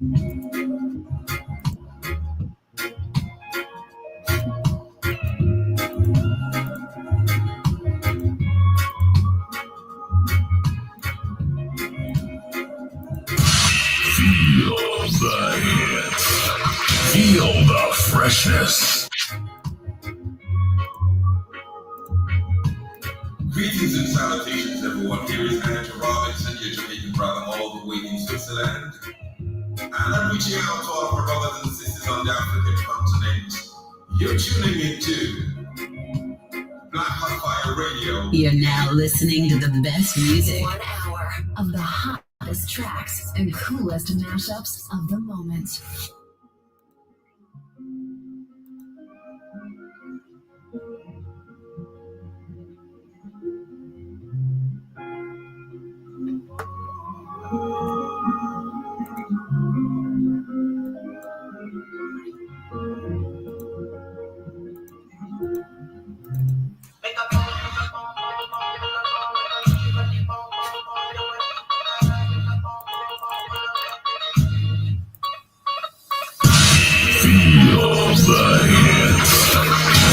Feel the hits. Feel the freshness. Greetings and salutations, everyone. Here is Andrew Robinson, your Jamaican brother, all the way in Switzerland. And I'm reaching out to all of our brothers and sisters on the African continent. You're tuning into Black Hot Fire Radio. You're now listening to the best music. 1 hour of the hottest tracks and coolest mashups of the moment.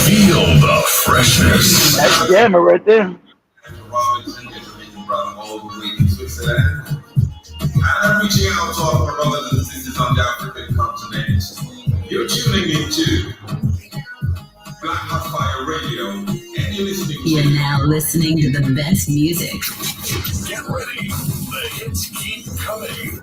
Feel the freshness. That's Jammer right there. Andrew Robinson, your Jamaican brother, all the way in Switzerland. And I'm reaching out to all of our brothers and sisters on the African continent. You're tuning into Black Hot Fire Radio, and You're now listening to the best music. Get ready. The hits keep coming.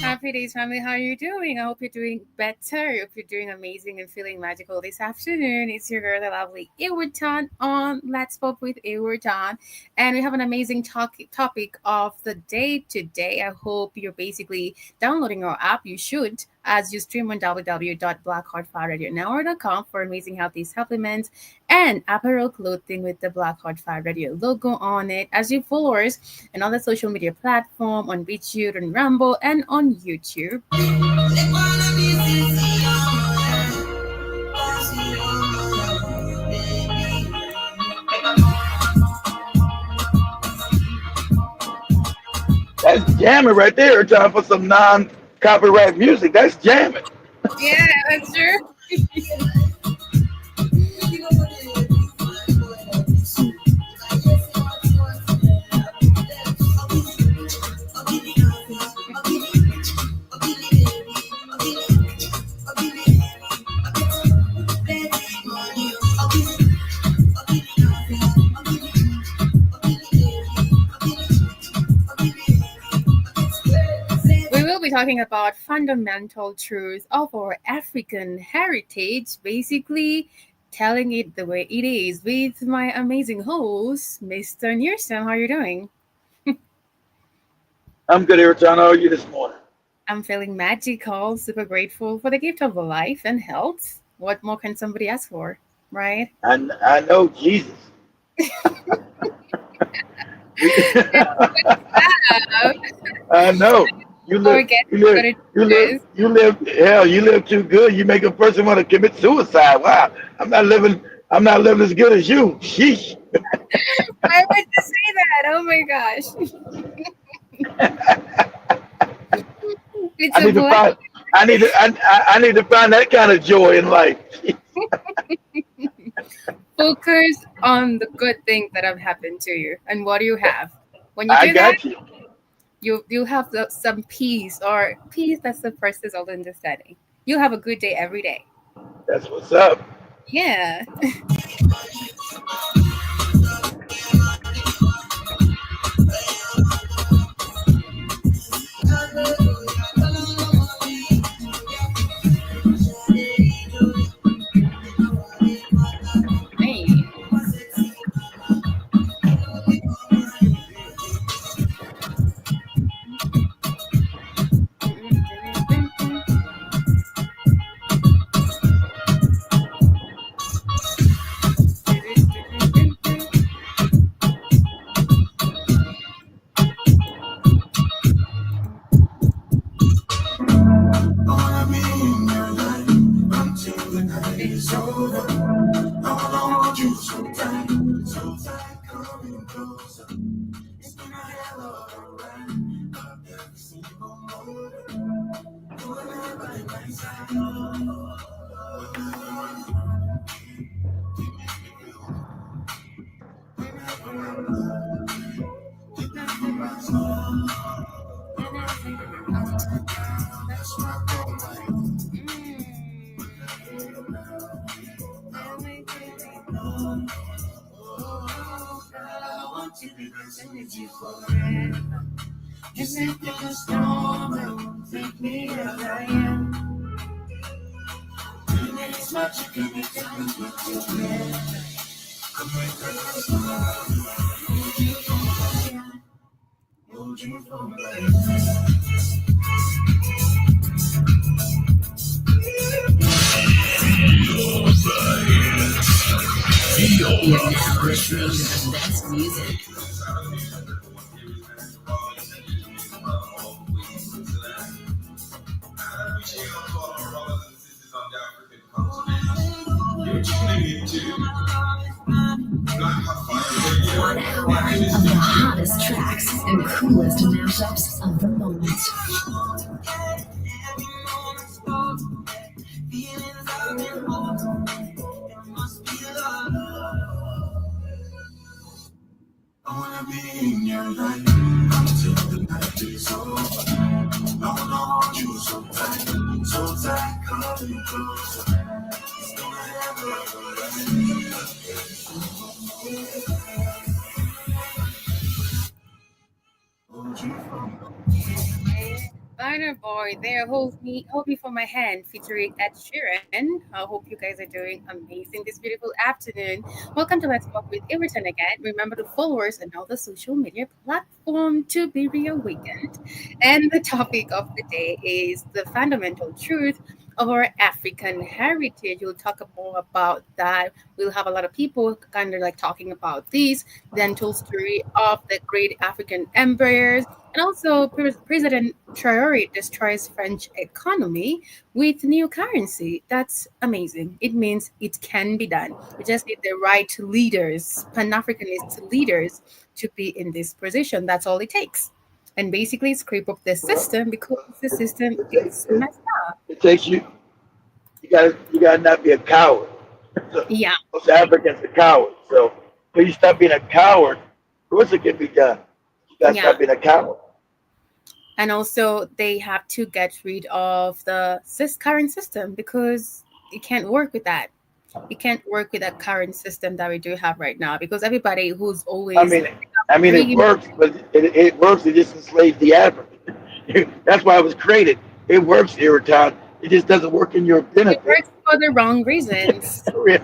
Happy days, family. How are you doing? I hope you're doing better. I hope you're doing amazing and feeling magical this afternoon. It's your girl, the lovely Ewerton on Let's Pop with Ewerton. And we have an amazing topic of the day today. I hope you're basically downloading our app. You should, as you stream on www.blackheartfirenetwork.com for amazing healthy supplements and apparel clothing with the Black Heart Fire Radio logo on it. As you follow us and on the social media platform, on BitChute, on Rumble, and on YouTube. That's jamming right there. Time for some non-copyright music. That's jamming. Yeah, that's true. Talking about fundamental truths of our African heritage, basically telling it the way it is with my amazing host, Mr. Nearson. How are you doing? I'm good, Ewerton. How are you this morning? I'm feeling magical, super grateful for the gift of life and health. What more can somebody ask for, right? I know Jesus. I know. You live too good. You make a person want to commit suicide. Wow, I'm not living as good as you. Sheesh. Why would you say that? Oh my gosh. I need to find that kind of joy in life. Focus on the good things that have happened to you, and what do you have when you do that? You have some peace, or peace that surpasses all understanding. You have a good day every day. That's what's up. Yeah. it's over. I want you so tight, coming closer. It's been a hell of a ride, but every single moment, you and I by my side. That's my goal. I want to be dancing with you forever. You said you're the storm, take me as I am. And it's what you can be done with you. Come and hold you for my hold you for my You're now listening to the best music. You're tuning into Black Hot Fire Radio. 1 hour of the hottest tracks and coolest mashups of the moment. I wanna be in your life until the night is over. I wanna hold you so tight, coming closer. It's gonna happen. Hold you from Banner Boy there, hold me for my hand, featuring Ed Sheeran. I hope you guys are doing amazing this beautiful afternoon. Welcome to Let's Talk with Everton again. Remember to follow us on all the social media platform to be reawakened. And the topic of the day is the fundamental truth of our African heritage. We'll talk more about that. We'll have a lot of people kind of like talking about this, the untold story of the great African empires. And also, President Traore destroys French economy with new currency. That's amazing. It means it can be done. We just need the right leaders, Pan-Africanist leaders, to be in this position. That's all it takes. And basically scrape up the system because the system is messed up. It takes you. You gotta not be a coward. Yeah. Most Africans are cowards. So please stop being a coward. Of course it can be done. You gotta Yeah. stop being a coward. And also, they have to get rid of the current system because you can't work with that. You can't work with that current system that we do have right now because everybody who's always I mean, it works, but it works. It just enslaves the African. That's why it was created. It works, Irritan. It just doesn't work in your it benefit. works for the wrong reasons, Yeah,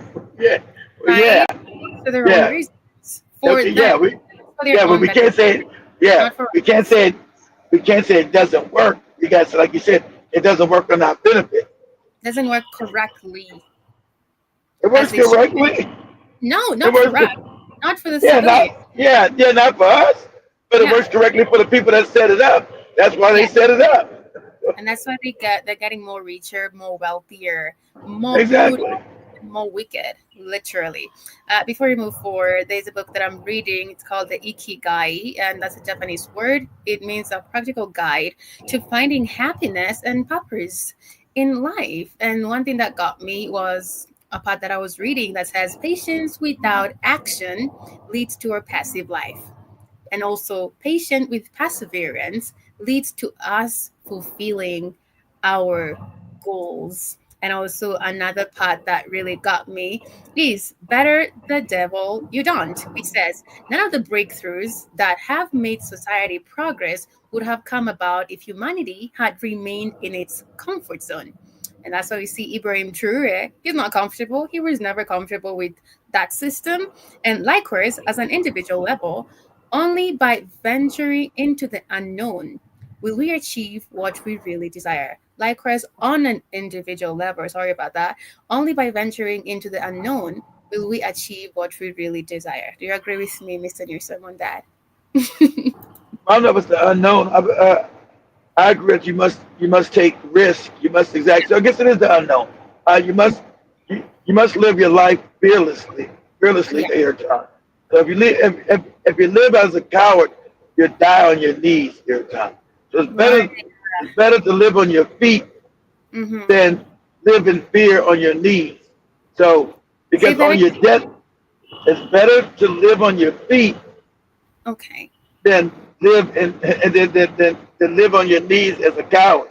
right? yeah, It works for the wrong yeah. reasons. For Okay, them, yeah, for their but own we benefit, can't say it. Yeah, not for we can't say it. We can't say it doesn't work. You guys, like you said, it doesn't work on our benefit. doesn't work correctly. It works As it should. correctly. No, It not works. correct. Not for the Yeah, civilians. not for us, but it Yeah. works correctly for the people that set it up. That's why they Yeah. set it up. And that's why they're getting more richer, more wealthier, more Exactly. brutal, and more wicked, literally. Before we move forward, there's a book that I'm reading. It's called the Ikigai, and that's a Japanese word. It means a practical guide to finding happiness and purpose in life. And one thing that got me was a part that I was reading that says patience without action leads to a passive life. And also, patience with perseverance leads to us fulfilling our goals. And also, another part that really got me is better the devil you don't, which says none of the breakthroughs that have made society progress would have come about if humanity had remained in its comfort zone. And that's why we see Ibrahim Traore. He's not comfortable. He was never comfortable with that system. And likewise, as an individual level, only by venturing into the unknown will we achieve what we really desire. Likewise, on an individual level, sorry about that, only by venturing into the unknown will we achieve what we really desire. Do you agree with me, Mr. Newsom, on that? I know it's the unknown. I agree that you must take risk. You must exact. So I guess it is the unknown. You you must live your life fearlessly, Yeah. Ayrton. So if you live as a coward, you die on your knees, Ayrton. So Right. it's better to live on your feet Mm-hmm. than live in fear on your knees. So Say because that on your again. death, it's better to live on your feet Okay. than live than live on your knees as a coward.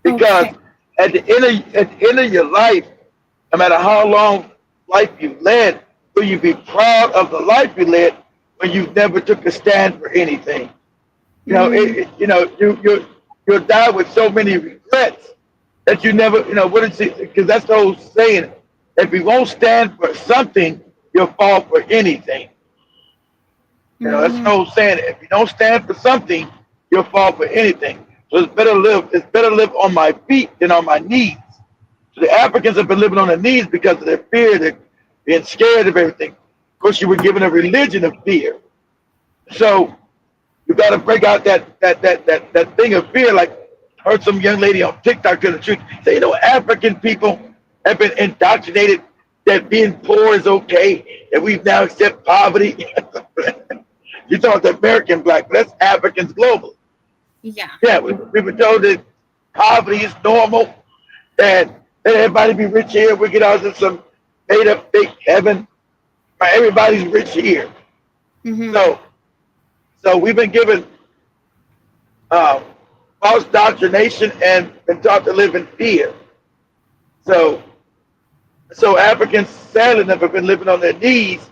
Because Okay. at the end of your life, no matter how long life you led, will you be proud of the life you led when you never took a stand for anything? Mm, You'll die with so many regrets that you never, what is it? Because that's the old saying: if you won't stand for something, you'll fall for anything. That's the mm, old saying: if you don't stand for something, you'll fall for anything. So it's better live on my feet than on my knees. So the Africans have been living on their knees because of their fear, they're being scared of everything. Of course, you were given a religion of fear. So you got to break out that thing of fear. Like I heard some young lady on TikTok tell the truth. Say, African people have been indoctrinated that being poor is okay, that we've now accept poverty. You talk the American black, but that's Africans global. yeah. Yeah, we were told that poverty is normal, and let everybody be rich here. We get out of some made up fake heaven. Everybody's rich here. Mm-hmm. So so we've been given um, false doctrination and been taught to live in fear. So so Africans sadly enough have been living on their knees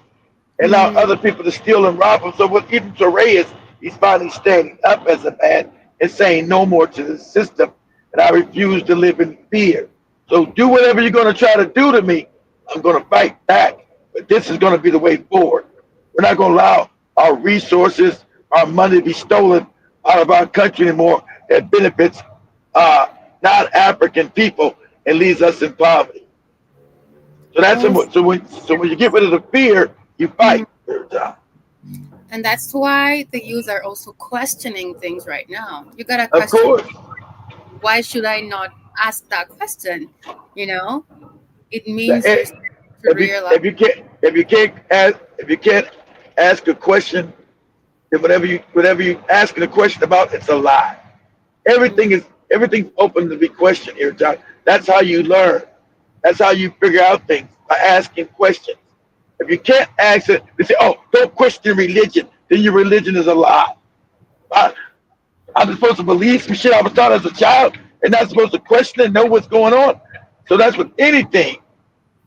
and allow Mm, other people to steal and rob them. So with even Torres, he's finally standing up as a man and saying no more to the system. And I refuse to live in fear. So do whatever you're going to try to do to me. I'm going to fight back. But this is going to be the way forward. We're not going to allow our resources, our money to be stolen out of our country anymore that benefits uh, non-African people and leaves us in poverty. So that's also, so when you get rid of the fear, you mhm. fight. And that's why the youth are also questioning things right now. You gotta Of question, course. why should I not ask that question? You know, it That- means you're eh, starting to realize. if you can't ask a question, then whatever you asking a question about, it's a lie. Mm, Everything's open to be questioned here, John. That's how you learn. That's how you figure out things by asking questions. If you can't ask it, they say, "Oh, don't question religion." Then your religion is a lie. I, I'm supposed to believe some shit I was taught as a child, and not supposed to question and know what's going on. So that's with anything.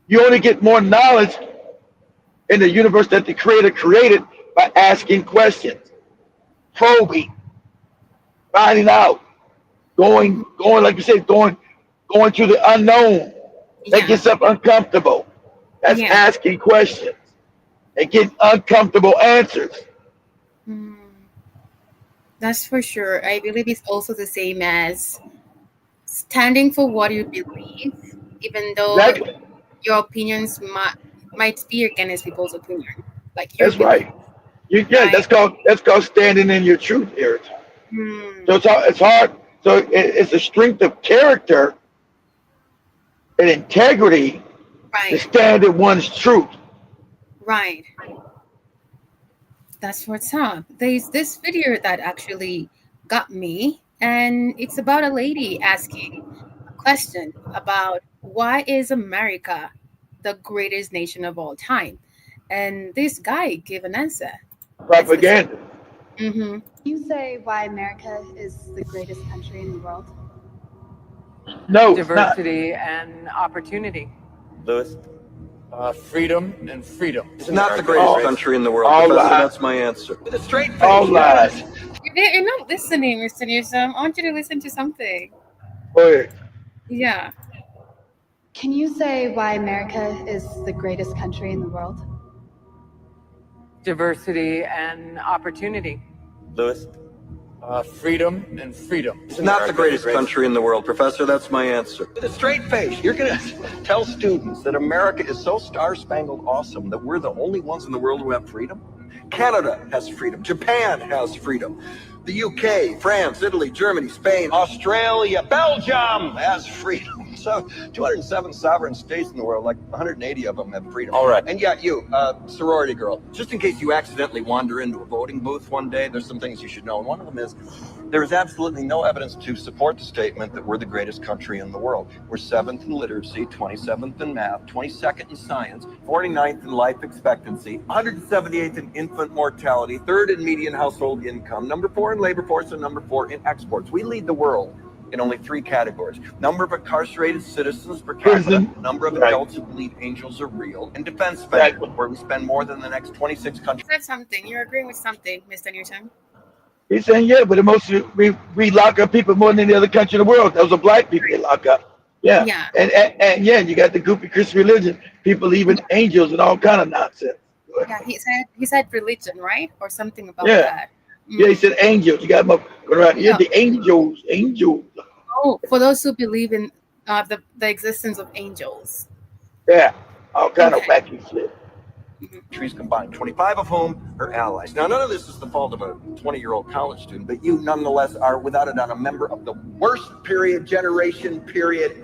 You only get more knowledge in the universe that the creator created by asking questions, probing, finding out, mhm. going like you said, going to the unknown. Make Yeah, yourself uncomfortable. That's yeah. asking questions and getting uncomfortable answers. Mm, that's for sure. I believe it's also the same as standing for what you believe, even though Exactly. your opinions might be against people's opinion, like your That's belief, right. Yeah, right? that's called standing in your truth, Eric. So Mm, it's hard. So it's a strength of character and integrity to right, stand in one's truth. right. That's what's up. There's this video that actually got me, and it's about a lady asking a question about why is America the greatest nation of all time, and this guy gave an answer. Let's listen. Propaganda. Mm-hmm. You say why America is the greatest country in the world? No, it's not. Diversity and opportunity. Lewis? Freedom and freedom. It's not the greatest All, country in the world, all Professor. lies. That's my answer. With a straight All face, lies. yes. You're not listening, Mr. Newsom. I want you to listen to something. Go ahead. Yeah. Can you say why America is the greatest country in the world? Diversity and opportunity. Lewis? Freedom and freedom. It's not the greatest country in the world, Professor. That's my answer. With a straight face, you're going to tell students that America is so star-spangled awesome that we're the only ones in the world who have freedom? Canada has freedom. Japan has freedom. The UK, France, Italy, Germany, Spain, Australia, Belgium has freedom. 207 sovereign states in the world, like 180 of them have freedom. All right. And yeah, you, sorority girl, just in case you accidentally wander into a voting booth one day, there's some things you should know. And one of them is there is absolutely no evidence to support the statement that we're the greatest country in the world. We're 7th in literacy, 27th in math, 22nd in science, 49th in life expectancy, 178th in infant mortality, 3rd in median household income, number 4 in labor force, and number 4 in exports. We lead the world in only 3 categories: number of incarcerated citizens per capita, number of adults who believe angels are real, and defense spending, where we spend more than the next 26 countries. That's something. You're agreeing with something, Mr. Newton. He's saying, yeah, but the most we lock up people more than any other country in the world. Those are black people they lock up. Yeah. Yeah. And yeah, you got the goofy Christian religion, people believe in angels and all kind of nonsense. Yeah, he said religion, right? Or something about Yeah. that. Yeah, he said angels. You got them up going around. Yeah, the angels. Oh, for those who believe in the existence of angels. Yeah, all kind of Okay. wacky shit. Countries combined, 25 of whom are allies. Now, none of this is the fault of a 20-year-old college student, but you nonetheless are, without a doubt, a member of the worst generation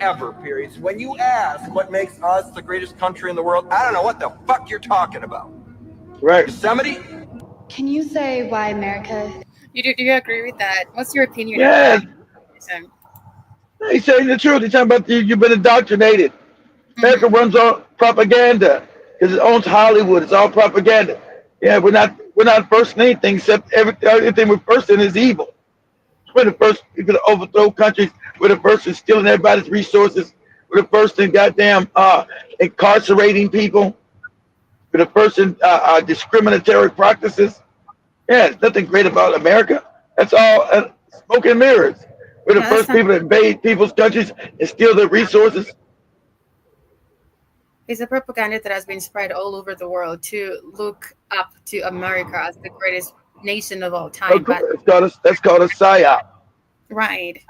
ever. So when you ask what makes us the greatest country in the world, I don't know what the fuck you're talking about. Right. Yosemite? Can you say why America? Do you agree with that? What's your opinion? Yeah. on that? He's saying the truth. He's talking about you've been indoctrinated. America runs on propaganda because it owns Hollywood. It's all propaganda. Yeah, we're not first in anything except everything we're first in is evil. We're the first people to overthrow countries. We're the first in stealing everybody's resources. We're the first in goddamn incarcerating people. We're the first in discriminatory practices. Yeah, there's nothing great about America. That's all smoke and mirrors. We're the Yeah, first that's people to invade people's countries and steal their resources. It's a propaganda that has been spread all over the world to look up to America as the greatest nation of all time. But That's called a psyop. right.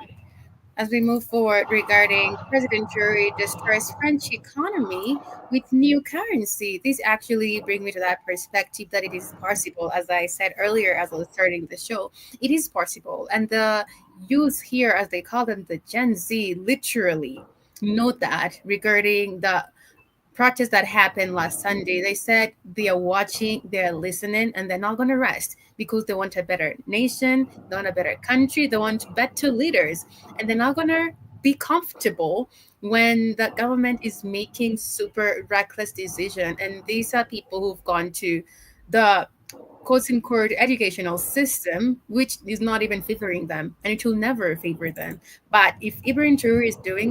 As we move forward regarding President Jury destroys French economy with new currency, this actually brings me to that perspective that it is possible. As I said earlier, as I was starting the show, it is possible. And the youth here, as they call them, the Gen Z, literally know that regarding the protest that happened last Sunday. They said they are watching, they're listening, and they're not going to rest because they want a better nation, they want a better country, they want better leaders, and they're not going to be comfortable when the government is making super reckless decisions. And these are people who've gone to the quote-unquote educational system, which is not even favoring them, and it will never favor them. But if Ibrahim Traore is doing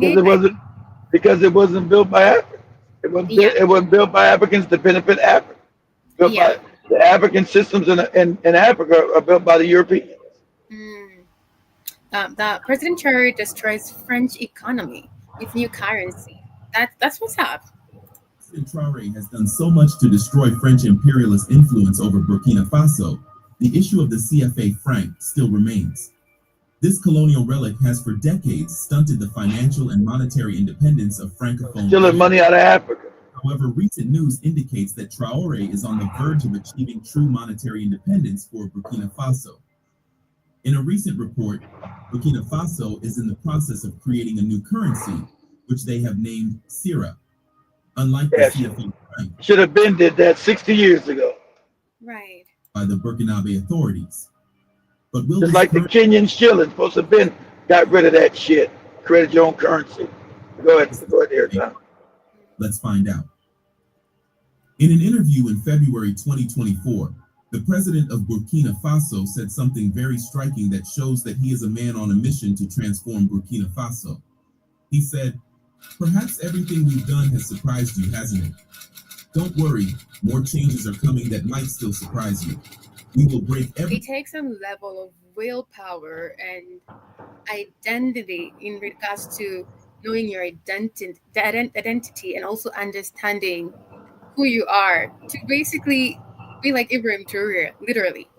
Because it wasn't built by Africans. It wasn't built by Africans to benefit Africa. Built by the African systems in Africa are built by the Europeans. The President Traore destroys French economy with new currency. That's what's up. President Traore has done so much to destroy French imperialist influence over Burkina Faso. The issue of the CFA franc still remains. This colonial relic has for decades stunted the financial and monetary independence of Francophone. Stealing money out of Africa. However, recent news indicates that Traore is on the verge of achieving true monetary independence for Burkina Faso. In a recent report, Burkina Faso is in the process of creating a new currency, which they have named Sira. Unlike the CFA franc, should have been did that 60 years ago. Right. By the Burkinabe authorities. But will just like the Kenyan shilling, supposed to have been got rid of that shit. Created your own currency. Go ahead there, John. Let's find out. In an interview in February 2024, the president of Burkina Faso said something very striking that shows that he is a man on a mission to transform Burkina Faso. He said, "Perhaps everything we've done has surprised you, hasn't it? Don't worry, more changes are coming that might still surprise you. We will break every." It takes some level of willpower and identity in regards to knowing your identity and also understanding who you are to basically be like Ibrahim Traore, literally.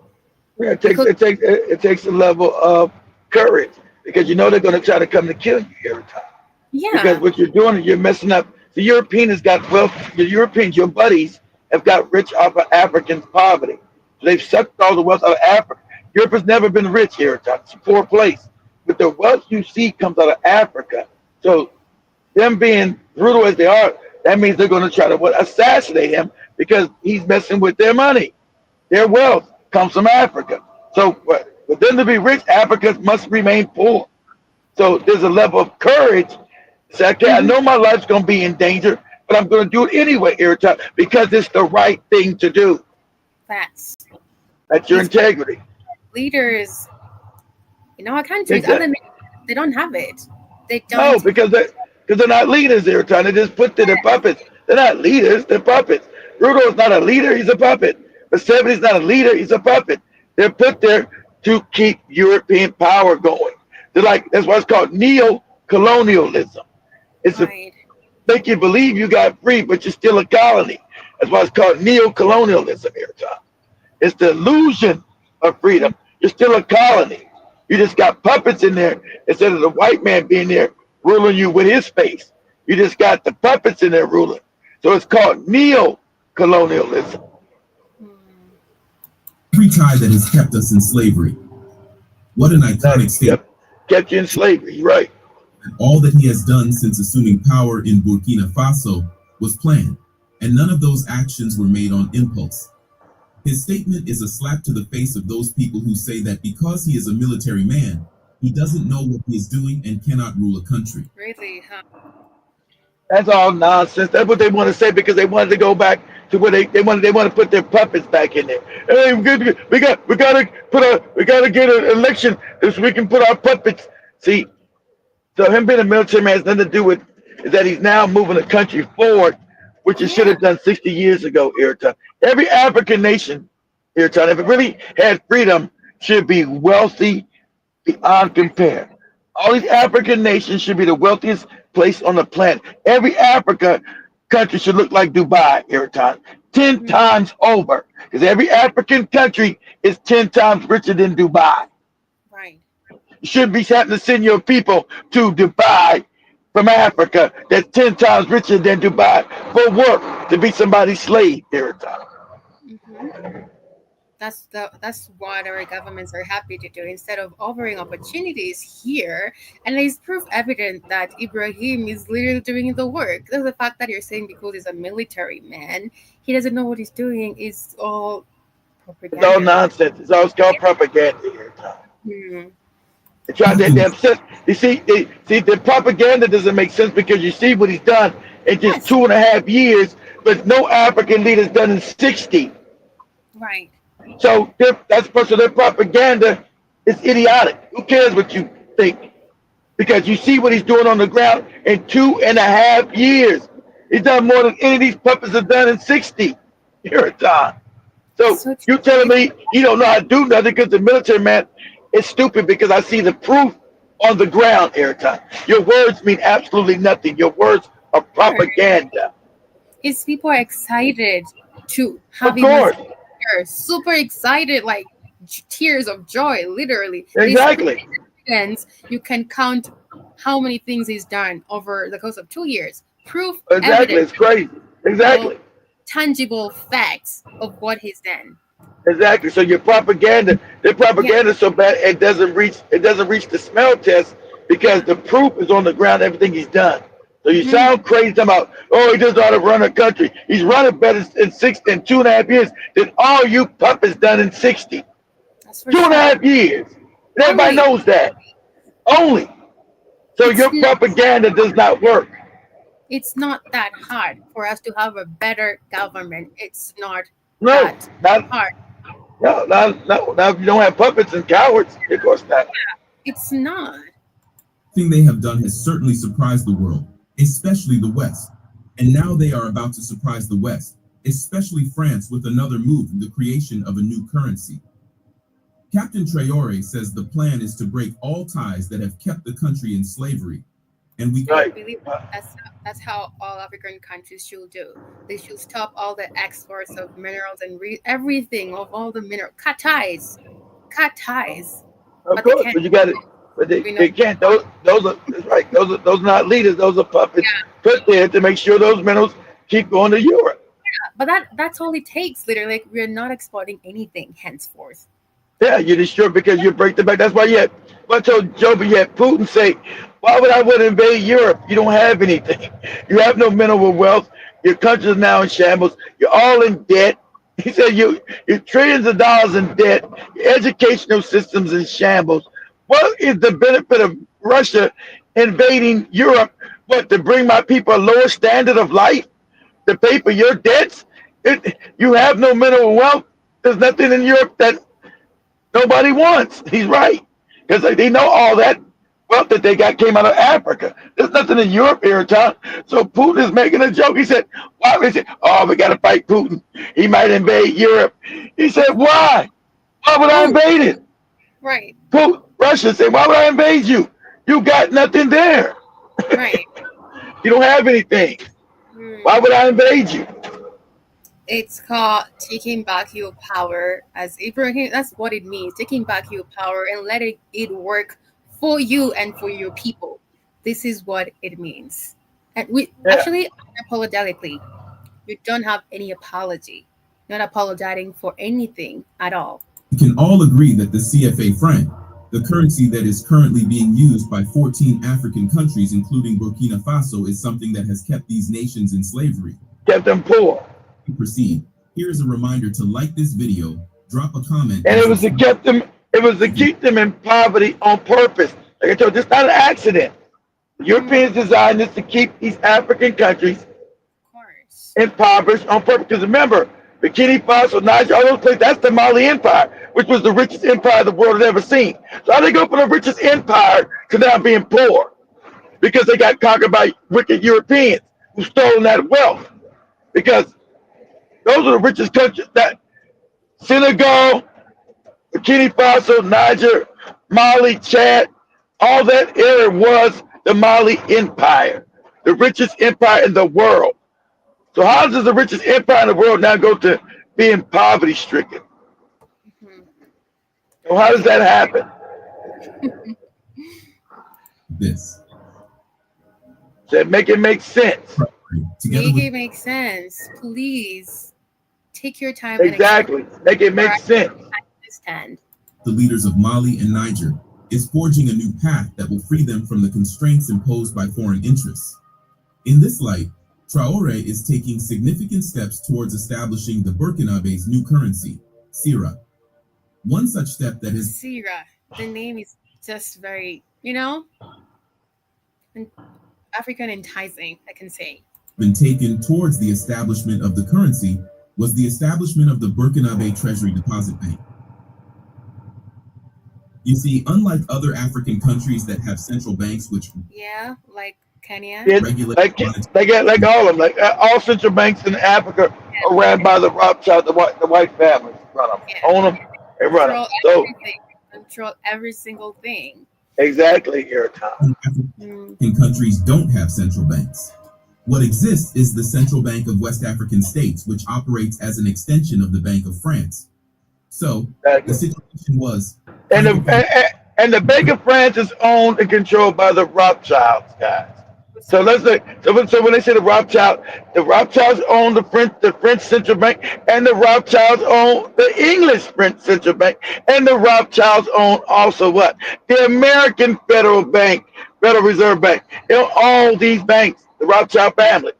Yeah, it takes a level of courage because you know they're going to try to come to kill you every time. Yeah. Because what you're doing is you're messing up. The Europeans got wealth. The Europeans, your buddies, have got rich off of Africans' poverty. So they've sucked all the wealth out of Africa. Europe has never been rich here. It's a poor place. But the wealth you see comes out of Africa. So them being brutal as they are, that means they're going to try to assassinate him because he's messing with their money. Their wealth comes from Africa. So for them to be rich, Africa must remain poor. So there's a level of courage to say, okay, I know my life's going to be in danger, but I'm going to do it anyway, Irritan, because it's the right thing to do. Facts. That's your integrity. Leaders, our countries, Exactly. other nations, they don't have it. They No, don't. because they're not leaders, Irritan. They just put they're puppets. They're not leaders, they're puppets. Rudo's not a leader, he's a puppet. Museveni's not a leader, he's a puppet. They're put there to keep European power going. That's why it's called neo-colonialism. It's Right. to make you believe you got free, but you're still a colony. That's why it's called neo-colonialism here, Tom. It's the illusion of freedom. You're still a colony. You just got puppets in there instead of the white man being there ruling you with his face. You just got the puppets in there ruling. So it's called neo-colonialism. Every tie that has kept us in slavery. What an iconic statement. Kept you in slavery, right. And all that he has done since assuming power in Burkina Faso was planned, and none of those actions were made on impulse. His statement is a slap to the face of those people who say that because he is a military man, he doesn't know what he is doing and cannot rule a country. Really, huh? That's all nonsense. That's what they want to say because they wanted to go back to where they want to put their puppets back in there. Hey, we gotta get an election so we can put our puppets. See, so him being a military man has nothing to do with is that he's now moving the country forward, which it should have done 60 years ago, Irritan. Every African nation, Irritan, if it really had freedom, should be wealthy beyond compare. All these African nations should be the wealthiest place on the planet. Every Africa country should look like Dubai, Irritan, 10 times over. Because every African country is 10 times richer than Dubai. Right. You shouldn't be having to send your people to Dubai from Africa that's 10 times richer than Dubai for work to be somebody's slave, Irritan. That's what our governments are happy to do instead of offering opportunities here. And there's proof evident that Ibrahim is literally doing the work. The fact that you're saying because he's a military man, he doesn't know what he's doing is all propaganda. It's all nonsense. It's all called propaganda here. They try to, you see, the propaganda doesn't make sense because you see what he's done in just 2.5 years, but no African leader's done in 60. Right. So their propaganda is idiotic. Who cares what you think? Because you see what he's doing on the ground in 2.5 years. He's done more than any of these puppets have done in 60. You're a time. So you're telling me you don't know how to do nothing because the military man is stupid because I see the proof on the ground, Airtime. Your words mean absolutely nothing. Your words are propaganda. Is people are excited to have him as super excited, like tears of joy, literally. Exactly. You can count how many things he's done over the course of 2 years. Proof. Exactly. Evidence, it's crazy. Exactly. Tangible facts of what he's done. Exactly. So your propaganda, their propaganda is so bad it doesn't reach the smell test because the proof is on the ground, everything he's done. So you sound crazy about, he doesn't know how to run a country. He's running better in 2.5 years than all you puppets done in 60. 2.5 years. And everybody knows that. Only. So your propaganda does not work. It's not that hard for us to have a better government. It's not that hard. No. Now, if you don't have puppets and cowards, of course not. It's not. The thing they have done has certainly surprised the world, especially the West. And now they are about to surprise the West, especially France, with another move in the creation of a new currency. Captain Traore says the plan is to break all ties that have kept the country in slavery. And we believe that's how all African countries should do. They should stop all the exports of minerals and everything of all the minerals. Cut ties. Of course, but you got it. But they can't. Those are right. Those are not leaders. Those are puppets put there to make sure those minerals keep going to Europe. Yeah, but that's all it takes. Literally, like, we're not exporting anything henceforth. Yeah, you destroy because you break the back. That's why you had, but so Joe, but you had Putin say, why would I want to invade Europe? You don't have anything. You have no mineral wealth. Your country is now in shambles. You're all in debt. He said you're trillions of dollars in debt. Your educational system's in shambles. What is the benefit of Russia invading Europe? What, to bring my people a lower standard of life? To pay for your debts? You have no mineral wealth. There's nothing in Europe that nobody wants. He's right. Because they know all that wealth that they got came out of Africa. There's nothing in Europe here, Tom. So Putin is making a joke. He said, why? He said, oh, we got to fight Putin. He might invade Europe. He said, why? Why would I invade it? Right. Putin, Russia said, why would I invade you? You got nothing there. Right. You don't have anything. Why would I invade you? It's called taking back your power. As Ibrahim, that's what it means. Taking back your power and letting it work for you and for your people. This is what it means. And we actually, unapologetically, you don't have any apology. Not apologizing for anything at all. We can all agree that the CFA franc, the currency that is currently being used by 14 African countries, including Burkina Faso, is something that has kept these nations in slavery. Kept them poor. To proceed, here is a reminder to like this video, drop a comment. And it was to keep them, in poverty on purpose. Like I told you, it's not an accident. Europeans designed this to keep these African countries impoverished on purpose. Because remember, Burkina Faso, Niger, all those places, that's the Mali Empire, which was the richest empire the world had ever seen. So how they go from the richest empire to now being poor? Because they got conquered by wicked Europeans who stole that wealth. Because those are the richest countries, that Senegal, Burkina Faso, Niger, Mali, Chad, all that area was the Mali Empire, the richest empire in the world. So how does the richest empire in the world now go to being poverty stricken? So how does that happen? This. So make it make sense. Make it make sense. Please take your time. Exactly. Make it make sense. Understand. The leaders of Mali and Niger is forging a new path that will free them from the constraints imposed by foreign interests. In this light, Traore is taking significant steps towards establishing the Burkinabe's new currency, Sira. One such step that is Sira. The name is just very, African enticing, I can say. Been taken towards the establishment of the currency was the establishment of the Burkinabe Treasury Deposit Bank. You see, unlike other African countries that have central banks, which like Kenya, regulate like all of them, like all central banks in Africa are ran by the Rothschild, the white families run them, own them, and run them. So control every single thing. Exactly, Erica. African countries don't have central banks. What exists is the Central Bank of West African States, which operates as an extension of the Bank of France. So the situation was, and the Bank of France is owned and controlled by the Rothschilds, guys. So let's say, so when they say the Rothschilds own the French central bank, and the Rothschilds own the English French central bank, and the Rothschilds own also what? The American Federal Reserve Bank. They own all these banks, the Rothschild family.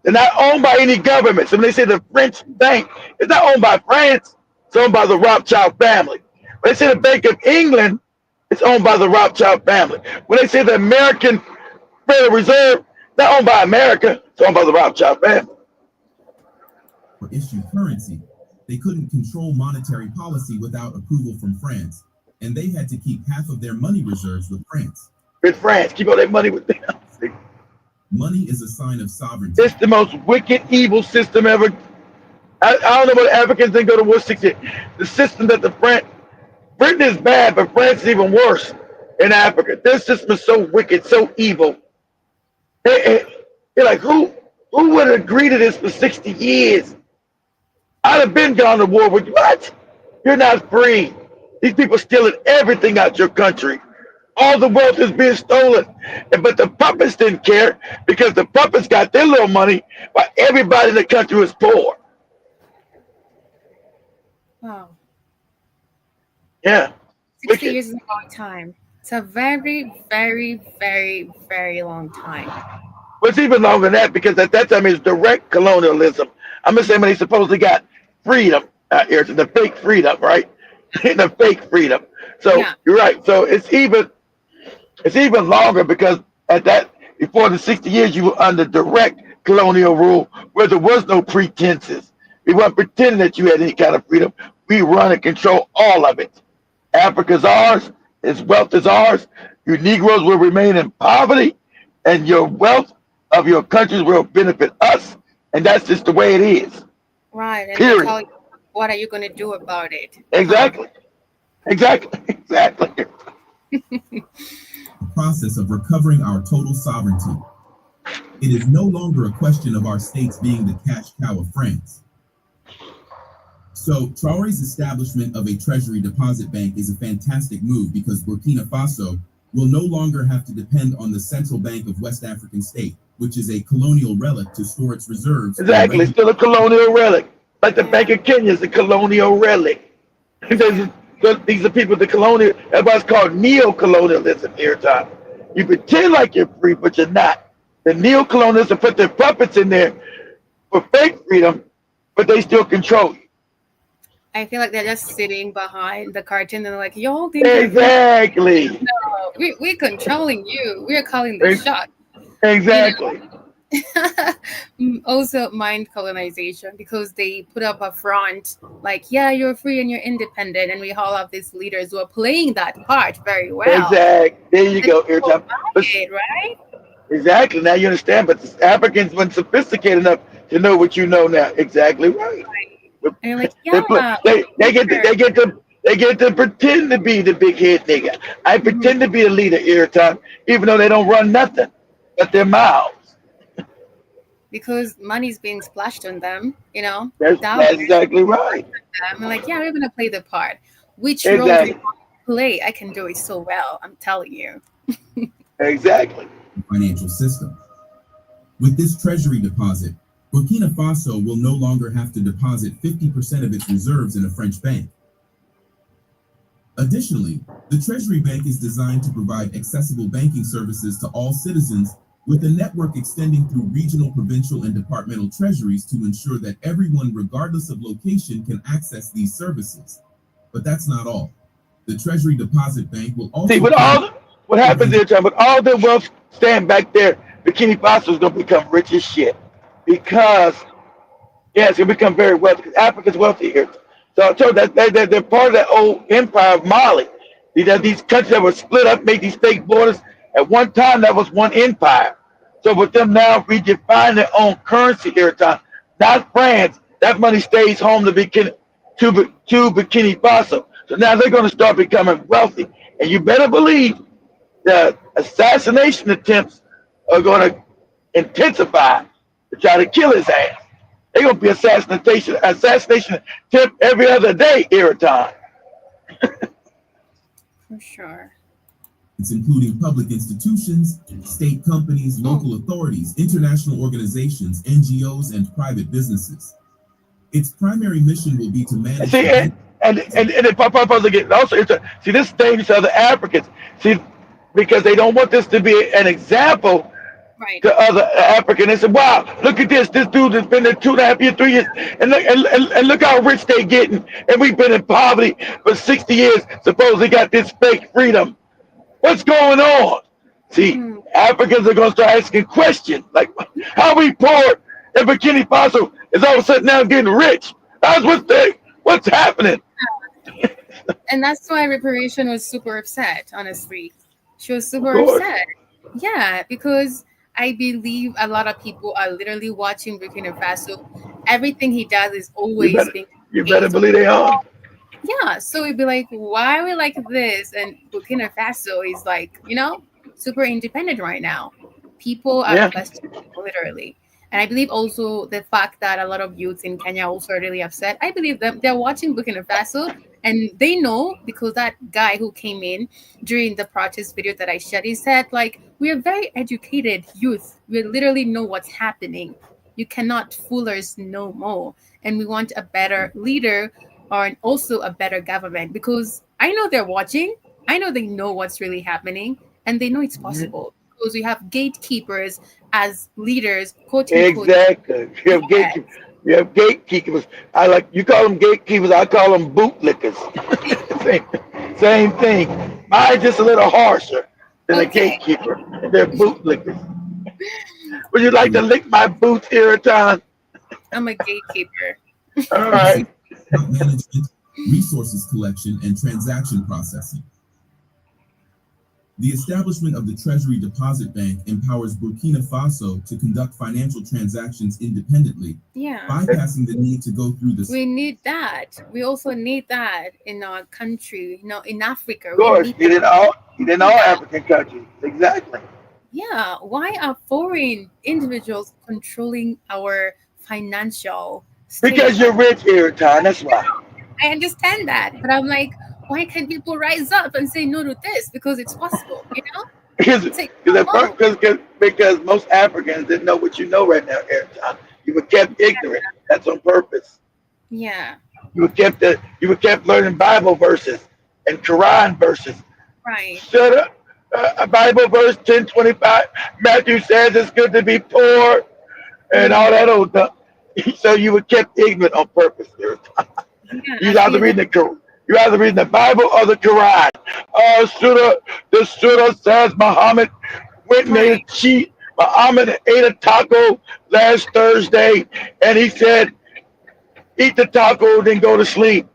They're not owned by any government. So when they say the French bank, it's not owned by France, it's owned by the Rothschild family. When they say the Bank of England, it's owned by the Rothschild family. When they say the American Federal Reserve, not owned by America, it's owned by the Rothschild family. For issue currency, they couldn't control monetary policy without approval from France, and they had to keep half of their money reserves with France. With France, keep all that money with them. Money is a sign of sovereignty. It's the most wicked, evil system ever. I don't know what Africans didn't go to war 60. The system that Britain is bad, but France is even worse in Africa. This system is so wicked, so evil. You're like, who would agree to this for 60 years? I'd have been gone to war with you. What? You're not free. These people stealing everything out your country. All the wealth is being stolen. But the puppets didn't care because the puppets got their little money while everybody in the country was poor. Wow. Yeah. 60 Wicked. years is a long time. It's a very, very, very, very long time. Well, it's even longer than that because at that time it's direct colonialism. I'm just saying when they supposedly got freedom out here, so the fake freedom, right? The fake freedom. So Yeah. you're right. So it's even longer because at that before the 60 years you were under direct colonial rule where there was no pretenses. We weren't pretending that you had any kind of freedom. We run and control all of it. Africa's ours, its wealth is ours. You Negroes will remain in poverty, and your wealth of your countries will benefit us. And that's just the way it is. Right. And they Period. tell you, what are you going to do about it? Exactly. Exactly. Exactly. The process of recovering our total sovereignty. It is no longer a question of our states being the cash cow of France. So Traore's establishment of a treasury deposit bank is a fantastic move because Burkina Faso will no longer have to depend on the Central Bank of West African State, which is a colonial relic to store its reserves. Exactly. It's still a colonial relic. Like the Bank of Kenya is a colonial relic. These are people, the colonial, that's why it's called neo-colonialism here, Tom. You pretend like you're free, but you're not. The neo-colonialists put their puppets in there for fake freedom, but they still control you. I feel like they're just sitting behind the curtain and they're like, y'all think Exactly. no, we're controlling you. We're calling the shot. Exactly. Also, mind colonization because they put up a front like, yeah, you're free and you're independent, and we all have these leaders who are playing that part very well. Exactly. There you go, Airtime. Right? Exactly. Now you understand, but the Africans weren't sophisticated enough to know what you know now. Exactly right. And you're like, yeah, they get to pretend to be the big head nigga. I pretend to be a leader every time, even though they don't run nothing but their mouths. Because money's being splashed on them, you know. That's exactly right. I'm like, yeah, we're gonna play the part. Which role do you want to play? I can do it so well. I'm telling you. Exactly. Financial system. With this treasury deposit, Burkina Faso will no longer have to deposit 50% of its reserves in a French bank. Additionally, the Treasury Bank is designed to provide accessible banking services to all citizens with a network extending through regional, provincial, and departmental treasuries to ensure that everyone, regardless of location, can access these services. But that's not all. The Treasury Deposit Bank will also... See, what happens here, John, with all the wealth stand back there, Burkina Faso is going to become rich as shit. Because, yeah, it's going to become very wealthy. Because Africa's wealthy here. So I told you that they're part of that old empire of Mali. These countries that were split up, made these fake borders. At one time, that was one empire. So with them now redefining their own currency here, Tom, not France, that money stays home to Burkina Faso. So now they're going to start becoming wealthy. And you better believe the assassination attempts are going to intensify to try to kill his ass. They're going to be assassination attempt every other day here, Tom. For sure. It's including public institutions, state companies, local authorities, international organizations, NGOs, and private businesses. Its primary mission will be to manage... See, and if Papa again, also, see, this is dangerous to other Africans. See, because they don't want this to be an example to other Africans. They said, wow, look at this. This dude has been there 2.5 years, 3 years, and look how rich they getting. And we've been in poverty for 60 years, supposedly got this fake freedom. What's going on? See, Africans are going to start asking questions like, how we poor and Burkina Faso is all of a sudden now getting rich? What's happening? And that's why Reparation was super upset, honestly. She was super upset. Yeah, because I believe a lot of people are literally watching Burkina Faso. Everything he does is always being... You better believe they are. Yeah, so it'd be like, why are we like this? And Burkina Faso is like, you know, super independent right now. People are questioning, literally. And I believe also the fact that a lot of youths in Kenya also are really upset. I believe that they're watching Burkina Faso and they know, because that guy who came in during the protest video that I shared, he said, like, we are very educated youth. We literally know what's happening. You cannot fool us no more. And we want a better leader or also a better government, because I know they're watching. I know they know what's really happening, and they know it's possible because we have gatekeepers as leaders, quote unquote. Exactly. You have gatekeepers. You call them gatekeepers. I call them bootlickers. same thing. Mine's just a little harsher than a gatekeeper. They're bootlickers. Would you like to lick my boots, Iraton? I'm a gatekeeper. All right. Management, resources collection, and transaction processing. The establishment of the Treasury Deposit Bank empowers Burkina Faso to conduct financial transactions independently, bypassing the need to go through this. We need that. We also need that in our country, in Africa. Of course, in all African countries. Exactly. Yeah. Why are foreign individuals controlling our financial state? Because you're rich, Iraton. That's why. I understand that, but I'm like, why can't people rise up and say no to this? Because it's possible, Because most Africans didn't know what you know right now, Iraton. You were kept ignorant. That's on purpose. Yeah. You were kept learning Bible verses and Quran verses. Right. Shut up. A Bible verse 10:25. Matthew says it's good to be poor, and all that old stuff. So you were kept ignorant on purpose, Iraton. You're either reading the Bible or the Quran. The Surah says Muhammad went and ate a cheat. Muhammad ate a taco last Thursday, and he said, eat the taco, then go to sleep.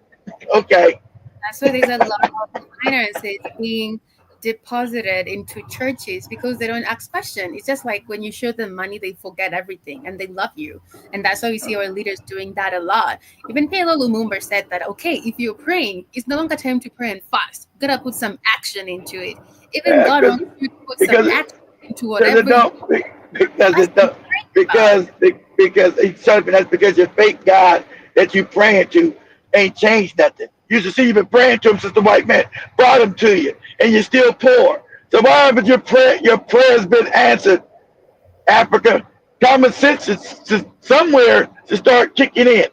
Okay. That's why there's a lot of finances being deposited into churches because they don't ask questions. It's just like when you show them money, they forget everything and they love you. And that's why we see our leaders doing that a lot. Even Pelo Lumumba said that, okay, if you're praying, it's no longer time to pray and fast. You gotta put some action into it. Even God wants you to put some action into whatever. That's because your fake God that you praying to ain't changed nothing. You should see you've been praying to him since the white man brought him to you, and you're still poor. So why haven't your prayer's been answered? Africa, common sense is somewhere to start kicking in.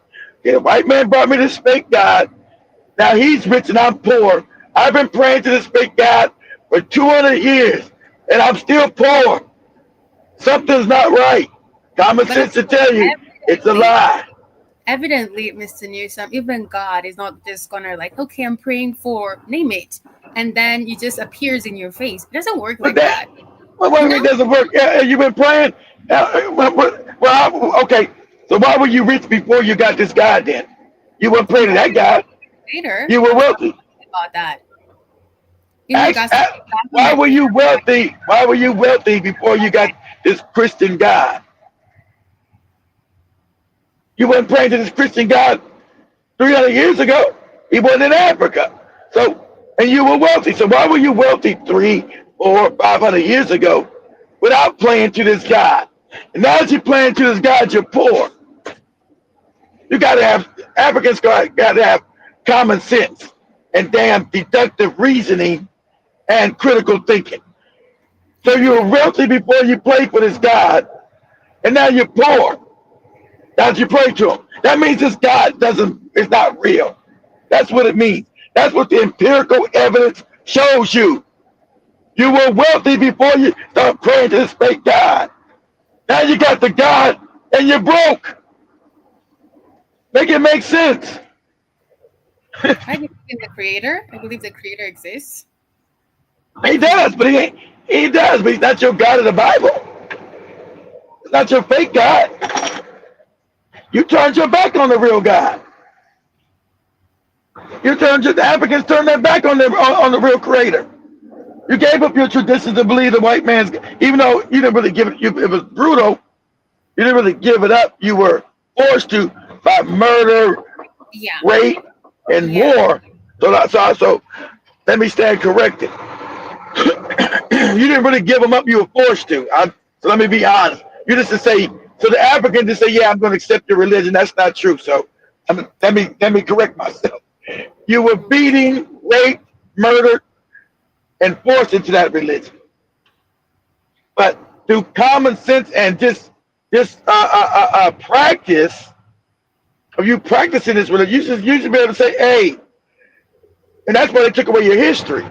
The white man brought me this fake God. Now he's rich and I'm poor. I've been praying to this fake God for 200 years, and I'm still poor. Something's not right. Common sense to tell you it's a lie. Evidently, Mr. Newsom, even God is not just gonna okay, I'm praying for, name it, and then it just appears in your face. It doesn't work like that. Well, it doesn't work. You've been praying. Okay, so why were you rich before you got this God then? You weren't praying to that God. Later. You were wealthy. About that. Why were you wealthy? Why were you wealthy before you got this Christian God? You weren't praying to this Christian God 300 years ago. He wasn't in Africa. And you were wealthy. So why were you wealthy 300, 400, 500 years ago without praying to this God? And now that you're praying to this God, you're poor. You Africans got to have common sense and damn deductive reasoning and critical thinking. So you were wealthy before you prayed for this God, and now you're poor. Now you pray to him. That means this God is not real. That's what it means. That's what the empirical evidence shows you. You were wealthy before you start praying to this fake God. Now you got the God and you're broke. Make it make sense. I believe in the Creator. I believe the Creator exists. He does, but but he's not your God of the Bible. It's not your fake God. You turned your back on the real God. The Africans turned their back on the real Creator. You gave up your traditions to believe the white man's, even though you didn't really give it. It was brutal. You didn't really give it up. You were forced to by murder, rape, and war. So let me stand corrected. You didn't really give them up. You were forced to. So let me be honest. You just to say. So the African just say, yeah, I'm going to accept your religion. That's not true. So let me correct myself. You were beating, raped, murdered, and forced into that religion. But through common sense and just practice of you practicing this religion, you should be able to say, hey, And that's why they took away your history.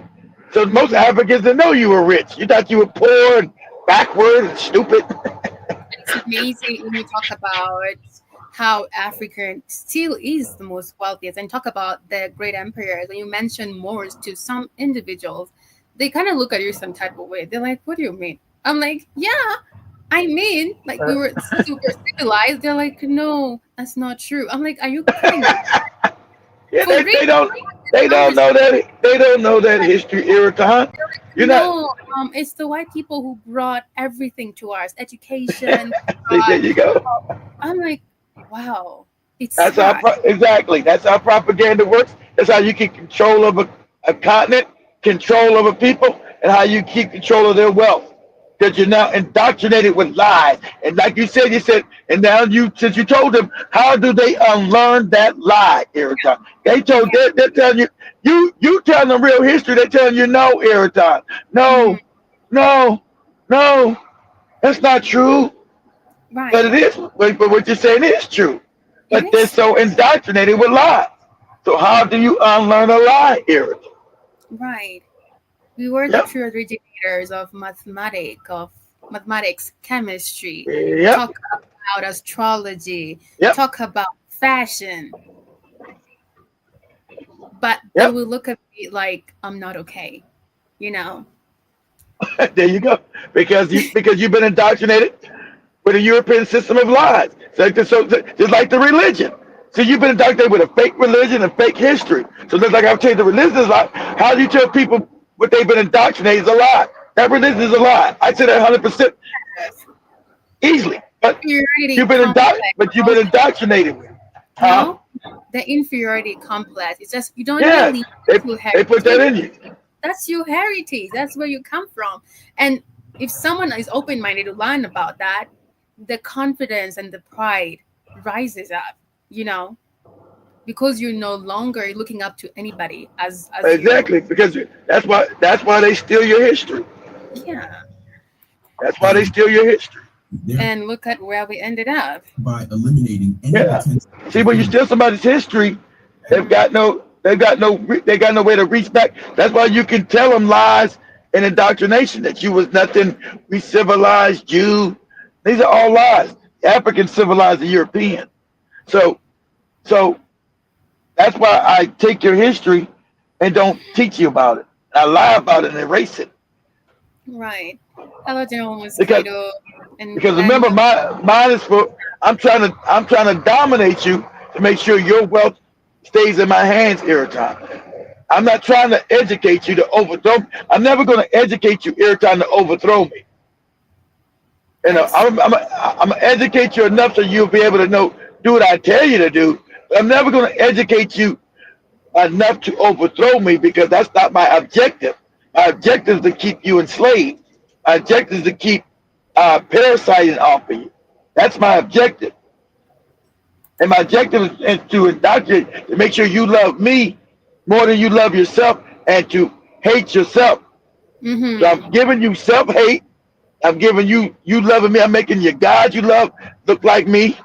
So most Africans didn't know you were rich. You thought you were poor and backward and stupid. It's amazing when you talk about how Africa still is the most wealthiest and talk about the great empires. When you mention Moors to some individuals, they kind of look at you some type of way. They're like, what do you mean? I'm like, yeah, I mean, like we were super civilized. They're like, no, that's not true. I'm like, are you kidding me? Yeah, For they real? don't know that. They don't know that history, Iraton. You're not. No, it's the white people who brought everything to us, education. There you go. I'm like, wow, it's That's sad. how exactly. That's how propaganda works. That's how you keep control of a continent, control of a people, and how you keep control of their wealth. Because you're now indoctrinated with lies. And like you said, and now since you told them, how do they unlearn that lie, Iraton? They're telling you telling them real history. They're telling you no, Iraton. No, that's not true. Right. But it is. But what you're saying is true. But It they're is. so indoctrinated with lies. So how do you unlearn a lie, Iraton? Right. We were the true originators of mathematics, chemistry, Yep. talk about astrology, Yep. talk about fashion. But they Yep. will look at me like I'm not okay, you know? There you go. Because you've been indoctrinated with a European system of lies. So just like the religion. So you've been indoctrinated with a fake religion and fake history. So just like I've changed the religion is a lie. How do you tell people what they've been indoctrinated is a lie? That religion is a lie. I say that 100% easily. But Inferiority you've been complex. indoctrinated with. Huh? No, the inferiority complex. It's just you don't Yeah, really they put that in you. That's your heritage. That's where you come from. And if someone is open-minded to learn about that, the confidence and the pride rises up, you know, because you're no longer looking up to anybody as Exactly, because that's why they steal your history. Yeah. That's why they steal your history. And look at where we ended up. By eliminating any potential. See, when you steal somebody's history, they've got no way to reach back. That's why you can tell them lies and indoctrination that you was nothing. We civilized you. These are all lies. Africans civilized the European. So that's why I take your history and don't teach you about it. I lie about it and erase it. Right. Hello, gentlemen. Because remember, mine is for. I'm trying to dominate you to make sure your wealth stays in my hands, Iraton. I'm not trying to educate you to overthrow me. I'm never going to educate you, Iraton, to overthrow me. You know, I'm gonna educate you enough so you'll be able to do what I tell you to do. But I'm never going to educate you enough to overthrow me because that's not my objective. My objective is to keep you enslaved. My objective is to keep parasiting off of you. That's my objective. And my objective is to indoctrinate, to make sure you love me more than you love yourself and to hate yourself. Mm-hmm. So I'm giving you self-hate. I'm giving you loving me. I'm making your God you love look like me.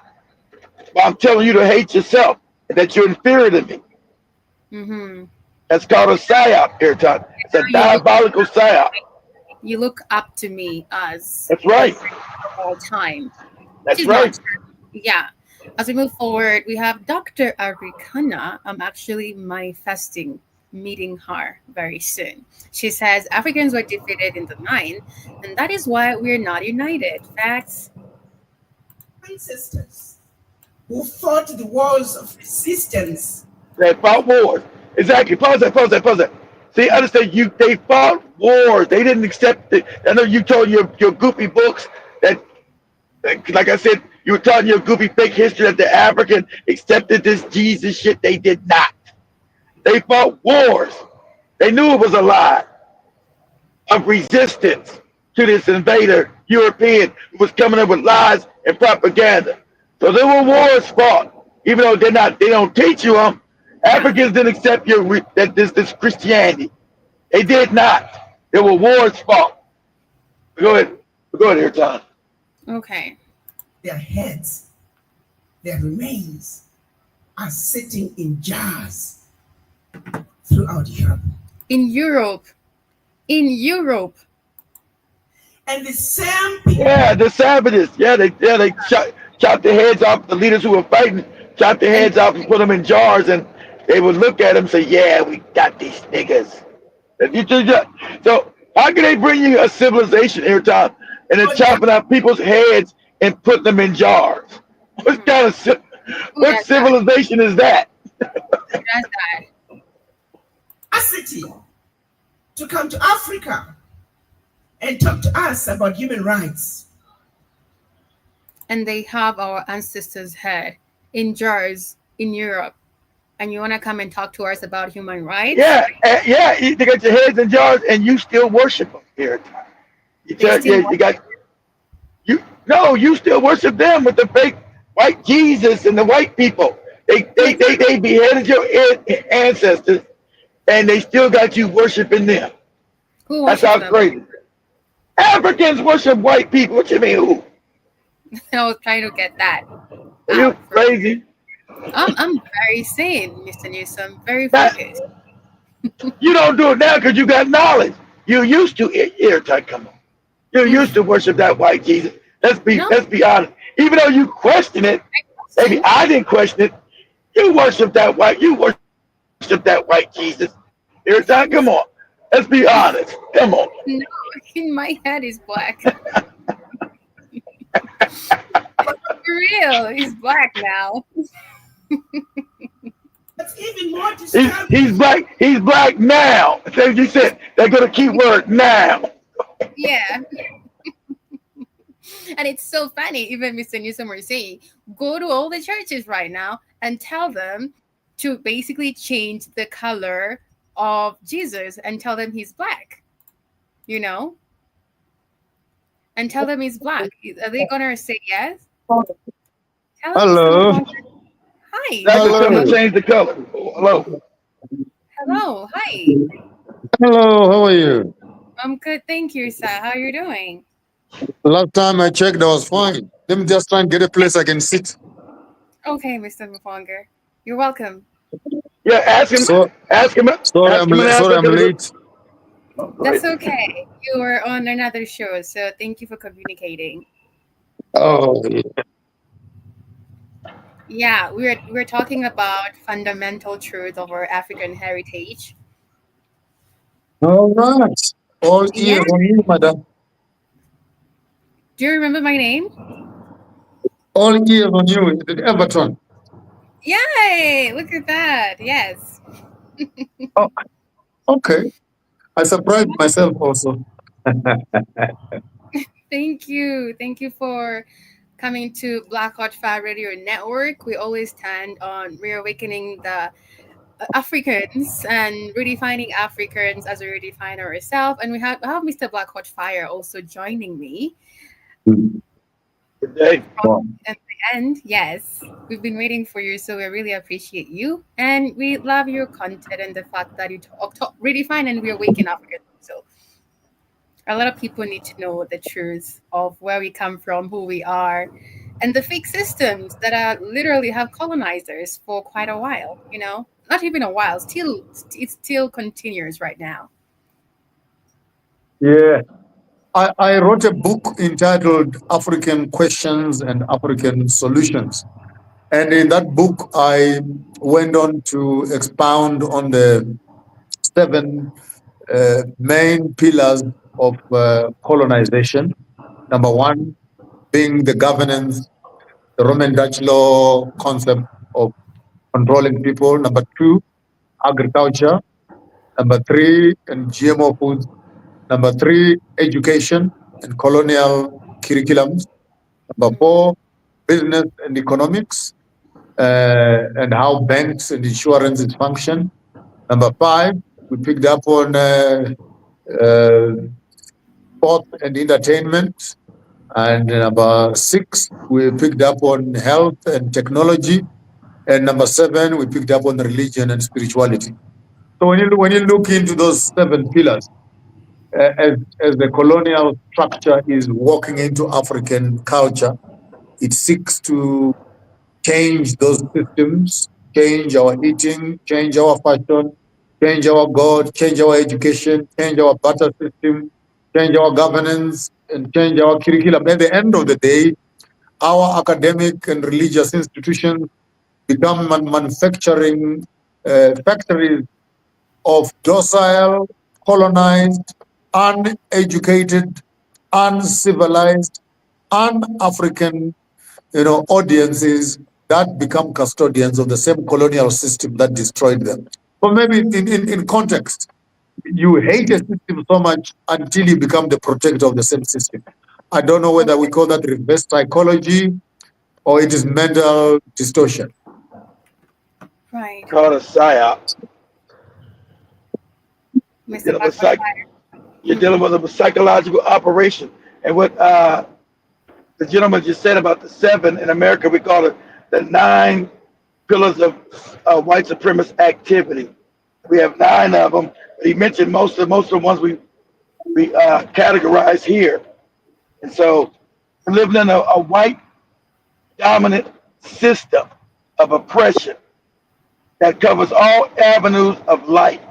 But I'm telling you to hate yourself and that you're inferior to me. Mm-hmm. That's called a psyop, Iraton. It's a diabolical psyop. You look up to me as That's right. All time. That's right. Yeah. As we move forward, we have Dr. Arikana. I'm actually manifesting meeting her very soon. She says Africans were defeated in the 9th, and that is why we're not united. Facts. Ancestors who fought the wars of resistance. They fought wars. Exactly. Pause that. See, understand, they fought wars. They didn't accept it. I know you told your goofy books that, like I said, you were telling your goofy fake history that the African accepted this Jesus shit. They did not. They fought wars. They knew it was a lie of resistance to this invader European who was coming up with lies and propaganda. So there were wars fought, even though they don't teach you them. Africans didn't accept this Christianity. They did not. There were wars fought. Go ahead, Iraton. Okay. Their heads, their remains are sitting in jars throughout Europe. In Europe. In Europe. And the same people. Yeah, the Sabbathists. Yeah, they chop their heads off. The leaders who were fighting chop their heads off and put them in jars, and they would look at them and say, "Yeah, we got these niggas." So how can they bring you a civilization every time and then chopping out people's heads and put them in jars? What kind of civilization is that? Capacity to come to Africa and talk to us about human rights. And they have our ancestors' head in jars in Europe. And you want to come and talk to us about human rights? Yeah, they got your heads in jars, and you still worship them here. You still worship them with the fake white Jesus and the white people. They beheaded your ancestors, and they still got you worshiping them. Who That's how them? crazy. Africans worship white people. What you mean, who? I was trying to get that. Are you crazy? I'm very sane, Mr. Newsom. Very focused. You don't do it now because you got knowledge. You used to come on. You used to worship that white Jesus. Let's be honest. Even though you question it, maybe I didn't question it. You worship that white Jesus. Every time, come on. Let's be honest. Come on. No, my head is black. For real, he's black now. That's even more disturbing. He's black. He's black now. So you said they're gonna keep word now. Yeah. And it's so funny. Even Mr. Newsom was saying, go to all the churches right now and tell them to basically change the color of Jesus and tell them he's black. You know? And tell them he's black. Are they gonna say yes? Hello. Hi. Hello. Change the color. Hello. Hello. Hi. Hello. How are you? I'm good, thank you, sir. How are you doing? Last time I checked, I was fine. Let me just try and get a place I can sit. Okay, Mr. Mufonga. You're welcome. Yeah, ask him. Sorry, I'm late. That's okay. You were on another show, so thank you for communicating. Oh, yeah. Yeah, we're talking about fundamental truth of our African heritage. All right. All ears on you, madam. Do you remember my name? All ears on you. Is it Everton? Yay! Look at that. Yes. Oh, okay. I surprised myself also. Thank you. Thank you for coming to Black Hot Fire Radio Network. We always stand on reawakening the Africans and redefining Africans as we redefine ourselves. And I have Mr. Black Hot Fire also joining me. Good day. At the end, yes, we've been waiting for you, so we really appreciate you, and we love your content and the fact that you talk redefine and reawaken Africans. So a lot of people need to know the truth of where we come from, who we are, and the fake systems that are literally have colonizers for quite a while. You know, not even a while. It still continues right now. Yeah. I wrote a book entitled African Questions and African Solutions. And in that book, I went on to expound on the 7 main pillars of colonization. Number 1 being the governance, the Roman Dutch law concept of controlling people. Number 2, agriculture. Number 3, and GMO foods. Number 3, education and colonial curriculums. Number 4, business and economics, and how banks and insurances function. Number 5, we picked up on sport and entertainment. And number 6, we picked up on health and technology. And number 7, we picked up on religion and spirituality. So when you look into those 7 pillars, as the colonial structure is walking into African culture, it seeks to change those systems, change our eating, change our fashion, change our God, change our education, change our barter system, change our governance, and change our curriculum. At the end of the day, our academic and religious institutions become manufacturing factories of docile, colonized, uneducated, uncivilized, un-African, audiences that become custodians of the same colonial system that destroyed them. So maybe in context, you hate a system so much until you become the protector of the same system. I don't know whether we call that reverse psychology or it is mental distortion. Right. Called a psyop. Mr. You're dealing with a psychological operation. And what the gentleman just said about the 7 in America, we call it the 9 pillars of white supremacist activity. We have 9 of them. He mentioned most of the ones we categorize here. And so we're living in a white dominant system of oppression that covers all avenues of life.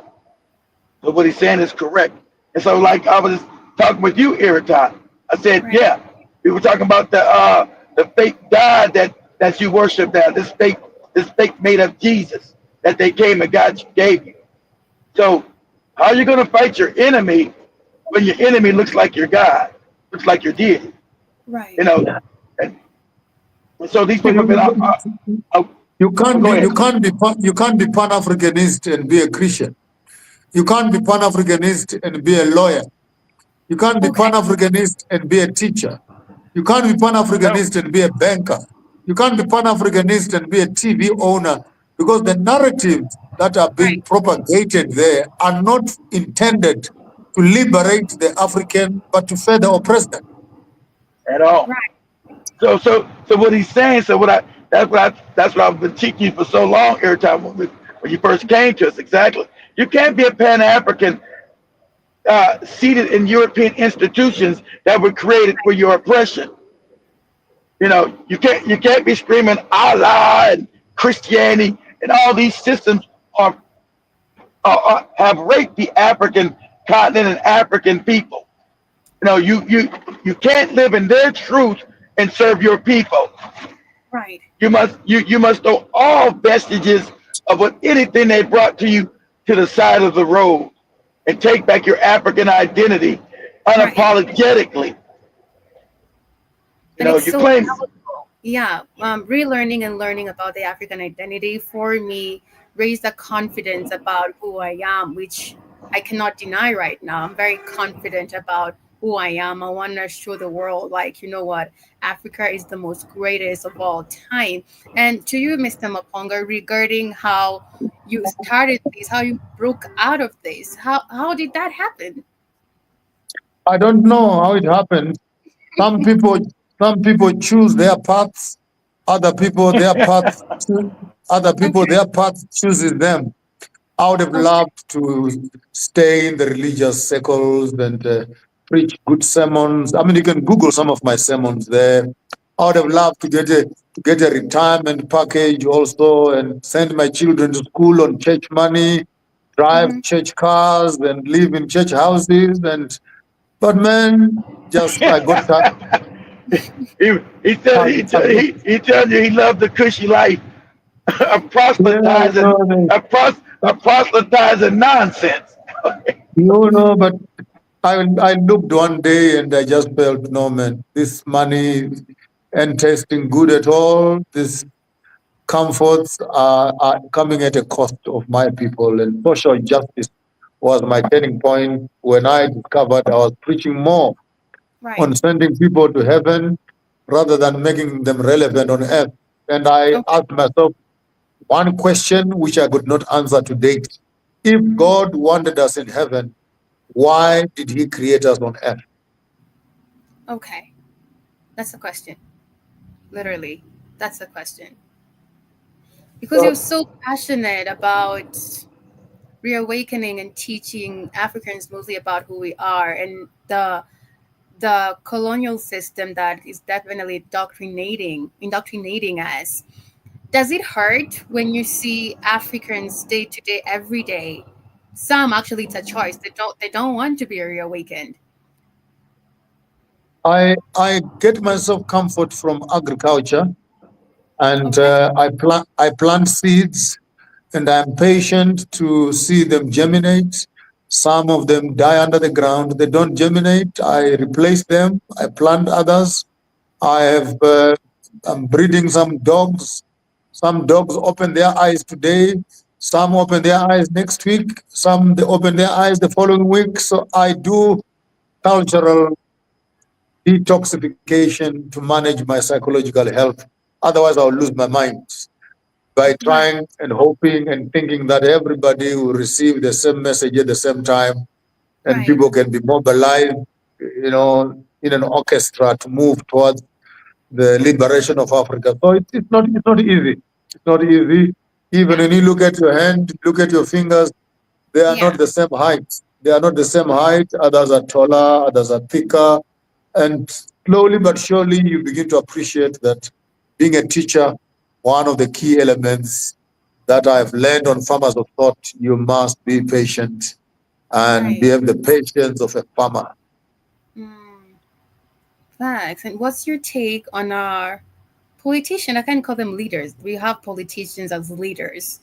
So what he's saying is correct. And so, like I was talking with you, Iritan, I said, yeah, we were talking about the fake God that you worship now, this fake made up Jesus that they came and God gave you. So how are you going to fight your enemy when your enemy looks like your God, looks like your deity? Right. And so these people have been out. You can't be Pan-Africanist and be a Christian. You can't be Pan-Africanist and be a lawyer. You can't be Pan-Africanist and be a teacher. You can't be Pan-Africanist and be a banker. You can't be Pan-Africanist and be a TV owner, because the narratives that are being propagated there are not intended to liberate the African, but to further oppress them. At all. Right. So what he's saying, that's what I've been teaching you for so long, every time when you first came to us, exactly. You can't be a Pan-African seated in European institutions that were created for your oppression. You can't be screaming Allah and Christianity, and all these systems have raped the African continent and African people. You can't live in their truth and serve your people. Right. You must throw all vestiges of anything they brought to you to the side of the road and take back your African identity unapologetically. You claim. Yeah, relearning and learning about the African identity for me raised the confidence about who I am, which I cannot deny right now. I'm very confident about who I am. I want to show the world, what, Africa is the most greatest of all time. And to you, Mr. Maponga, regarding how you started this, how you broke out of this, how did that happen? I don't know how it happened. Some people choose their paths. Other people their path chooses them. I would have loved to stay in the religious circles and preach good sermons. I mean, you can Google some of my sermons there. I would have loved to get a retirement package also and send my children to school on church money, drive church cars and live in church houses. But man, I got tired. He tells you he loved the cushy life. a proselytizing nonsense. No, but I looked one day and I just felt, no man, this money ain't tasting good at all. These comforts are coming at a cost of my people, and social justice was my turning point when I discovered I was preaching more on sending people to heaven rather than making them relevant on earth. And I asked myself one question which I could not answer to date. If God wanted us in heaven, why did he create us on earth? Okay. That's the question. Literally, that's the question. Because you're so passionate about reawakening and teaching Africans mostly about who we are, and the colonial system that is definitely indoctrinating us. Does it hurt when you see Africans day to day, every day, some actually it's a choice. They don't want to be reawakened. I get myself comfort from agriculture, and I plant seeds, and I'm patient to see them germinate. Some of them die under the ground; they don't germinate. I replace them. I plant others. I have I'm breeding some dogs. Some dogs open their eyes today. Some open their eyes next week. Some they open their eyes the following week. So I do cultural detoxification to manage my psychological health. Otherwise, I'll lose my mind by trying and hoping and thinking that everybody will receive the same message at the same time, and people can be mobilized, you know, in an orchestra to move towards the liberation of Africa. So it's not easy. It's not easy. Even when you look at your hand, look at your fingers, they are not the same height. They are not the same height. Others are taller, others are thicker. And slowly but surely, you begin to appreciate that being a teacher, one of the key elements that I've learned on Farmers of Thought, you must be patient and have the patience of a farmer. Facts. And what's your take on our politicians? I can't call them leaders. We have politicians as leaders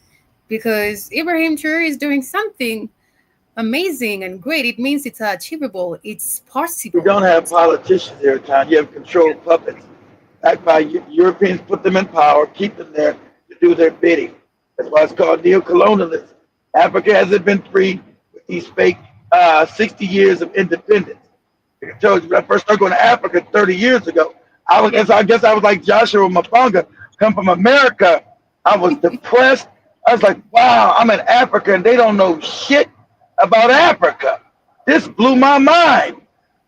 because Ibrahim Traore is doing something amazing and great. It means it's achievable. It's possible. You don't have politicians here, Tom. You have controlled puppets. That's why Europeans put them in power, keep them there to do their bidding. That's why it's called neocolonialism. Africa hasn't been free with these fake 60 years of independence. I told you, when I first started going to Africa 30 years ago, I guess I was like Joshua Mapanga, come from America. I was depressed. I was like, wow, I'm in Africa and they don't know shit about Africa. This blew my mind.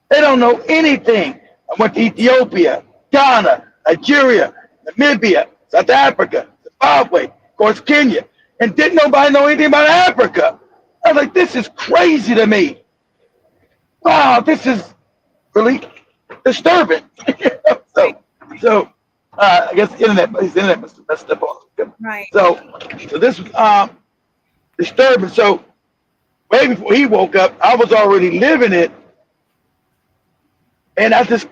They don't know anything. I went to Ethiopia, Ghana, Nigeria, Namibia, South Africa, Zimbabwe, of course, Kenya, and didn't nobody know anything about Africa. I was like, this is crazy to me. Wow, this is really disturbing. so I guess internet must have messed up all of it. Right. So this was disturbing. So way before he woke up, I was already living it, and I just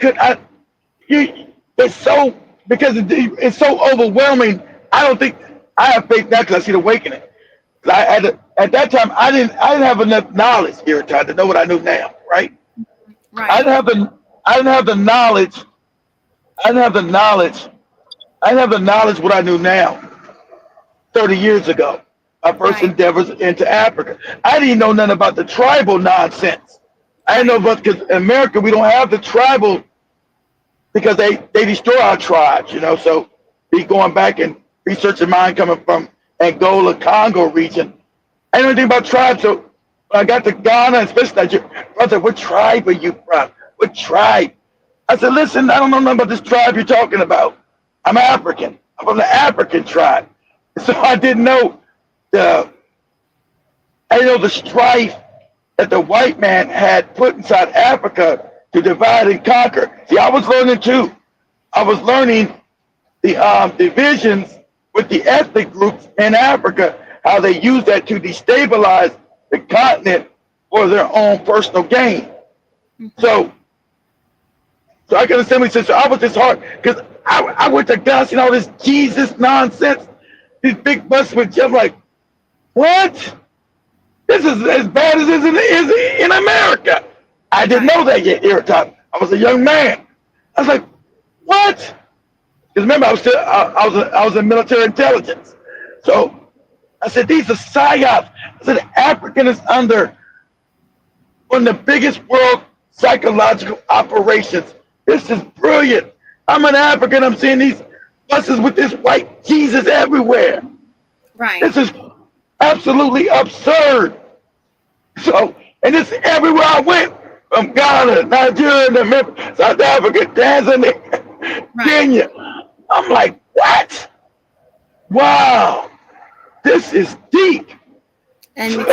it's so because it's so overwhelming. I don't think I have faith now because I see the awakening. At that time, I didn't have enough knowledge here to know what I know now. Right. I didn't have the knowledge. I didn't have the knowledge what I knew now 30 years ago. My first endeavors into Africa. I didn't know nothing about the tribal nonsense. I didn't know about, because in America we don't have the tribal because they destroy our tribes, so be going back and researching mine coming from Angola, Congo region. I didn't know anything about tribes, so when I got to Ghana, especially Nigeria, brother, what tribe are you from? What tribe? I said, listen, I don't know nothing about this tribe you're talking about. I'm African. I'm from the African tribe. So I didn't know the strife that the white man had put inside Africa to divide and conquer. See, I was learning too. I was learning the divisions with the ethnic groups in Africa, how they use that to destabilize the continent for their own personal gain. So I can understand what he said. So I was disheartened because I went to Ghana, all this Jesus nonsense, these big buses with just like, what? This is as bad as it is in America. I didn't know that yet here at the time. I was a young man. I was like, what? Because remember, I was in military intelligence. So I said, these are psyops. I said, African is under one of the biggest world psychological operations. This is brilliant. I'm an African. I'm seeing these buses with this white Jesus everywhere. Right. This is absolutely absurd. So, and it's everywhere I went, from Ghana, Nigeria, Namibia, South Africa, Tanzania, Kenya. I'm like, what? Wow, this is deep. And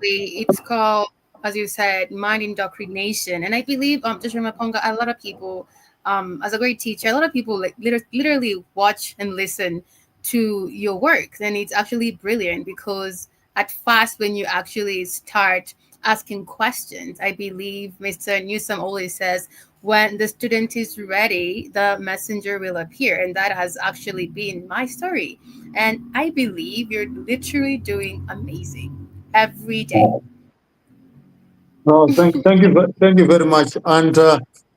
it's called, as you said, mind indoctrination. And I believe, just remember, Ponga, a lot of people, as a great teacher, a lot of people like literally watch and listen to your work, and it's actually brilliant because at first when you actually start asking questions. I believe Mr. Newsom always says, when the student is ready, the messenger will appear. And that has actually been my story. And I believe you're literally doing amazing every day. No, thank you very much. And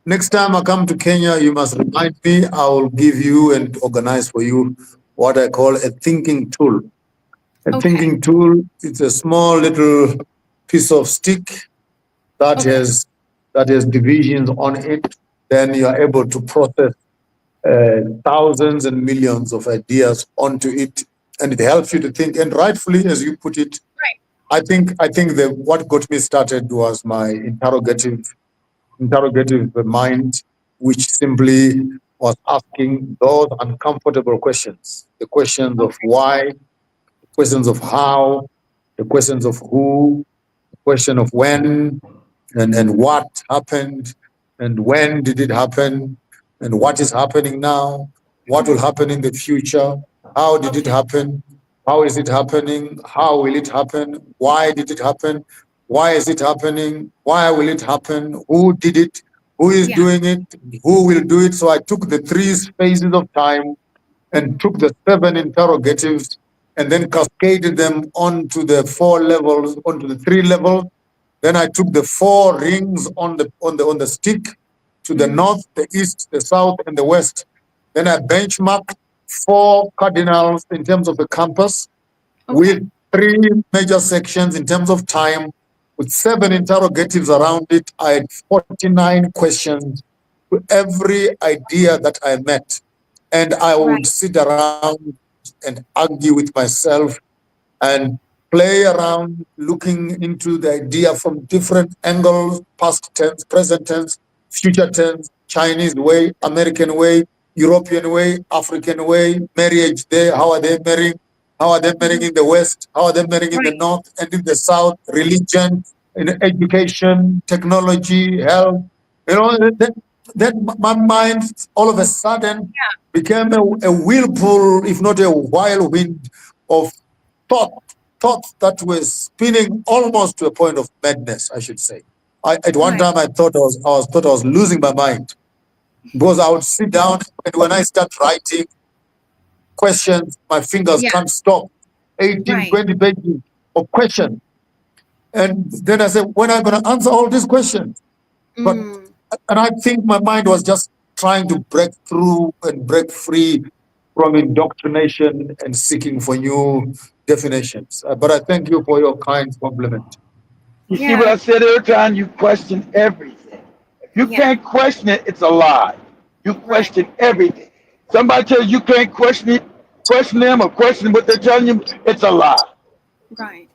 next time I come to Kenya, you must remind me. I will give you and organize for you what I call a thinking tool. A thinking tool, it's a small little piece of stick that has divisions on it. Then you are able to process thousands and millions of ideas onto it, and it helps you to think. And rightfully, as you put it, I think that what got me started was my interrogative mind, which simply was asking those uncomfortable questions, the questions of why, the questions of how, the questions of who, the question of when, and what happened, and when did it happen, and what is happening now, what will happen in the future, how did it happen, how is it happening, how will it happen, why did it happen, why is it happening, why will it happen, who did it, who is doing it, who will do it. So I took the 3 phases of time and took the 7 interrogatives and then cascaded them onto the 4 levels, onto the 3 levels. Then I took the 4 rings on the stick to the north, the east, the south, and the west. Then I benchmarked 4 cardinals in terms of the compass, with 3 major sections in terms of time, with 7 interrogatives around it. I had 49 questions to every idea that I met. And I would sit around and argue with myself and play around, looking into the idea from different angles: past tense, present tense, future tense, Chinese way, American way, European way, African way, marriage there, how are they marrying? How are they marrying in the West? How are they marrying in the North and in the South? Religion, in education, technology, health. You know, then my mind all of a sudden became a whirlpool, if not a whirlwind, of thoughts that were spinning almost to a point of madness, I should say. At one time, I thought I was losing my mind, because I would sit down, and when I start writing questions, my fingers can't stop. 18, 20 pages of questions. And then I said, when am I going to answer all these questions? And I think my mind was just trying to break through and break free from indoctrination and seeking for new definitions. But I thank you for your kind compliment. You see what I said every time? You question everything. If you can't question it, it's a lie. You question everything. Somebody tells you can't question it, question them, or question what they're telling you, it's a lie. Right.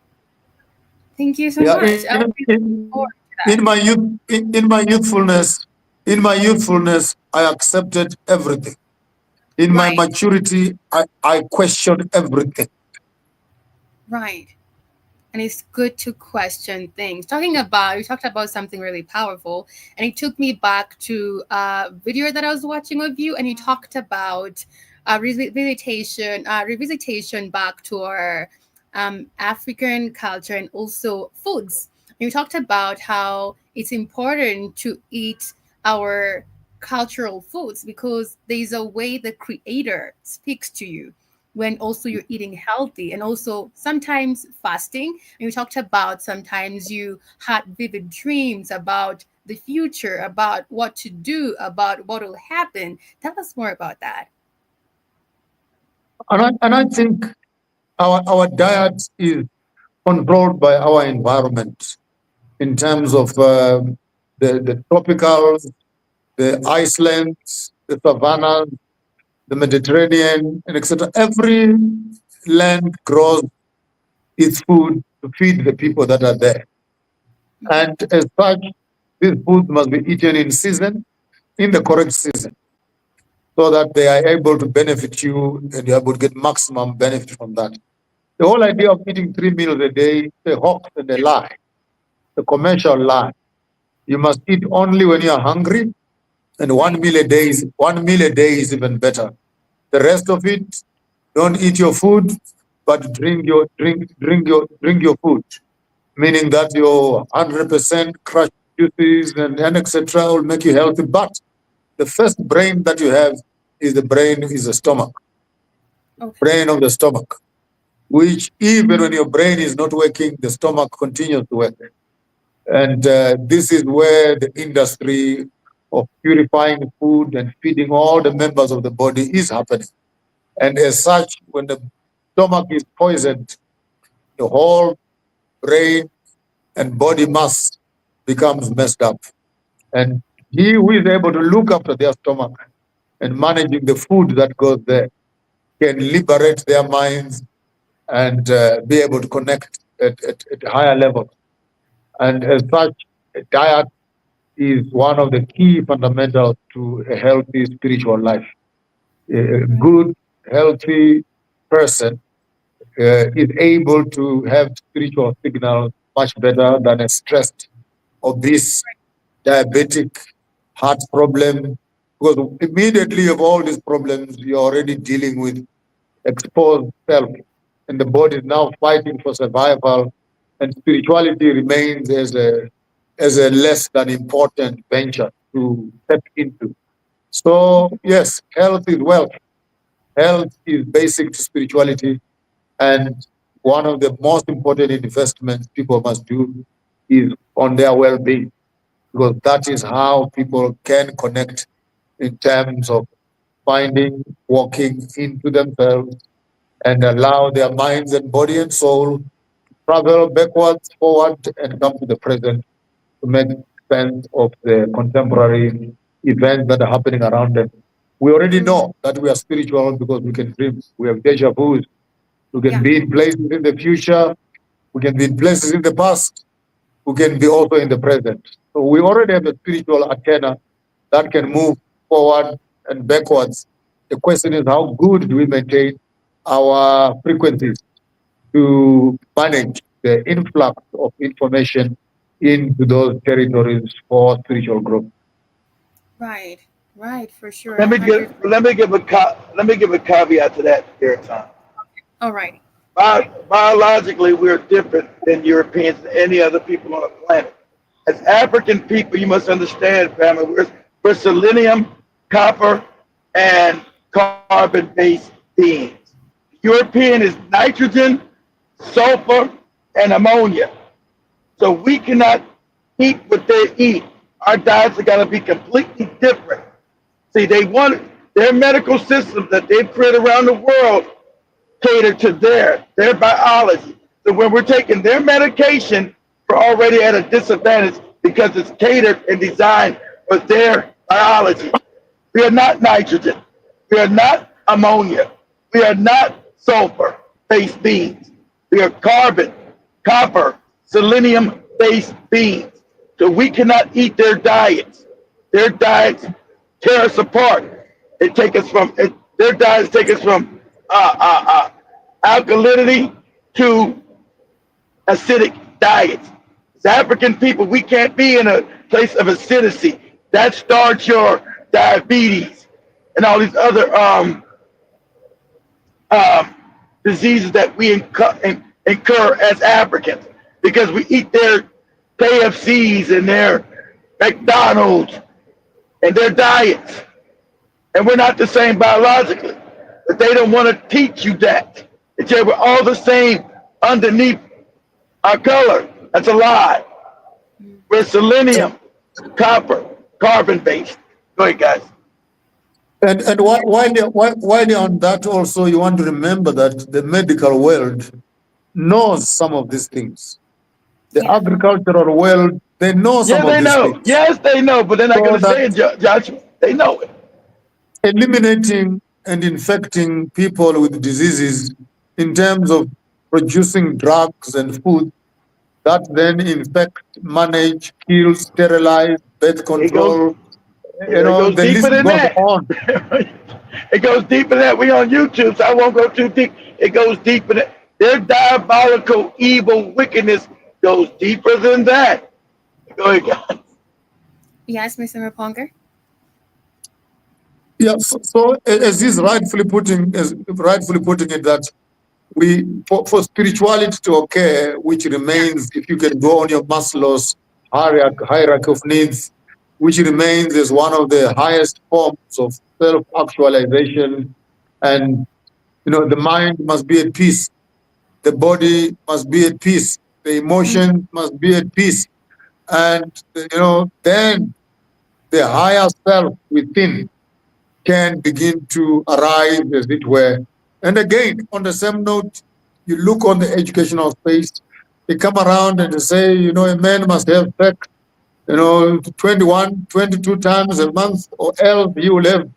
Thank you so much. In my youthfulness, I accepted everything. In my maturity, I questioned everything. Right. And it's good to question things. You talked about something really powerful, and it took me back to a video that I was watching of you, and you talked about revisitation back to our African culture and also foods. You talked about how it's important to eat our cultural foods because there's a way the creator speaks to you when also you're eating healthy, and also sometimes fasting. And you talked about sometimes you had vivid dreams about the future, about what to do, about what will happen. Tell us more about that. And I think our diet is controlled by our environment in terms of the tropicals, the icelands, the savannas, the Mediterranean, and etc. Every land grows its food to feed the people that are there. And as such, these foods must be eaten in season, in the correct season, so that they are able to benefit you and you're able to get maximum benefit from that. The whole idea of eating 3 meals a day is a hoax and a lie, the commercial lie. You must eat only when you are hungry, and 1 meal a day is even better. The rest of it, don't eat your food, but drink your food, meaning that your 100% crushed juices and etc. will make you healthy. But the first brain that you have is the stomach, brain of the stomach, which even when your brain is not working, the stomach continues to work. And this is where the industry of purifying food and feeding all the members of the body is happening. And as such, when the stomach is poisoned, the whole brain and body mass becomes messed up. And he who is able to look after their stomach and managing the food that goes there can liberate their minds and be able to connect at a higher level. And as such, a diet is one of the key fundamentals to a healthy spiritual life. A good, healthy person is able to have spiritual signals much better than a stressed, obese, diabetic, heart problem. Because immediately of all these problems, you're already dealing with exposed self, and the body is now fighting for survival, and spirituality remains as a less than important venture to step into. So yes, health is wealth. Health is basic to spirituality, and one of the most important investments people must do is on their well-being, because that is how people can connect in terms of finding, walking into themselves, and allow their minds and body and soul to travel backwards, forward, and come to the present to make sense of the contemporary events that are happening around them. We already know that we are spiritual because we can dream. We have deja vus. We can be in places in the future. We can be in places in the past. We can be also in the present. So we already have a spiritual antenna that can move forward and backwards. The question is, how good do we maintain our frequencies to manage the influx of information into those territories for spiritual growth? Right, for sure. Let me give a caveat to that, Airtime. All right. Biologically, we're different than Europeans and any other people on the planet. As African people, you must understand, family, we're selenium, copper, and carbon-based beings. European is nitrogen, sulfur, and ammonia. So we cannot eat what they eat. Our diets are going to be completely different. See, they want their medical systems that they've created around the world cater to their biology. So when we're taking their medication, we're already at a disadvantage because it's catered and designed for their biology. We are not nitrogen. We are not ammonia. We are not sulfur-based beings. We are carbon, copper, selenium-based beings. So we cannot eat their diets. Their diets tear us apart. Their diets take us from alkalinity to acidic diets. As African people, we can't be in a place of acidity. That starts your diabetes and all these other diseases that we incur as Africans because we eat their KFCs and their McDonald's and their diets. And we're not the same biologically. But they don't want to teach you that. They say we're all the same underneath our color. That's a lie. We're selenium, copper, carbon-based. Go ahead, guys. And while on that also, you want to remember that the medical world knows some of these things. The agricultural world, they know some of these things. Yes, they know, but they're not going to say it, Joshua. They know it. Eliminating and infecting people with diseases in terms of producing drugs and food that then infect, manage, kill, sterilize, birth control. It goes deeper than that. It goes deeper than that. We're on YouTube, so I won't go too deep. It goes deeper than that. Their diabolical, evil wickedness goes deeper than that. Go ahead, guys. Yes, Mr. Raponger. Yeah, so as he's rightfully putting it, that for spirituality to occur, which remains, if you can go on your Maslow's hierarchy of needs, which remains as one of the highest forms of self-actualization. And, the mind must be at peace. The body must be at peace. The emotion must be at peace. And, then the higher self within can begin to arise, as it were. And again, on the same note, you look on the educational space, they come around and they say, a man must have sex, 21, 22 times a month, or else you will have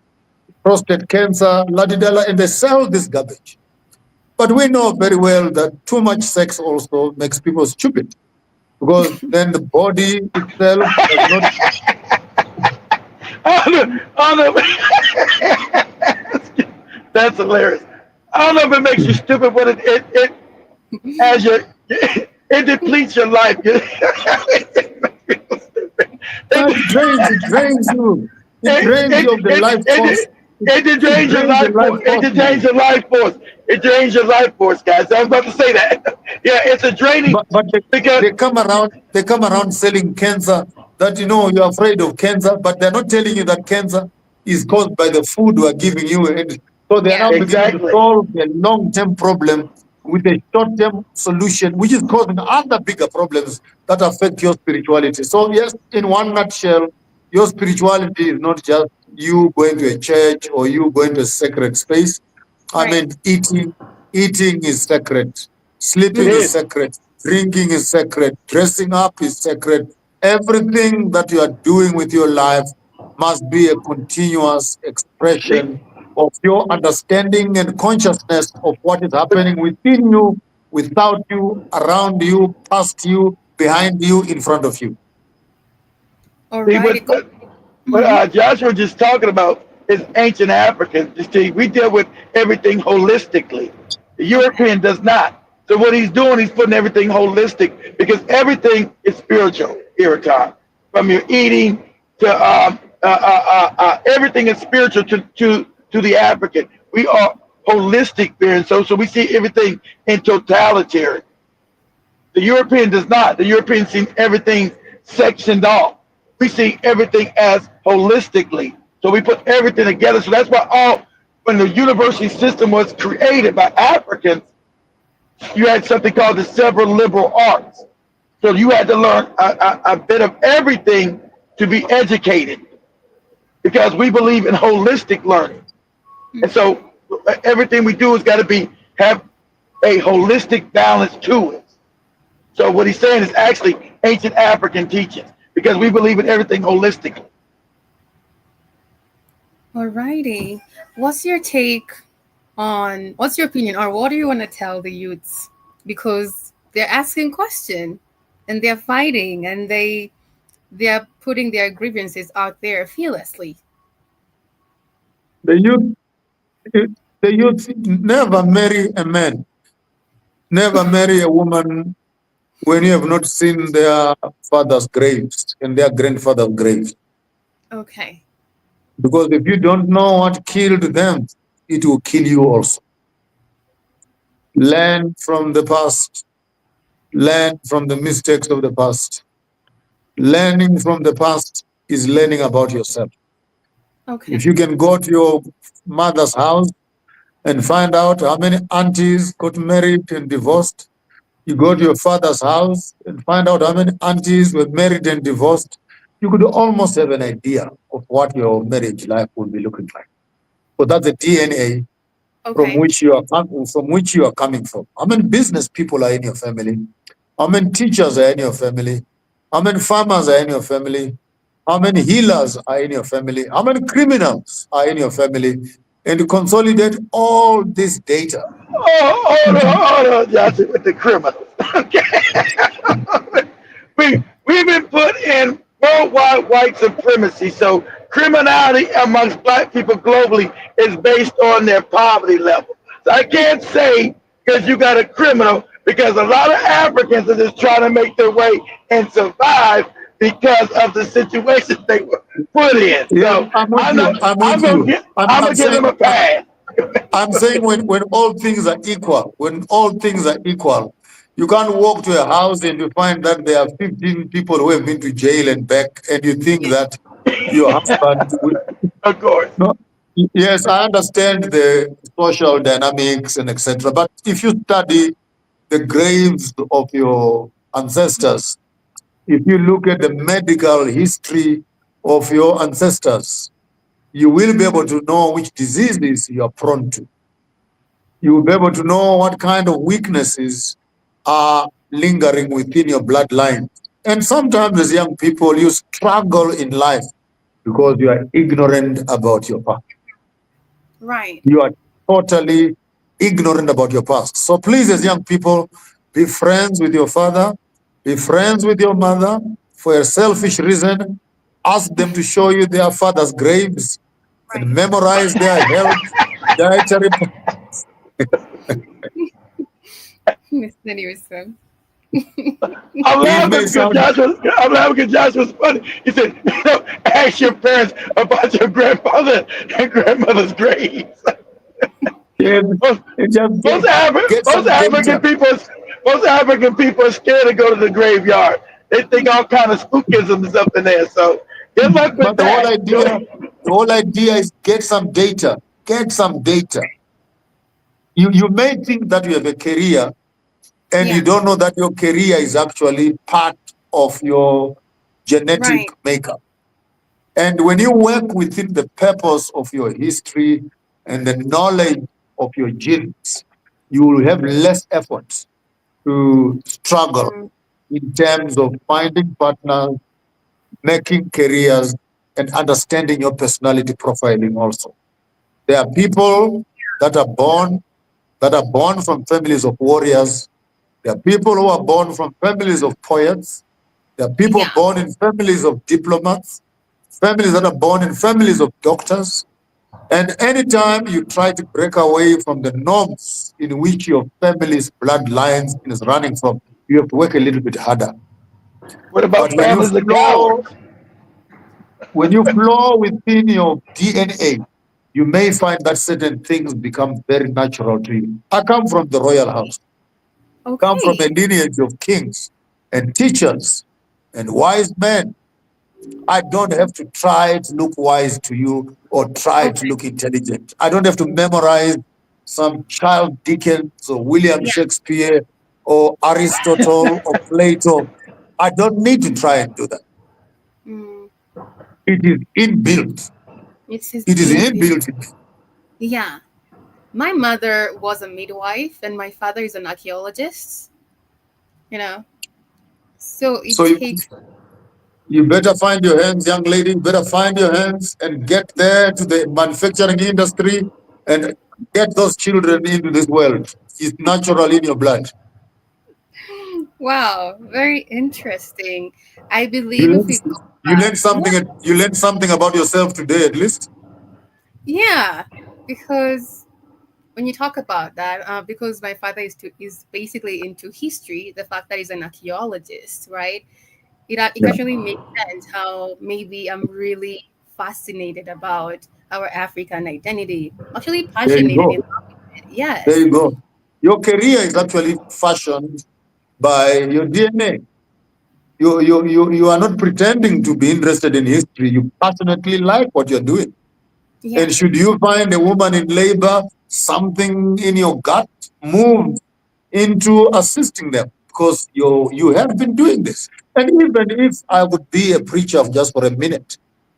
prostate cancer, la-di-da-la, and they sell this garbage. But we know very well that too much sex also makes people stupid, because then the body itself does not... That's hilarious. I don't know if it makes you stupid, but it as it depletes your life. It drains you. It drains you of the life force. It drains your life force. It drains your life force. It drains your life force, guys. I was about to say that. Yeah, it's a draining. But they come around selling cancer. That you're afraid of cancer, but they're not telling you that cancer is caused by the food we're giving you. And so they're now beginning to solve a long-term problem with a short-term solution, which is causing other bigger problems that affect your spirituality. So yes, in one nutshell, your spirituality is not just you going to a church or you going to a sacred space. I mean, eating is sacred, sleeping is sacred, drinking is sacred, dressing up is sacred. Everything that you are doing with your life must be a continuous expression of your understanding and consciousness of what is happening within you, without you, around you, past you, behind you, in front of you. All right. What Joshua was just talking about is ancient Africans. You see, we deal with everything holistically. The European does not. So what he's doing, he's putting everything holistic, because everything is spiritual, Iraton. From your eating to everything is spiritual to the African. We are holistic beings, so we see everything in totalitarian. The European does not. The European sees everything sectioned off. We see everything as holistically. So we put everything together. So that's why when the university system was created by Africans, you had something called the several liberal arts. So you had to learn a bit of everything to be educated, because we believe in holistic learning. And so everything we do has got to have a holistic balance to it. So what he's saying is actually ancient African teachings, because we believe in everything holistically. Alrighty. What's your opinion, or what do you want to tell the youths? Because they're asking questions and they're fighting and they're putting their grievances out there fearlessly. The youth never marry a man, never marry a woman when you have not seen their father's graves and their grandfather's graves. Okay. Because if you don't know what killed them, it will kill you also. Learn from the past. Learn from the mistakes of the past. Learning from the past is learning about yourself. Okay. If you can go to your mother's house and find out how many aunties got married and divorced, you go to your father's house and find out how many aunties were married and divorced, you could almost have an idea of what your marriage life will be looking like. So that's the DNA from which you are coming from. How many business people are in your family? How many teachers are in your family? How many farmers are in your family? How many healers are in your family? How many criminals are in your family? And to consolidate all this data. Hold on, Johnson, with the criminals. Okay. We've been put in worldwide white supremacy. So criminality amongst black people globally is based on their poverty level. So I can't say because you got a criminal, because a lot of Africans are just trying to make their way and survive because of the situation they were put in. So I'm gonna give them a pass. I'm saying when all things are equal, you can't walk to a house and you find that there are 15 people who have been to jail and back, and you think that your husband will. Of course. No. Yes, I understand the social dynamics and etc. But if you study the graves of your ancestors, if you look at the medical history of your ancestors, you will be able to know which diseases you are prone to. You will be able to know what kind of weaknesses are lingering within your bloodline. And sometimes as young people, you struggle in life because you are ignorant about your past. Right. You are totally ignorant about your past. So please, as young people, be friends with your father, be friends with your mother. For a selfish reason, ask them to show you their father's graves and memorize their health dietary. Mr. Newsom. I'm laughing because Josh was funny. He said, ask your parents about your grandfather and grandmother's graves. Most African people are scared to go to the graveyard. They think all kind of spookism is up in there. So good luck with that. The whole idea is get some data. Get some data. You may think that you have a career, and you don't know that your career is actually part of your genetic makeup. And when you work within the purpose of your history and the knowledge of your genes, you will have less effort to struggle in terms of finding partners, making careers, and understanding your personality profiling also. There are people that are born from families of warriors. There are people who are born from families of poets. There are people born in families of diplomats, families that are born in families of doctors. And anytime you try to break away from the norms in which your family's bloodlines is running from, you have to work a little bit harder. What about families of cowards? When you flow within your DNA, you may find that certain things become very natural to you. I come from the royal house. Okay. Come from a lineage of kings and teachers and wise men. I don't have to try to look wise to you or try to look intelligent. I don't have to memorize some Charles Dickens or William Shakespeare or Aristotle or Plato. I don't need to try and do that. It is inbuilt. It is inbuilt. Yeah. My mother was a midwife and my father is an archaeologist. So it takes... You better find your hands, young lady. You better find your hands and get there to the manufacturing industry and get those children into this world. It's natural in your blood. Wow, very interesting. I believe you learned something about yourself today, at least. Yeah, because when you talk about that, because my father is basically into history, the fact that he's an archaeologist, right? It actually makes sense how maybe I'm really fascinated about our African identity. Actually passionate in it. Yes. There you go. Your career is actually fashioned by your DNA. You are not pretending to be interested in history. You passionately like what you're doing. Yeah. And should you find a woman in labor, something in your gut, move into assisting them, because you have been doing this. And even if I would be a preacher just for a minute,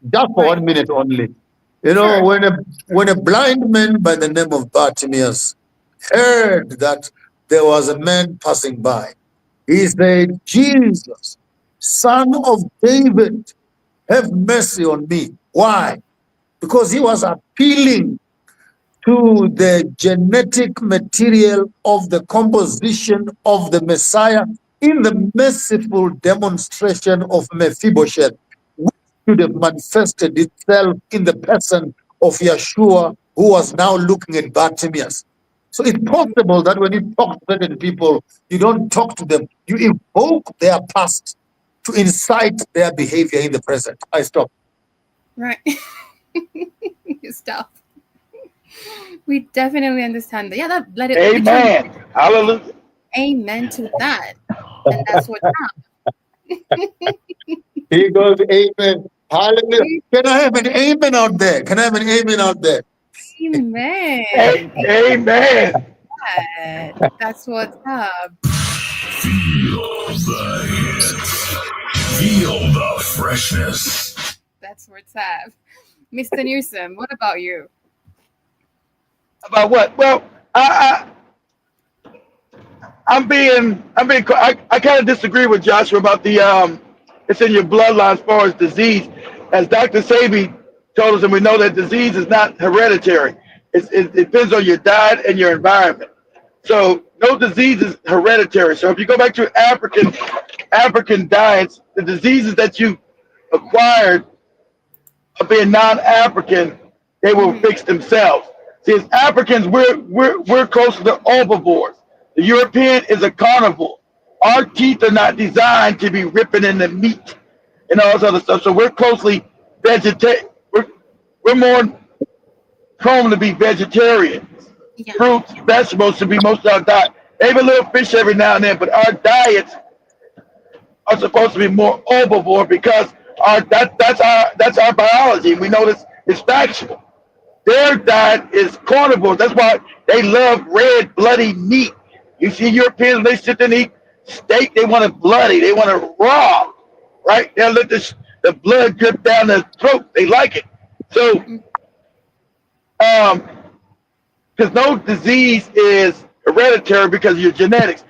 just for 1 minute only, when a blind man by the name of Bartimaeus heard that there was a man passing by, he said, Jesus, Son of David, have mercy on me. Why? Because he was appealing to the genetic material of the composition of the Messiah in the merciful demonstration of Mephibosheth, which should have manifested itself in the person of Yeshua, who was now looking at Bartimaeus. So it's possible that when you talk to certain people, you don't talk to them, you evoke their past to incite their behavior in the present. I stop. Right. You stop. We definitely understand that. Yeah, that let it. Amen. Hallelujah. Amen to that. And that's what's up. He goes, amen. Hallelujah. Can I have an amen out there? Can I have an amen out there? Amen. Amen. That's what's up. Feel the hits. Feel the freshness. That's what's up. Mr. Newsom, what about you? About what? Well, I kind of disagree with Joshua about the it's in your bloodline as far as disease. As Dr. Sebi told us, and we know that disease is not hereditary. It depends on your diet and your environment. So no disease is hereditary. So if you go back to African diets, the diseases that you acquired of being non-African, they will fix themselves. See, as Africans, we're close to the herbivores. The European is a carnivore. Our teeth are not designed to be ripping in the meat and all this other stuff. So we're closely vegetarian. We're more prone to be vegetarians. Yeah. Fruits, vegetables should be most of our diet. Maybe a little fish every now and then, but our diets are supposed to be more herbivore because that's our biology. We know this is factual. Their diet is carnivore. That's why they love red, bloody meat. You see Europeans, when they sit there and eat steak, they want it bloody. They want it raw, right? They'll let the blood drip down their throat. They like it. So, because no disease is hereditary because of your genetics.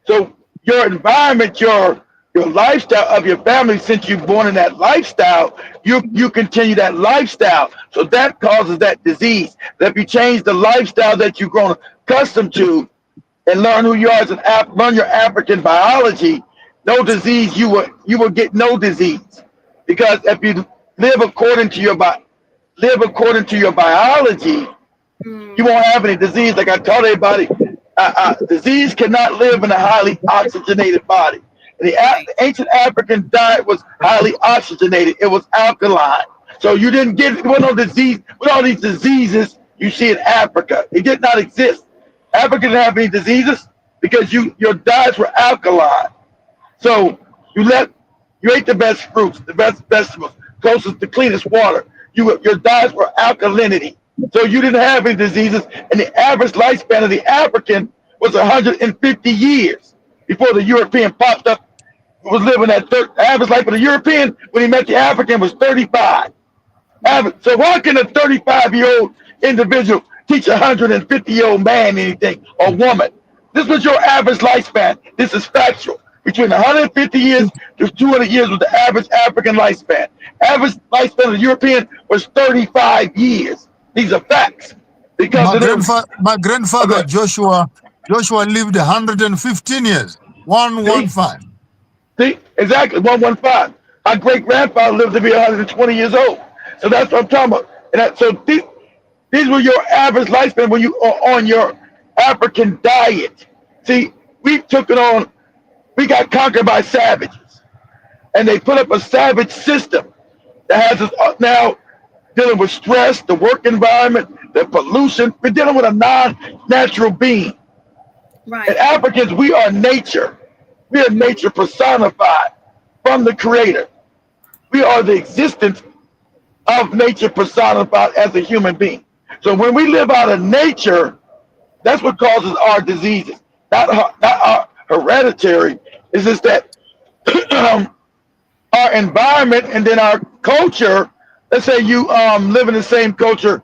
So your environment, your lifestyle of your family, since you're born in that lifestyle, you continue that lifestyle. So that causes that disease. That if you change the lifestyle that you've grown accustomed to and learn who you are as learn your African biology, no disease, you will get no disease. Because if you live according to your biology, you won't have any disease. Like I told everybody, disease cannot live in a highly oxygenated body. The ancient African diet was highly oxygenated. It was alkaline. So you didn't get no disease with all these diseases you see in Africa. It did not exist. Africa didn't have any diseases because your diets were alkaline. So you ate the best fruits, the best vegetables, closest to cleanest water. Your diets were alkalinity. So you didn't have any diseases, and the average lifespan of the African was 150 years before the European popped up. Was living at average life of the European when he met the African was 35. So why can a 35-year-old individual teach a 150-year-old man anything or woman? This was your average lifespan. This is factual. Between 150 years to 200 years was the average African lifespan. Average lifespan of the European was 35 years. These are facts. Because my grandfather Joshua lived 115 years. 115. See, exactly, 115. My great-grandfather lived to be 120 years old. So that's what I'm talking about. And so these were your average lifespan when you are on your African diet. See, we got conquered by savages. And they put up a savage system that has us now dealing with stress, the work environment, the pollution. We're dealing with a non-natural being. Right. And Africans, we are nature. We are nature personified from the Creator. We are the existence of nature personified as a human being. So when we live out of nature, that's what causes our diseases. Not our hereditary. It's just that our environment and then our culture. Let's say you live in the same culture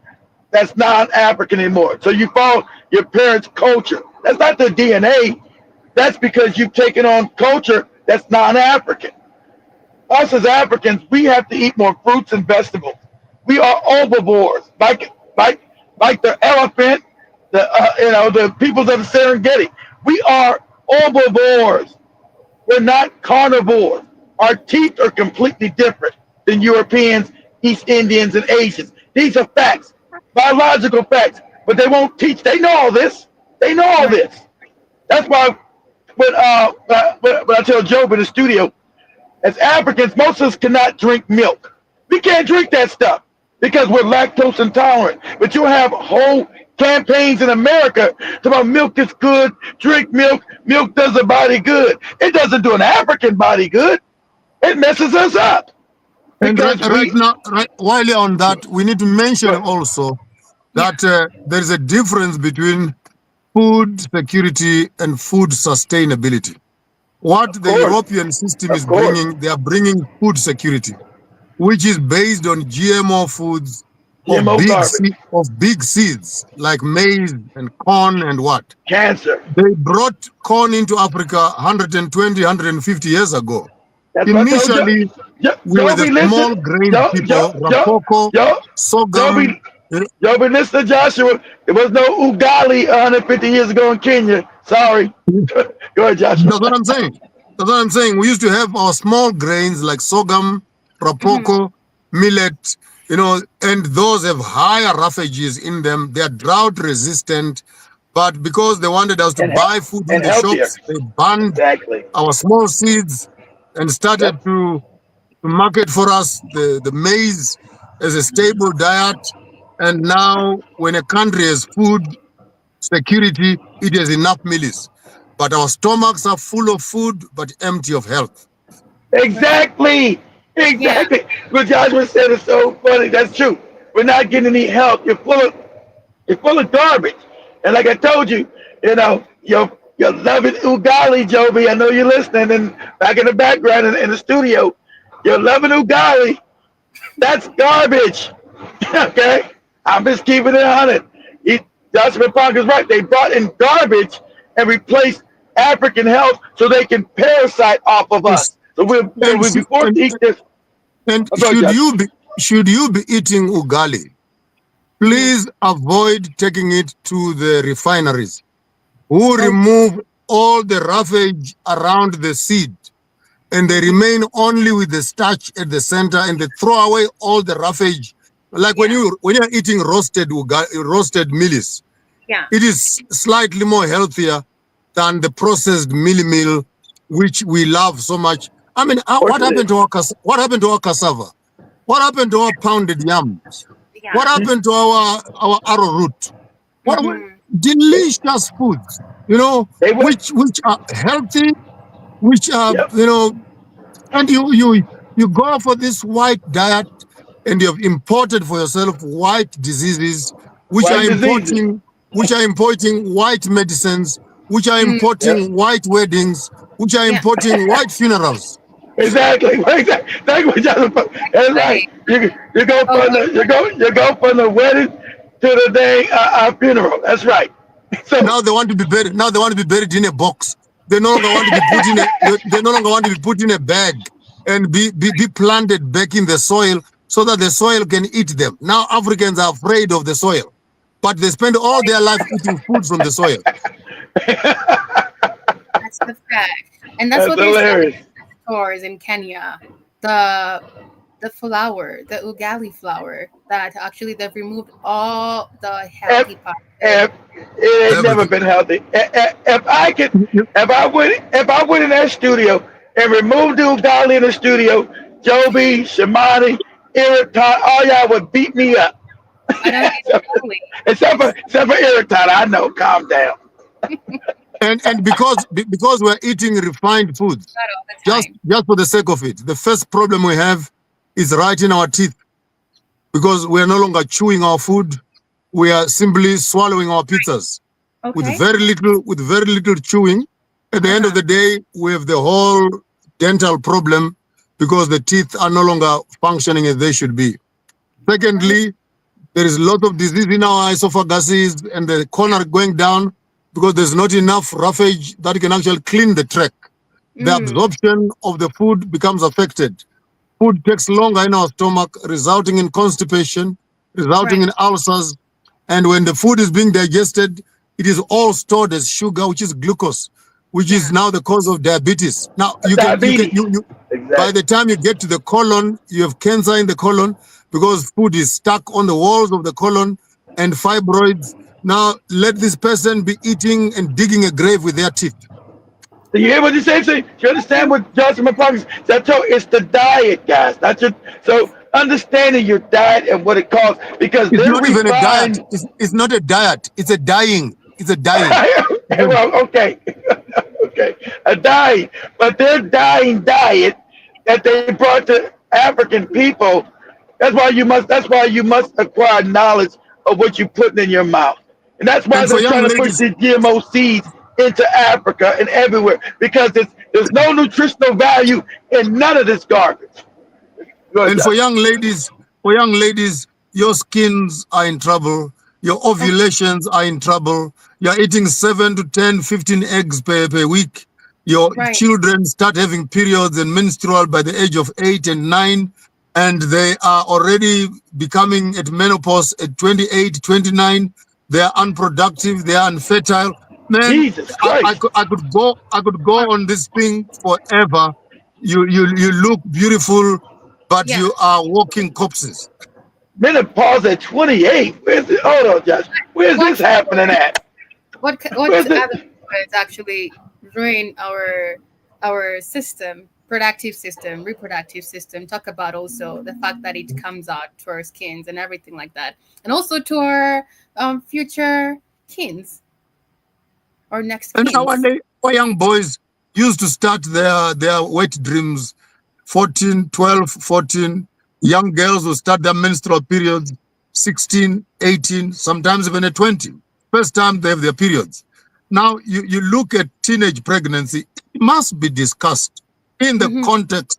that's non-African anymore. So you follow your parents' culture. That's not their DNA. That's because you've taken on culture that's non-African. Us as Africans, we have to eat more fruits and vegetables. We are herbivores, like the elephant, the peoples of the Serengeti. We are herbivores. We're not carnivores. Our teeth are completely different than Europeans, East Indians, and Asians. These are facts, biological facts, but they won't teach. They know all this. They know all this. That's why when I tell Job in the studio, as Africans, most of us cannot drink milk. We can't drink that stuff. because we're lactose intolerant. But you have whole campaigns in America about milk is good, drink milk, milk does the body good. It doesn't do an African body good. It messes us up. And Because right now, while you're on that, we need to mention also that there is a difference between food security and food sustainability. What the European system is bringing, they are bringing food security, which is based on GMO foods of big seeds like maize and corn and what? Cancer. They brought corn into Africa 120, 150 years ago. That's what I told Initially, we were the small grain people, Rapoko, sorghum. But listen to Joshua. There was no ugali 150 years ago in Kenya. Sorry. Go ahead, Joshua. That's what I'm saying. That's what I'm saying. We used to have our small grains like sorghum, Rapoko, millet, you know, and those have higher roughages in them. They are drought resistant, but because they wanted us to buy food in the shops, they banned our small seeds and started to market for us the maize as a stable diet. And now when a country has food security, it has enough meals. But our stomachs are full of food, but empty of health. Exactly. What Joshua said is so funny. That's true. We're not getting any help. You're full of garbage. And like I told you, you know, you're loving ugali, Joby. I know you're listening, and back in the background in the studio, you're loving ugali. That's garbage. Okay? I'm just keeping it on it. Joshua Punk is right. They brought in garbage and replaced African health so they can parasite off of us. So we'll be forced to eat this. And should you be eating ugali, please avoid taking it to the refineries, who remove all the roughage around the seed, and they remain only with the starch at the center, and they throw away all the roughage. Like when you're eating roasted mealies, it is slightly more healthier than the processed meal, which we love so much. I mean, what happened to our cassava? What happened to our pounded yams? What happened to our arrowroot? Delicious foods, you know, which are healthy, which are you know, and you go for this white diet, and you have imported for yourself white diseases, which are importing white medicines, which are importing white weddings, which are importing white funerals. Exactly. That's what that's right. You go from the wedding to the day funeral. That's right. So now they want to be buried. Now they want to be buried in a box. They no longer want to be put in a. They no longer want to be put in a bag and be planted back in the soil so that the soil can eat them. Now Africans are afraid of the soil, but they spend all their life eating food from the soil. That's the fact, and that's what hilarious. Stores in Kenya, the flour, the ugali flour, that actually they've removed all the healthy parts. It ain't never been healthy. If I went in that studio and removed the ugali in the studio, Joby, Shamani, Irritan, all y'all would beat me up. Except for Irritan, I know. Calm down. And because we're eating refined foods, just for the sake of it, the first problem we have is right in our teeth, because we are no longer chewing our food; we are simply swallowing our pizzas with very little chewing. At the end of the day, we have the whole dental problem because the teeth are no longer functioning as they should be. Secondly, there is a lot of disease in our esophaguses and the corner going down, because there's not enough roughage that can actually clean the tract. The absorption of the food becomes affected. Food takes longer in our stomach, resulting in constipation, resulting in ulcers. And when the food is being digested, it is all stored as sugar, which is glucose, which is now the cause of diabetes. Now, by the time you get to the colon, you have cancer in the colon because food is stuck on the walls of the colon and fibroids. Now, let this person be eating and digging a grave with their teeth. Do you hear what you say? So you understand what Joshua McCarthy said? It's the diet, guys. So understanding your diet and what it costs, because It's they're not even a diet. refined. It's not a diet. It's a dying. It's a dying. Well, okay, okay, a dying, but their dying diet that they brought to African people. That's why you must. That's why you must acquire knowledge of what you're putting in your mouth, and that's why And for they're young trying to push ladies, these GMO seeds into Africa and everywhere, because there's no nutritional value in none of this garbage. Go ahead, and Doc. for young ladies, your skins are in trouble. Your ovulations are in trouble. You're eating 7 to 10, 15 eggs per week. Your Right. children start having periods and menstrual by the age of 8 and 9, and they are already becoming at menopause at 28, 29. They are unproductive. They are unfertile. Man, Jesus Christ. I could go on this thing forever. You look beautiful, but Yeah. you are walking corpses. Menopause at 28. Where's it? Hold on, Josh. Where's this happening at? What Where's it? other factors actually ruin our system, productive system, reproductive system? Talk about also the fact that it comes out to our skins and everything like that, and also to our future kins or next And kins. our young boys used to start their wet dreams 14, 12, 14. Young girls will start their menstrual periods 16, 18, sometimes even at 20. First time they have their periods. Now you look at teenage pregnancy, it must be discussed in the context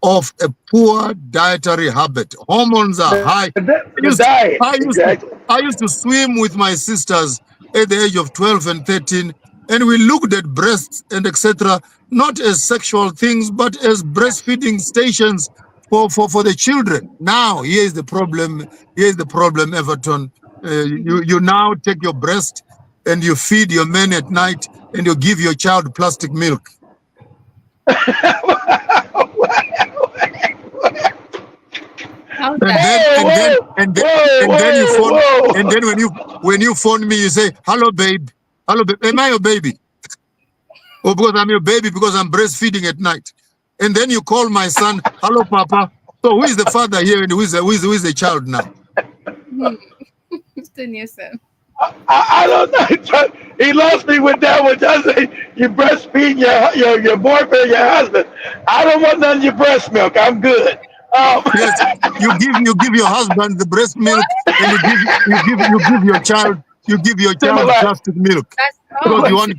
of a poor dietary habit. Hormones are high. Diet. Exactly. I used to swim with my sisters at the age of 12 and 13, and we looked at breasts and etc. not as sexual things, but as breastfeeding stations for the children. Now, here's the problem. Here's the problem, Everton. You now take your breast and you feed your men at night, and you give your child plastic milk. How's And that? then you phone, and then when you phone me, you say, "Hello, babe. Hello, babe. Am I your baby?" Oh, because I'm your baby because I'm breastfeeding at night. And then you call my son, "Hello, Papa." So who is the father here and who is the child now? Mr. Newsom. I don't know. He lost me with that one. Just say you breastfeed your boyfriend, your husband. I don't want none of your breast milk. I'm good. Yes, you give your husband the breast milk, and you give your child plastic milk That's because wrong.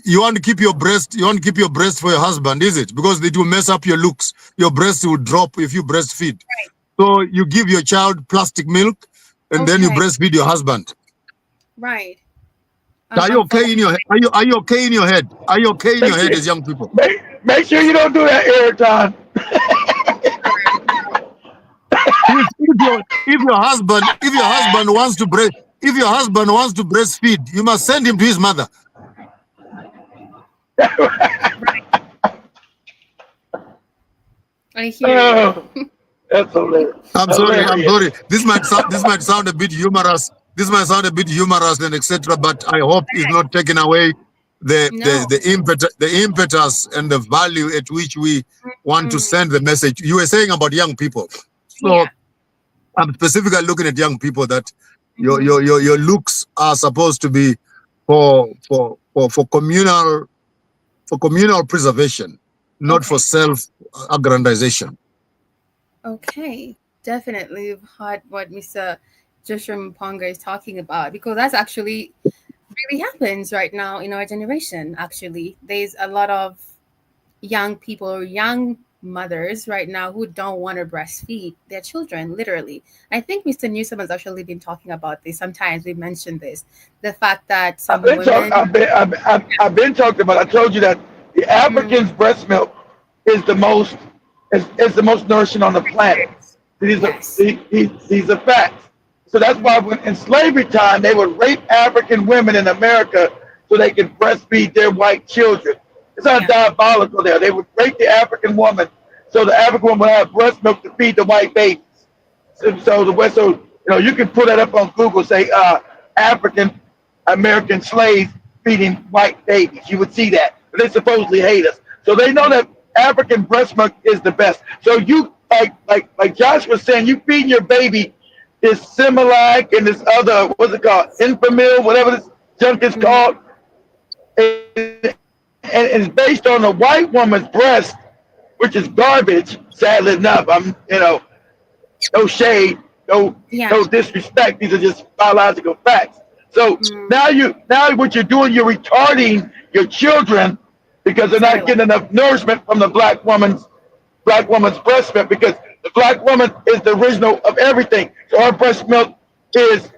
you want to keep your breast for your husband, is it? Because it will mess up your looks. Your breast will drop if you breastfeed. Right. So you give your child plastic milk, and then you Okay. breastfeed your husband. Right. Are you okay in your head? Are you okay in your head? Are you okay in your head as young people? Make sure you don't do that, Eriton. If your husband wants to breastfeed, you must send him to his mother. I hear you. Oh, that's hilarious. I'm sorry. This might sound a bit humorous. This might sound a bit humorous and etc. But I hope it's not taking away the impetus and the value at which we want to send the message. You were saying about young people, so I'm specifically looking at young people that your looks are supposed to be for communal preservation, not for self-aggrandization. Okay, definitely we've heard what Mr. Joshua Mponga is talking about, because that's actually really happens right now in our generation. Actually, there's a lot of young people, young mothers right now who don't want to breastfeed their children, literally. I think Mr. Newsom has actually been talking about this. Sometimes we mentioned this, the fact that some women... I've been talking about. I told you that the African's breast milk is the most nourishing on the planet. These are facts. So that's why when in slavery time they would rape African women in America so they could breastfeed their white children. It's not diabolical there. They would rape the African woman so the African woman would have breast milk to feed the white babies. So you can put that up on Google, say African American slaves feeding white babies. You would see that. But they supposedly hate us. So they know that African breast milk is the best. So like Josh was saying, you feeding your baby this Similac and this other, what's it called, Infamil, whatever this junk is called, and it's based on a white woman's breast, which is garbage. Sadly enough, no shade, no disrespect. These are just biological facts. So now what you're doing, you're retarding your children because they're not getting enough nourishment from the black woman's breast milk, because the black woman is the original of everything. So her breast milk is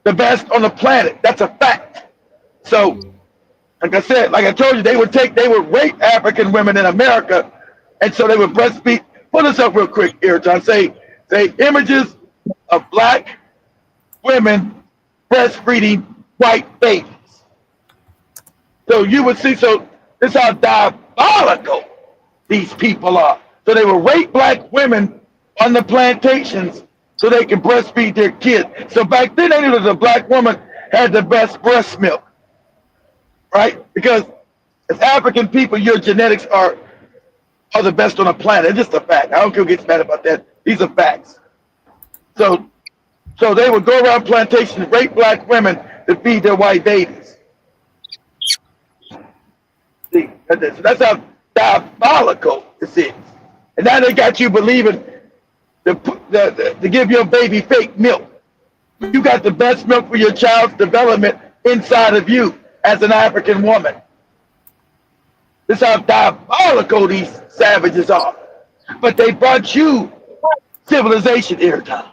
the best on the planet. That's a fact. So, like I said, like I told you, they would rape African women in America, and so they would breastfeed. Pull this up real quick, Ayrton. Say images of black women breastfeeding white babies. So you would see, so this is how diabolical these people are. So they would rape black women on the plantations so they can breastfeed their kids. So back then they knew that the black woman had the best breast milk, right? Because as African people, your genetics are the best on the planet. It's just a fact. I don't care who gets mad about that. These are facts. So they would go around plantations, rape black women to feed their white babies. See, that's how diabolical this is. And now they got you believing to give your baby fake milk. You got the best milk for your child's development inside of you as an African woman. This is how diabolical these savages are. But they brought you civilization here, Tom.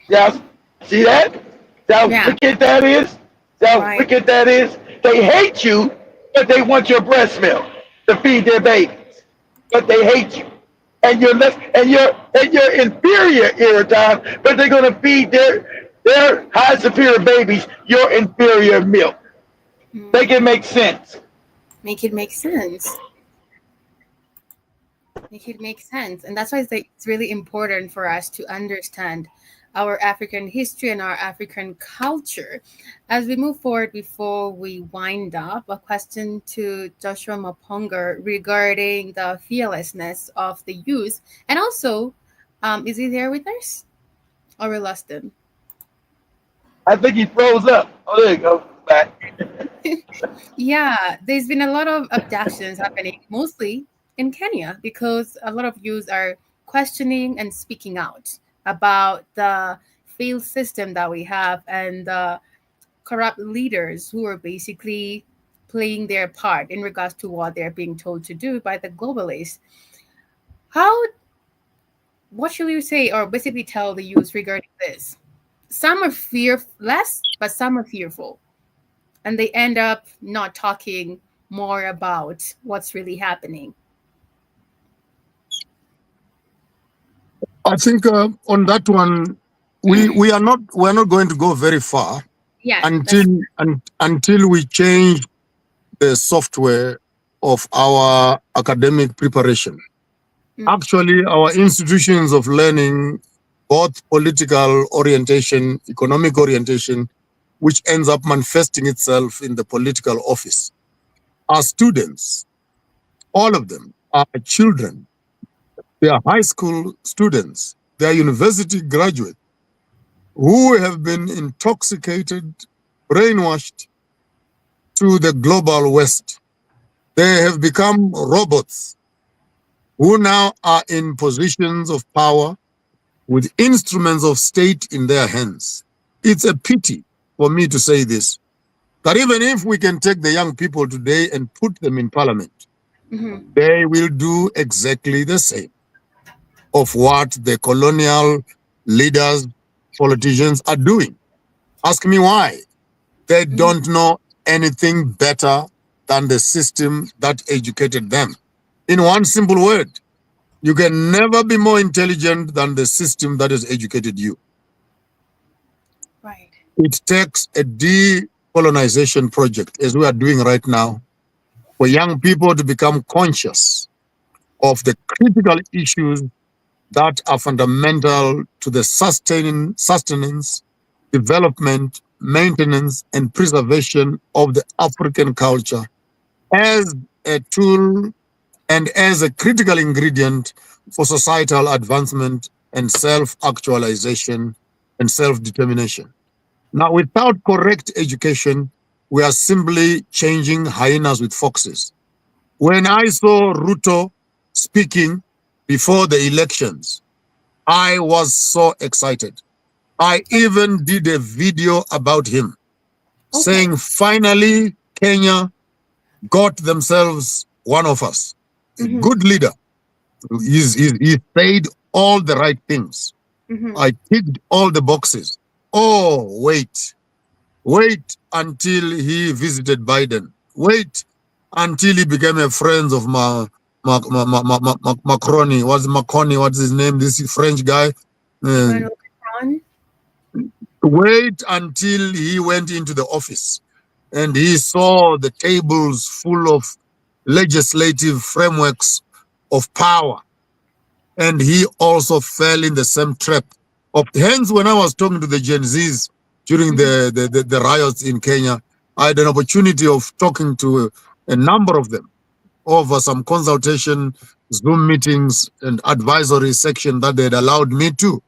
Yeah, see that? See how wicked that is? See how wicked that is? They hate you, but they want your breast milk to feed their babies. But they hate you. And you're inferior, Ayrton, but they're gonna feed their high superior babies your inferior milk. Make it make sense. Make it make sense. Make it make sense. And that's why it's really important for us to understand our African history and our African culture. As we move forward, before we wind up, a question to Joshua Maponga regarding the fearlessness of the youth. And also, is he there with us? Or we lost him? I think he froze up. Oh, there you go. Back. Yeah, there's been a lot of abductions happening, mostly in Kenya, because a lot of youth are questioning and speaking out about the failed system that we have and the corrupt leaders who are basically playing their part in regards to what they're being told to do by the globalists. What should you say, or basically tell the youth regarding this? Some are fearless, but some are fearful. And they end up not talking more about what's really happening. I think on that one, we are not going to go very far until we change the software of our academic preparation. Actually, our institutions of learning, both political orientation, economic orientation, which ends up manifesting itself in the political office. Our students, all of them are children. They are high school students. They are university graduates who have been intoxicated, brainwashed to the global West. They have become robots who now are in positions of power with instruments of state in their hands. It's a pity for me to say this, that even if we can take the young people today and put them in parliament, they will do exactly the same of what the colonial leaders, politicians are doing. Ask me why. They don't know anything better than the system that educated them. In one simple word, you can never be more intelligent than the system that has educated you. Right. It takes a decolonization project, as we are doing right now, for young people to become conscious of the critical issues that are fundamental to the sustenance, development, maintenance, and preservation of the African culture as a tool and as a critical ingredient for societal advancement and self-actualization and self-determination. Now, without correct education, we are simply changing hyenas with foxes. When I saw Ruto speaking before the elections, I was so excited. I even did a video about him, saying, finally, Kenya got themselves one of us, a good leader. He said all the right things. I ticked all the boxes. Oh, wait until he visited Biden. Wait until he became a friend of Macron. What's his name? This French guy. Wait until he went into the office and he saw the tables full of legislative frameworks of power. And he also fell in the same trap. Hence, when I was talking to the Gen Zs during the riots in Kenya, I had an opportunity of talking to a number of them over some consultation, Zoom meetings, and advisory section that they had allowed me to.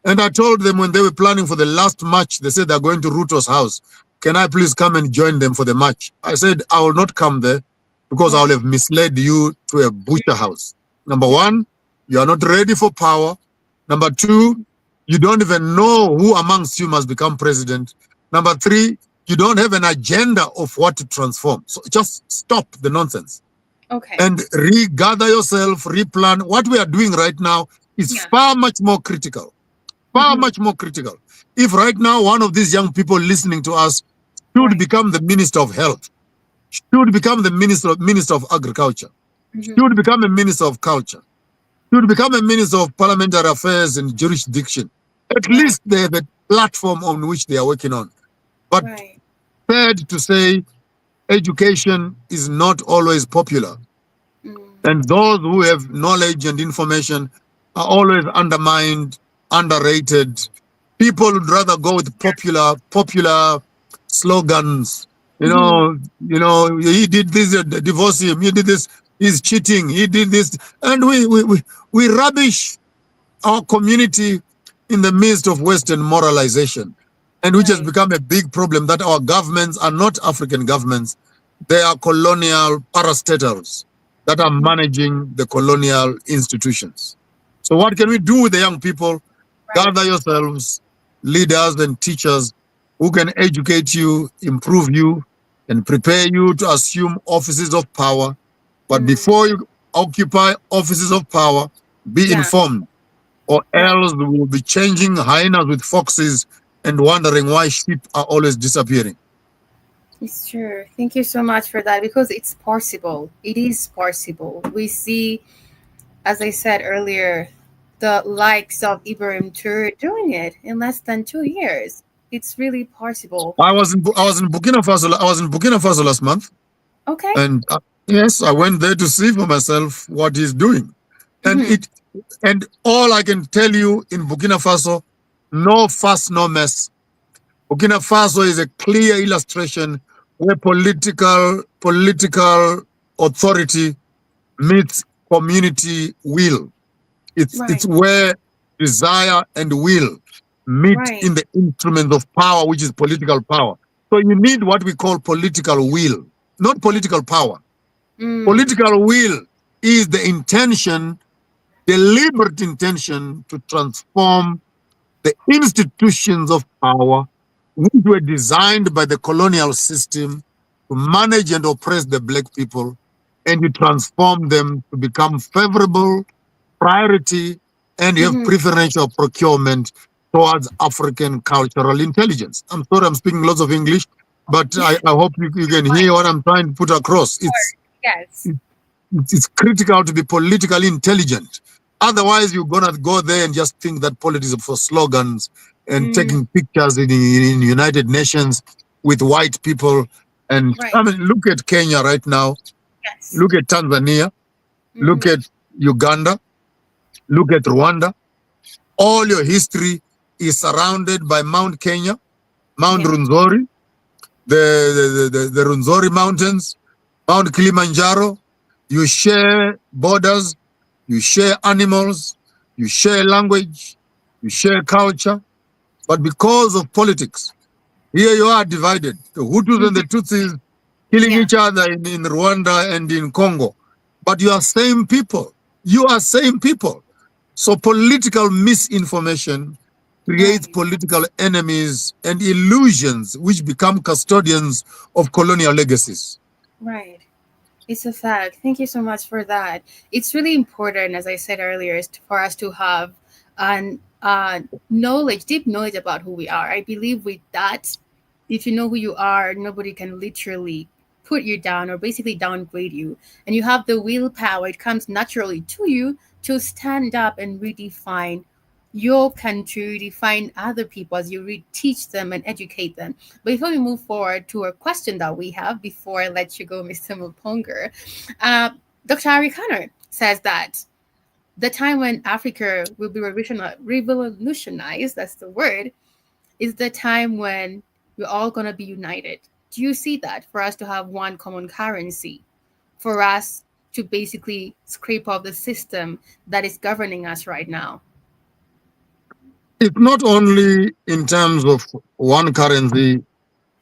And I told them when they were planning for the last march, they said they're going to Ruto's house. Can I please come and join them for the march? I said, I will not come there because I will have misled you to a butcher house. Number one, you are not ready for power. Number two, you don't even know who amongst you must become president. Number three, you don't have an agenda of what to transform. So just stop the nonsense. Okay. And regather yourself, replan. What we are doing right now is far much more critical. Far much more critical. If right now one of these young people listening to us should become the Minister of Health, should become the Minister of Agriculture, should become a Minister of Culture, should become a Minister of Parliamentary Affairs and Jurisdiction, at least they have a platform on which they are working on. But third, to say education is not always popular. And those who have knowledge and information are always undermined, underrated. People would rather go with popular slogans. You know, he did this, divorce him. He did this, he's cheating. He did this, and we rubbish our community in the midst of Western moralization, and which has become a big problem. That our governments are not African governments; they are colonial parastatals that are managing the colonial institutions. So, what can we do with the young people? Gather yourselves, leaders and teachers who can educate you, improve you, and prepare you to assume offices of power. But before you occupy offices of power, be informed, or else we will be changing hyenas with foxes and wondering why sheep are always disappearing. It's true. Thank you so much for that, because it's possible. It is possible. We see, as I said earlier, the likes of Ibrahim Toure doing it in less than 2 years. It's really possible. I was in Burkina Faso. I was in Burkina Faso last month. Okay. And yes, I went there to see for myself what he's doing. And and all I can tell you in Burkina Faso, no fuss, no mess. Burkina Faso is a clear illustration where political authority meets community will. It's where desire and will meet in the instrument of power, which is political power. So you need what we call political will, not political power. Political will is the intention, deliberate intention to transform the institutions of power which were designed by the colonial system to manage and oppress the black people, and you transform them to become favorable, priority, and you have preferential procurement towards African cultural intelligence. I'm sorry, I'm speaking lots of English, but I hope you can hear what I'm trying to put across. It's critical to be politically intelligent. Otherwise, you're going to go there and just think that politics is for slogans and taking pictures in United Nations with white people. And I mean, look at Kenya right now. Look at Tanzania. Look at Uganda. Look at Rwanda. All your history is surrounded by Mount Kenya, Mount Runzori, the Runzori Mountains, Mount Kilimanjaro, You share borders, you share animals, you share language, you share culture, but because of politics, here you are divided. The Hutus and the Tutsis killing each other in Rwanda and in Congo. But you are same people. You are same people. So political misinformation creates political enemies and illusions which become custodians of colonial legacies. Right. It's a fact. Thank you so much for that. It's really important, as I said earlier, for us to have knowledge, deep knowledge about who we are. I believe with that, if you know who you are, nobody can literally put you down or basically downgrade you. And you have the willpower. It comes naturally to you to stand up and redefine your country, redefine other people as you teach them and educate them. But before we move forward to a question that we have, before I let you go, Mr. Muponga, Dr. Ari Connor says that the time when Africa will be revolutionized, that's the word, is the time when we're all going to be united. Do you see that, for us to have one common currency, for us to basically scrape off the system that is governing us right now? It's not only in terms of one currency,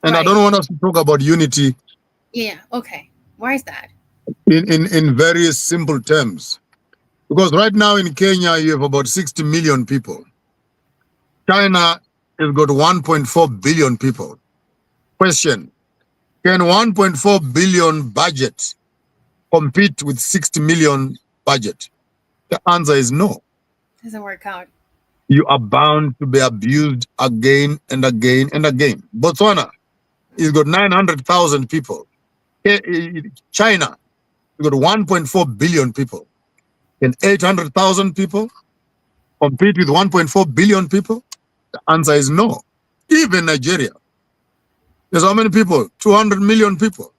and I don't want us to talk about unity. Yeah, okay. Why is that? In very simple terms. Because right now in Kenya, you have about 60 million people. China has got 1.4 billion people. Question: can 1.4 billion budget compete with 60 million budget? The answer is no. Doesn't work out. You are bound to be abused again and again and again. Botswana has got 900,000 people. China has got 1.4 billion people. Can 800,000 people compete with 1.4 billion people? The answer is no. Even Nigeria. There's how many people? 200 million people.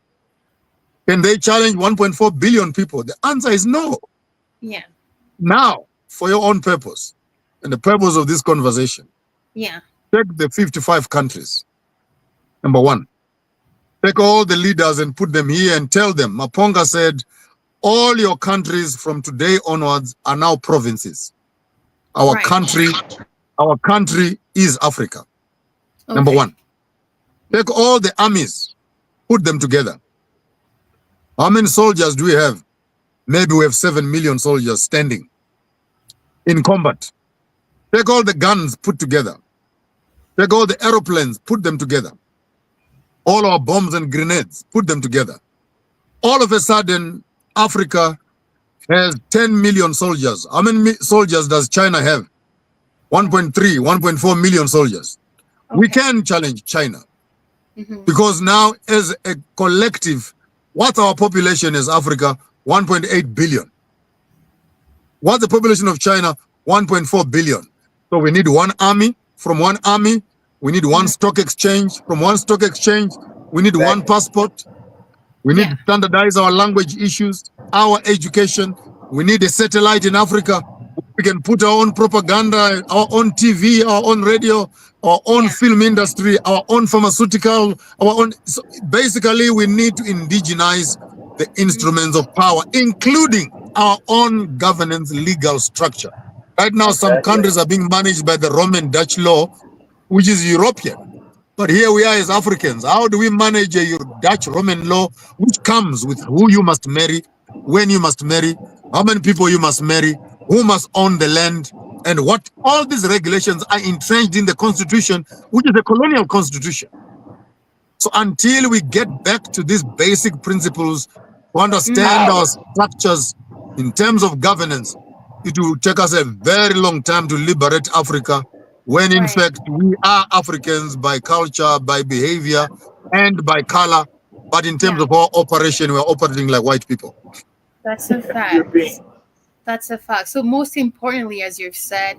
Can they challenge 1.4 billion people? The answer is no. Yeah. Now, for your own purpose, and the purpose of this conversation, yeah, take the 55 countries. Number one, take all the leaders and put them here and tell them, Muponga said, all your countries from today onwards are now provinces. Our country is Africa. Okay. Number one. Take all the armies, put them together. How many soldiers do we have? Maybe we have 7 million soldiers standing in combat. Take all the guns, put together. Take all the aeroplanes, put them together. All our bombs and grenades, put them together. All of a sudden, Africa has 10 million soldiers. How many soldiers does China have? 1.3, 1.4 million soldiers. Okay. We can challenge China. Because now, as a collective, what's our population as Africa? 1.8 billion. What's the population of China? 1.4 billion. So we need one army. From one army, we need one stock exchange. From one stock exchange, we need one passport. We need to standardize our language issues, our education. We need a satellite in Africa. We can put our own propaganda, our own TV, our own radio, our own film industry, our own pharmaceutical, our own. So basically, we need to indigenize the instruments of power, including our own governance legal structure. Right now, some countries are being managed by the Roman Dutch law, which is European. But here we are as Africans. How do we manage a Dutch Roman law, which comes with who you must marry, when you must marry, how many people you must marry, who must own the land, and what? All these regulations are entrenched in the constitution, which is a colonial constitution. So until we get back to these basic principles, to understand our structures in terms of governance, it will take us a very long time to liberate Africa, when in fact we are Africans by culture, by behavior, and by color. But in terms of our operation, we're operating like white people. That's a fact. That's a fact. So most importantly, as you've said,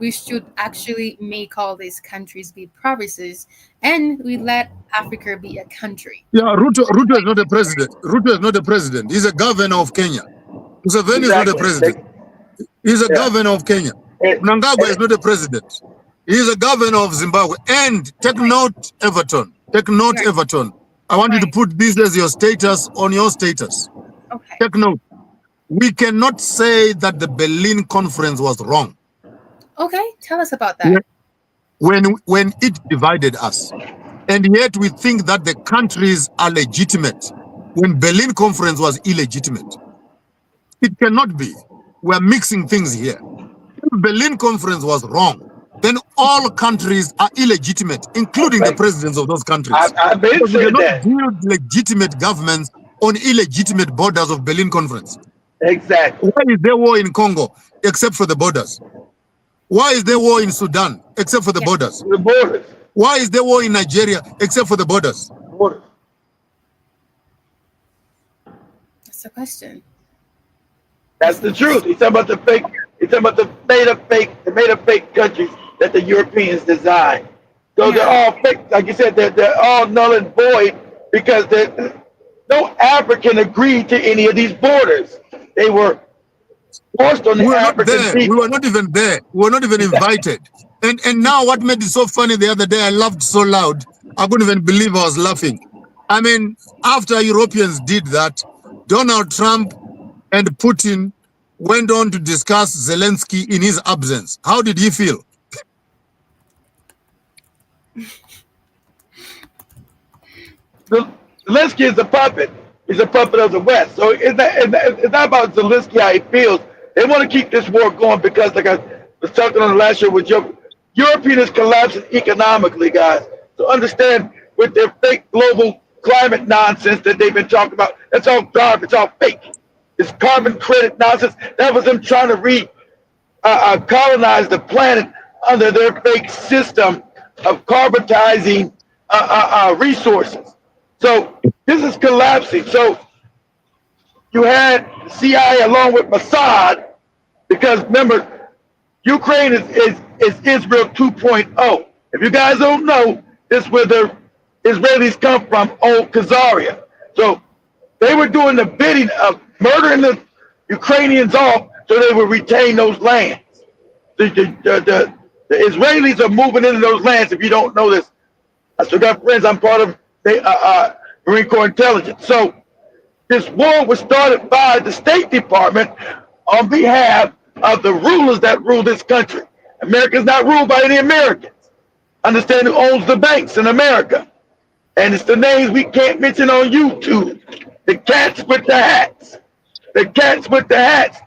we should actually make all these countries be provinces, and we let Africa be a country. Yeah, Ruto is not a president. Ruto is not a president. He's a governor of Kenya. Museveni is not a president. He's a governor of Kenya. Mnangagwa is not a president. He's a governor of Zimbabwe. And take note, Everton. Take note, Everton. I want you to put this as your status on your status. Okay. Take note. We cannot say that the Berlin Conference was wrong. Okay, tell us about that. When it divided us. And yet we think that the countries are legitimate when Berlin Conference was illegitimate. It cannot be. We're mixing things here. If Berlin Conference was wrong, then all countries are illegitimate, including the presidents of those countries. I've been Because we saying cannot that. build legitimate governments on illegitimate borders of Berlin Conference. Exactly. Why is there war in Congo except for the borders? Why is there war in Sudan except for the borders? The borders. Why is there war in Nigeria except for the borders? Borders. That's the question. That's the truth. He's talking about the fake. He's talking about the made up fake countries that the Europeans designed. So they're all fake. Like you said, they're all null and void because no African agreed to any of these borders. They were forced on the African people. We were not even there. We were not even invited. And now what made it so funny the other day, I laughed so loud, I couldn't even believe I was laughing. I mean, after Europeans did that, Donald Trump and Putin went on to discuss Zelensky in his absence. How did he feel? Zelensky is a puppet. He's a puppet of the West. So it's not about Zelensky, how he feels. They want to keep this war going because, like I was talking on the last year with European is collapsing economically, guys. So understand with their fake global climate nonsense that they've been talking about, that's all garbage, all fake. It's carbon credit nonsense. That was them trying to colonize the planet under their fake system of carbonizing resources. So this is collapsing. So you had CIA along with Mossad, because remember, Ukraine is Israel 2.0. If you guys don't know, this is where the Israelis come from, old Khazaria. So they were doing the bidding of murdering the Ukrainians off so they would retain those lands. The Israelis are moving into those lands. If you don't know this, I still got friends. I'm part of Marine Corps Intelligence. So this war was started by the State Department on behalf of the rulers that rule this country. America is not ruled by any Americans. Understand who owns the banks in America. And it's the names we can't mention on YouTube. The cats with the hats. The cats with the hats.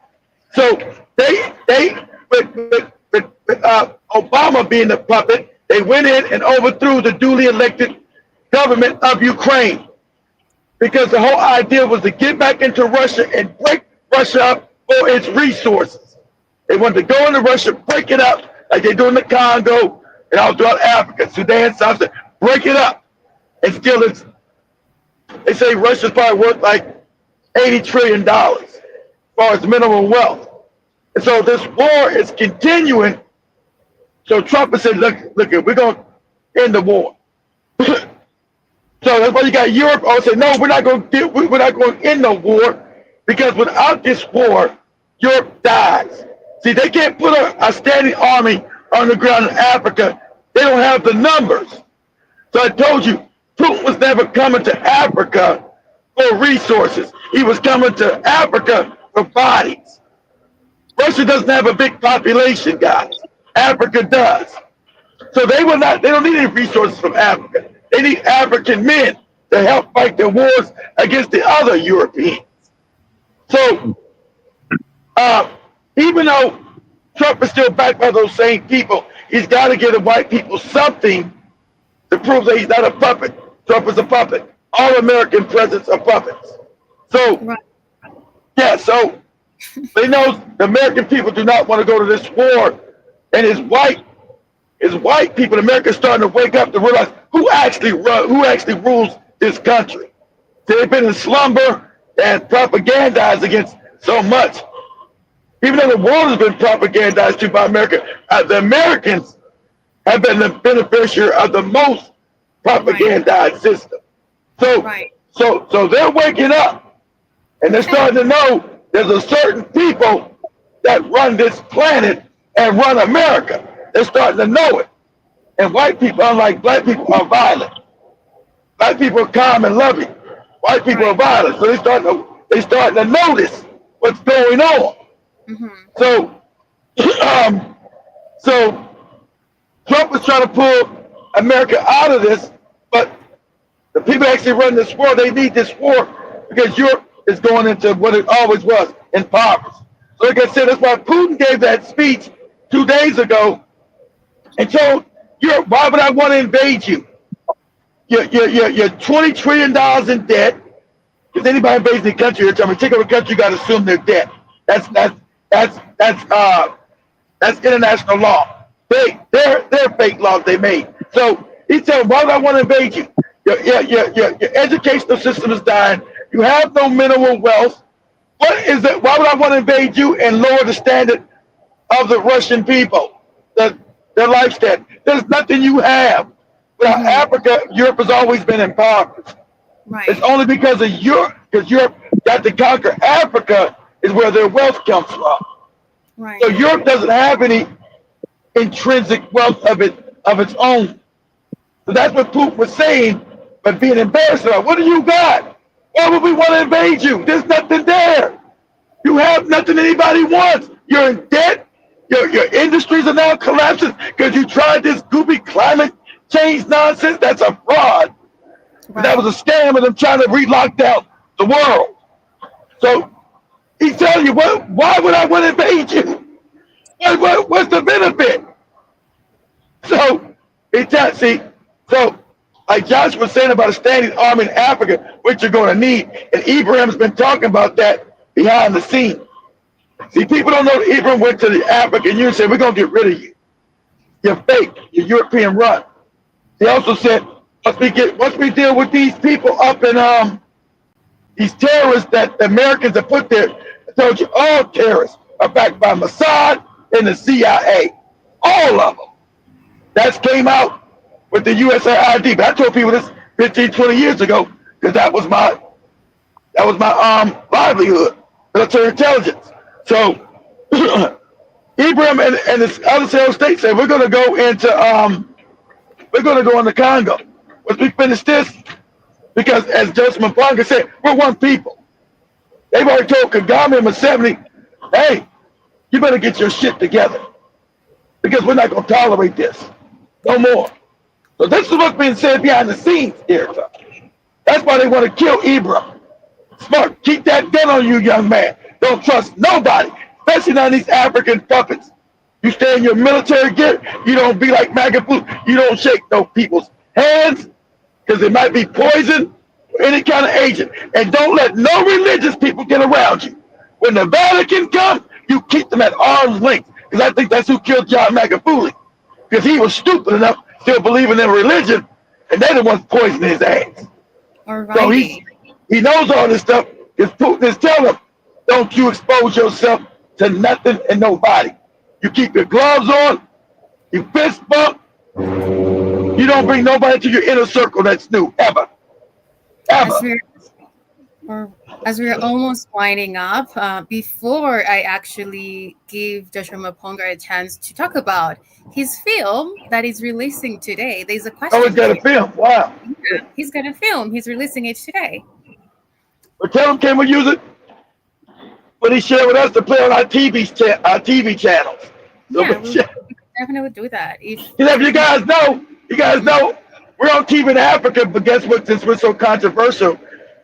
So with Obama being the puppet, they went in and overthrew the duly elected government of Ukraine. Because the whole idea was to get back into Russia and break Russia up for its resources. They wanted to go into Russia, break it up, like they do in the Congo and all throughout Africa, Sudan, South Sudan, break it up. And still it's, they say Russia's probably worth like $80 trillion as far as minimum wealth. And so this war is continuing. So Trump has said, look, we're going to end the war. So that's why you got Europe all say, no, we're not going to end the war, because without this war, Europe dies. See, they can't put a standing army on the ground in Africa. They don't have the numbers. So I told you, Putin was never coming to Africa for resources. He was coming to Africa for bodies. Russia doesn't have a big population, guys. Africa does. So they don't need any resources from Africa. They need African men to help fight their wars against the other Europeans. So even though Trump is still backed by those same people, he's got to give the white people something to prove that he's not a puppet. Trump is a puppet. All American presidents are puppets. So, yeah, so they know the American people do not want to go to this war, and his white people in America are starting to wake up to realize who actually rules this country. They've been in slumber and propagandized against so much. Even though the world has been propagandized to by America, the Americans have been the beneficiary of the most propagandized system. So they're waking up, and they're starting to know there's a certain people that run this planet and run America. They're starting to know it. And white people, unlike black people, are violent. Black people are calm and loving. White people are violent. So they're starting to they starting to notice what's going on. So, so Trump is trying to pull America out of this, but the people actually run this war, they need this war because Europe is going into what it always was, impoverished. So like I said, that's why Putin gave that speech 2 days ago and told Europe, why would I want to invade you? You're $20 trillion in debt. Because anybody invades the country, you're trying to take over a country, you got to assume their debt. That's international law. They're fake laws they made. So he said, why would I want to invade you? Your educational system is dying. You have no mineral wealth. What is it? Why would I want to invade you and lower the standard of the Russian people, their life standard? There's nothing you have. Without Africa, Europe has always been impoverished. Right. It's only because of Europe, because Europe got to conquer Africa is where their wealth comes from. Right. So Europe doesn't have any intrinsic wealth of its own. So that's what Putin was saying, but being embarrassed about. What do you got? Why would we want to invade you? There's nothing there. You have nothing anybody wants. You're in debt. Your industries are now collapsing because you tried this goofy climate change nonsense. That's a fraud. Right. That was a scam of them trying to re-lock down the world. So he's telling you, why would I want to invade you? What's the benefit? So so like Josh was saying about a standing army in Africa, which you're going to need, and Ibrahim's been talking about that behind the scenes. See, people don't know that Ibrahim went to the African Union and said, we're going to get rid of you. You're fake. You're European run. He also said, once we deal with these people up in these terrorists that the Americans have put there, I told you all terrorists are backed by Mossad and the CIA. All of them. That came out with the USAID. But I told people this 15, 20 years ago because that was my livelihood, military intelligence. So Ibrahim and this other several states said we're going to go into Congo. Once we finish this, because as Joseph Mapanga said, we're one people. They've already told Kagame and Museveni, hey, you better get your shit together because we're not going to tolerate this no more. So this is what's being said behind the scenes here. That's why they want to kill Ibrahim. Smart, keep that gun on you, young man. Don't trust nobody, especially none of these African puppets. You stay in your military gear. You don't be like Magafoo. You don't shake no people's hands because it might be poison or any kind of agent. And don't let no religious people get around you. When the Vatican comes, you keep them at arm's length. Because I think that's who killed John Magafuli. Because he was stupid enough still believing in religion, and they're the ones poisoning his ass. So he knows all this stuff. Because Putin is telling him, don't you expose yourself to nothing and nobody. You keep your gloves on, you fist bump, you don't bring nobody to your inner circle that's new, ever. As we're almost winding up, before I actually give Joshua Maponga a chance to talk about his film that is releasing today, there's a question. Oh, he's got a film, wow. Yeah, he's got a film, he's releasing it today. But tell him, can we use it? What he shared with us to play on our TV channels. So Yeah, we definitely do that. If you guys know, we're on TV in Africa, but guess what? Since we're so controversial,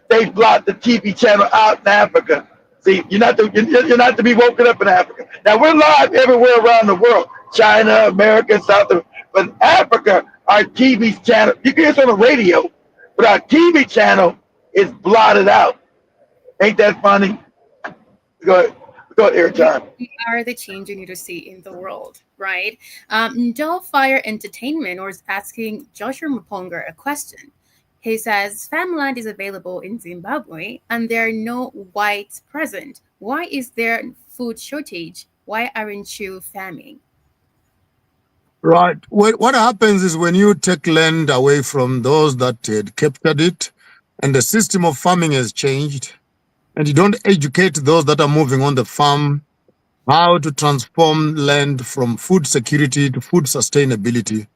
they blocked the TV channel out in Africa. See, you're not to be woken up in Africa. Now we're live everywhere around the world, China, America, South America, but in Africa, our TV channel, you can hear us on the radio, but our TV channel is blotted out. Ain't that funny? Go ahead, airtime. we are the change you need to see in the world, right? Fire Entertainment is asking Joshua Maponga a question. He says, farmland is available in Zimbabwe and there are no whites present. Why is there food shortage? Why aren't you farming? Right. What happens is when you take land away from those that had captured it, and the system of farming has changed, and you don't educate those that are moving on the farm how to transform land from food security to food sustainability,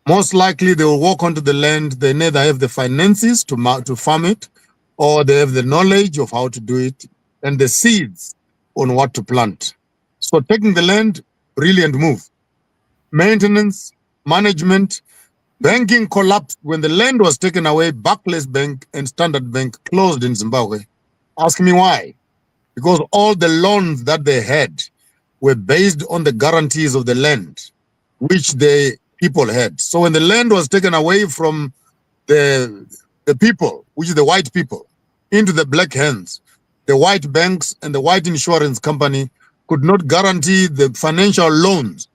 most likely they will walk onto the land. They neither have the finances to farm it, or they have the knowledge of how to do it, and the seeds on what to plant. So taking the land, brilliant move. Maintenance, management, banking collapsed when the land was taken away. Barclays Bank and Standard Bank closed in Zimbabwe. Ask me why. Because all the loans that they had were based on the guarantees of the land, which the people had. So when the land was taken away from the people, which is the white people, into the black hands, the white banks and the white insurance company could not guarantee the financial loans,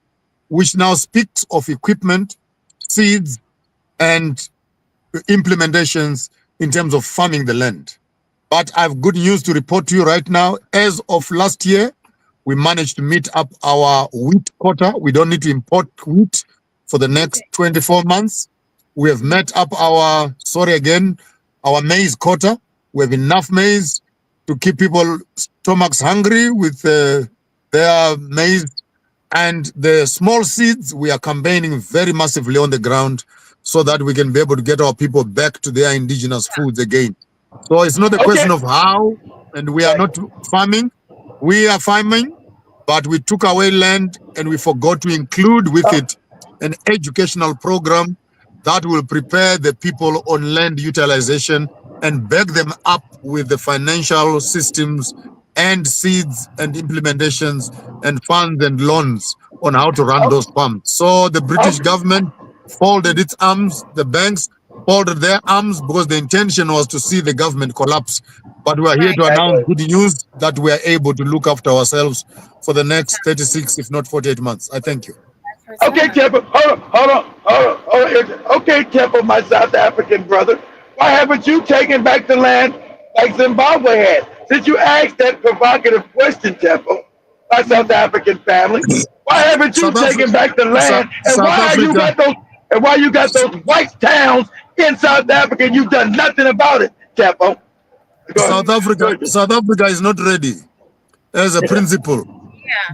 which now speaks of equipment, seeds, and implementations in terms of farming the land. But I have good news to report to you right now. As of last year, we managed to meet up our wheat quota. We don't need to import wheat for the next 24 months. We have met up our maize quota. We have enough maize to keep people's stomachs hungry with their maize. And the small seeds, we are campaigning very massively on the ground so that we can be able to get our people back to their indigenous foods again. So it's not a question of how, and we are not farming. We are farming, but we took away land and we forgot to include with it an educational program that will prepare the people on land utilization and back them up with the financial systems and seeds and implementations and funds and loans on how to run those farms. So the British government folded its arms, the banks folded their arms because the intention was to see the government collapse. But we are here to announce good news that we are able to look after ourselves for the next 36, if not 48 months. I thank you. Okay, Temple, hold on. Okay, Temple, my South African brother, why haven't you taken back the land like Zimbabwe had? Since you asked that provocative question, Temple, my South African family, why haven't you taken back the land? And why you got those white towns in South Africa and you've done nothing about it, Temple? South Africa is not ready as a principle.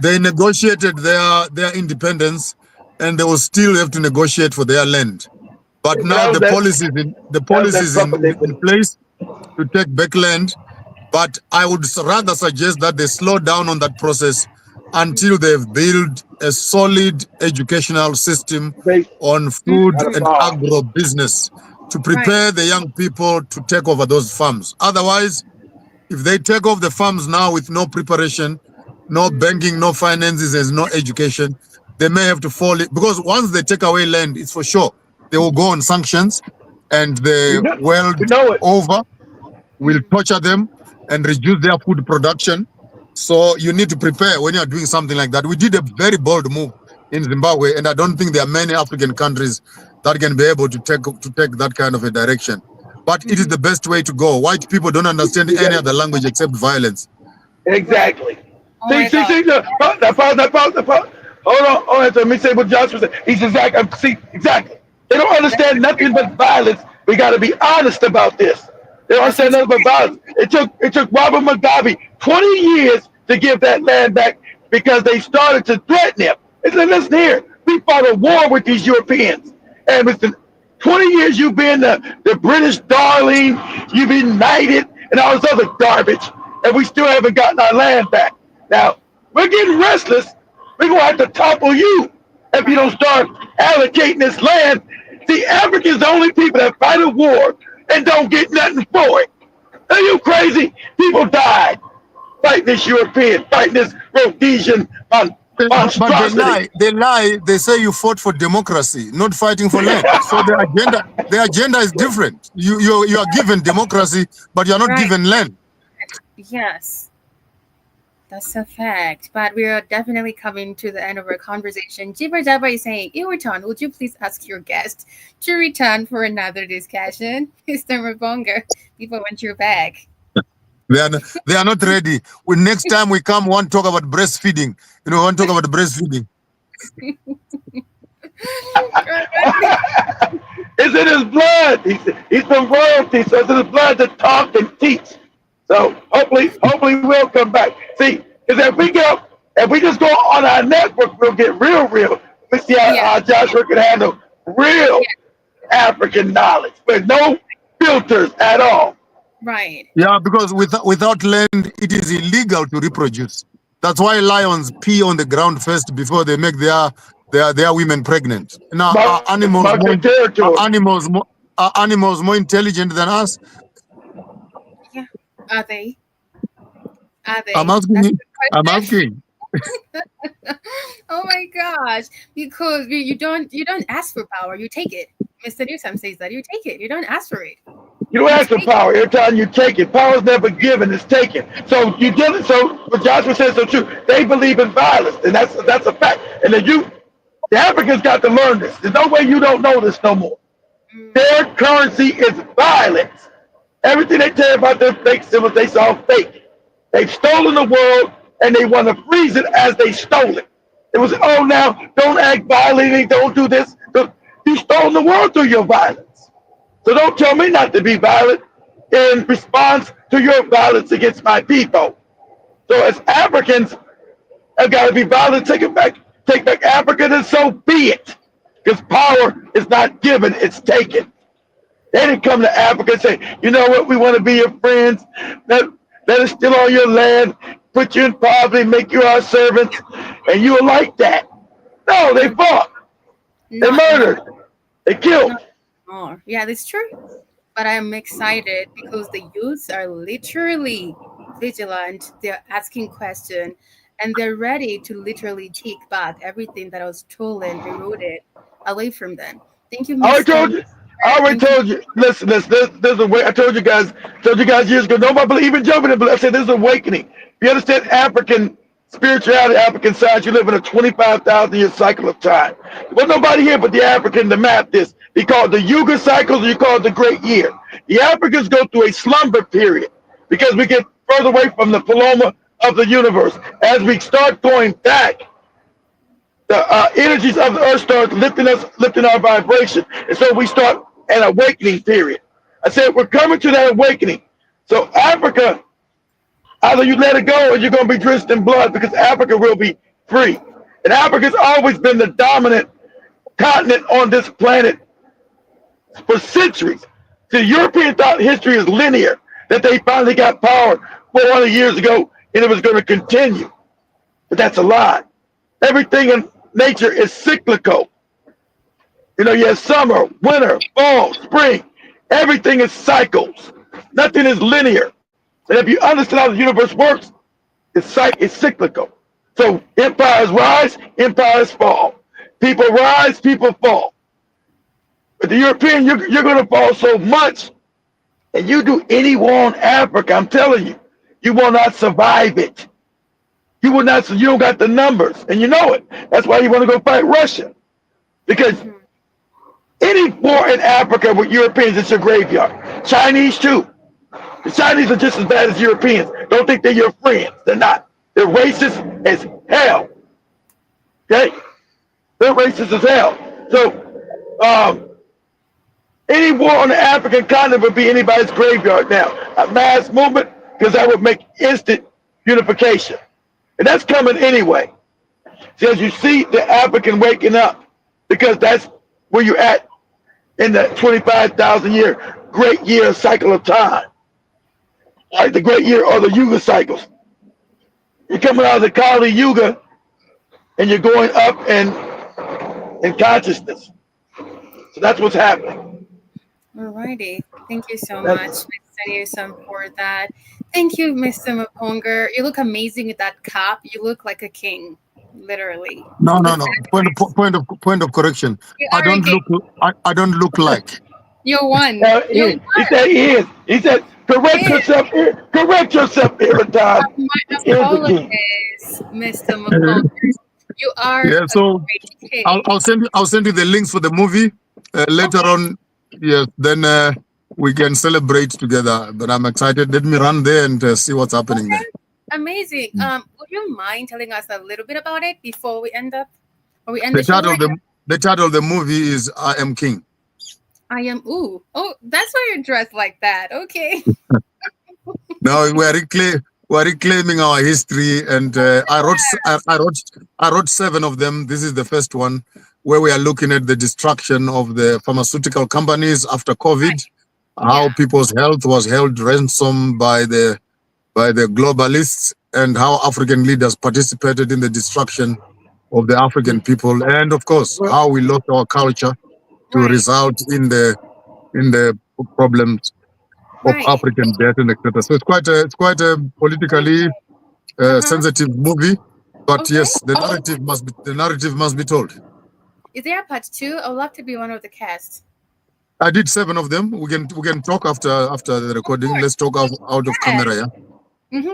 They negotiated their independence, and they will still have to negotiate for their land. But now the policy is in place to take back land. But I would rather suggest that they slow down on that process until they've built a solid educational system on food and agro business to prepare the young people to take over those farms. Otherwise, if they take off the farms now with no preparation, no banking, no finances, there's no education, they may have to fall in, because once they take away land, it's for sure they will go on sanctions, and the world over will torture them and reduce their food production. So you need to prepare when you are doing something like that. We did a very bold move in Zimbabwe, and I don't think there are many African countries that can be able to take that kind of a direction. But it is the best way to go. White people don't understand any other language except violence. Exactly. Hold on. Let me say what Joshua said. He's exactly. They don't understand nothing but violence. We got to be honest about this. They don't understand nothing but violence. It took Robert Mugabe 20 years to give that land back because they started to threaten him. They said, listen here, we fought a war with these Europeans. And within 20 years, you've been the British darling, you've been knighted, and all this other garbage, and we still haven't gotten our land back. Now, we're getting restless. We're going to have to topple you if you don't start allocating this land. See, Africans the only people that fight a war and don't get nothing for it. Are you crazy? People died fighting this European, fighting this Rhodesian monstrosity. But they lie. They say you fought for democracy, not fighting for land. So the agenda is different. You are given democracy, but you are not given land. Yes, that's a fact. But we are definitely coming to the end of our conversation. Jibber Jabba is saying, Iwerton, would you please ask your guest to return for another discussion? Mr. Mabonga, people want you back. They are not ready. Next time we come, we want to talk about breastfeeding. We want to talk about breastfeeding. It's in his blood. He's from royalty, so it's in his blood to talk and teach. So hopefully we'll come back. See, because if we just go on our network, we'll get real. Let's see how Joshua can handle real African knowledge with no filters at all. Right. Yeah, because without land, it is illegal to reproduce. That's why lions pee on the ground first before they make their women pregnant. Now, are animals more intelligent than us? Yeah. Are they? Are they? I'm asking That's you. the I'm question. asking. Oh my gosh! Because you don't ask for power, you take it. Mr. Newsom says that you take it. You don't ask for it. You don't ask for power. Every time you take it, power is never given; it's taken. So you did it. So what Joshua says is so true. They believe in violence, and that's a fact. And then the Africans got to learn this. There's no way you don't know this no more. Their currency is violence. Everything they tell you about their fake symbols, they saw fake. They've stolen the world, and they want to freeze it as they stole it. It was, oh, now don't act violently, don't do this. You stole the world through your violence. So don't tell me not to be violent in response to your violence against my people. So as Africans have got to be violent, take back Africa, and so be it. Because power is not given, it's taken. They didn't come to Africa and say, you know what, we want to be your friends. Let us steal all your land, put you in poverty, make you our servants, and you were like that. No, they fought. They murdered. They killed. Oh, yeah, that's true. But I'm excited because the youths are literally vigilant. They're asking questions, and they're ready to literally take back everything that was stolen, eroded away from them. Thank you, I already told you. Listen, there's a way. I told you guys years ago. Nobody believe in jumping in, but I said there's an awakening. You understand African spirituality, African science. You live in a 25,000-year cycle of time. There's nobody here but the African to map this. You call it the Yuga cycles, or you call it the Great Year. The Africans go through a slumber period because we get further away from the paloma of the universe. As we start going back, the energies of the earth start lifting our vibration, and so we start an awakening period. I said we're coming to that awakening. So Africa, either you let it go or you're going to be drenched in blood, because Africa will be free. And Africa's always been the dominant continent on this planet for centuries. The European thought history is linear, that they finally got power 400 years ago and it was going to continue. But that's a lie. Everything in nature is cyclical. You know, you have summer, winter, fall, spring. Everything is cycles. Nothing is linear. And if you understand how the universe works, it's cyclical. So empires rise, empires fall. People rise, people fall. But the European, you're going to fall so much, and you do any war in Africa, I'm telling you, you will not survive it. You will not. You don't got the numbers, and you know it. That's why you want to go fight Russia, because any war in Africa with Europeans, it's a graveyard. Chinese too. The Chinese are just as bad as Europeans. Don't think they're your friends. They're not. They're racist as hell. Okay? They're racist as hell. So, any war on the African continent would be anybody's graveyard now. A mass movement, because that would make instant unification. And that's coming anyway. So as you see the African waking up, because that's where you're at in the 25,000-year great year cycle of time. Like the great year or the Yuga cycles. You're coming out of the Kali Yuga and you're going up in consciousness. So that's what's happening. Alrighty. Thank you so much, Mr. Newsom, for that. Thank you, Mr. Maponga. You look amazing with that cap. You look like a king, literally. No. Point of correction. I don't look like. You're one. He said he is. He said, correct yourself here. Correct yourself here, Todd. My apologies, Mr. Maponga. You are so a great king. I'll send you the links for the movie later on. Yes, then we can celebrate together. But I'm excited. Let me run there and see what's happening there. Amazing. Would you mind telling us a little bit about it before we end up? Or we end The title of the movie is I Am King. I am. Oh, that's why you're dressed like that. Okay. No, we're reclaiming our history, and I wrote 7 of them. This is the first one, where we are looking at the destruction of the pharmaceutical companies after COVID, how people's health was held ransom by the globalists, and how African leaders participated in the destruction of the African people, and of course how we lost our culture to result in the problems of African death and etc. So it's quite a politically sensitive movie, but yes, the narrative must be told. Is there a part 2? I would love to be one of the cast. I did 7 of them. We can talk after the recording. Let's talk out of camera, yeah.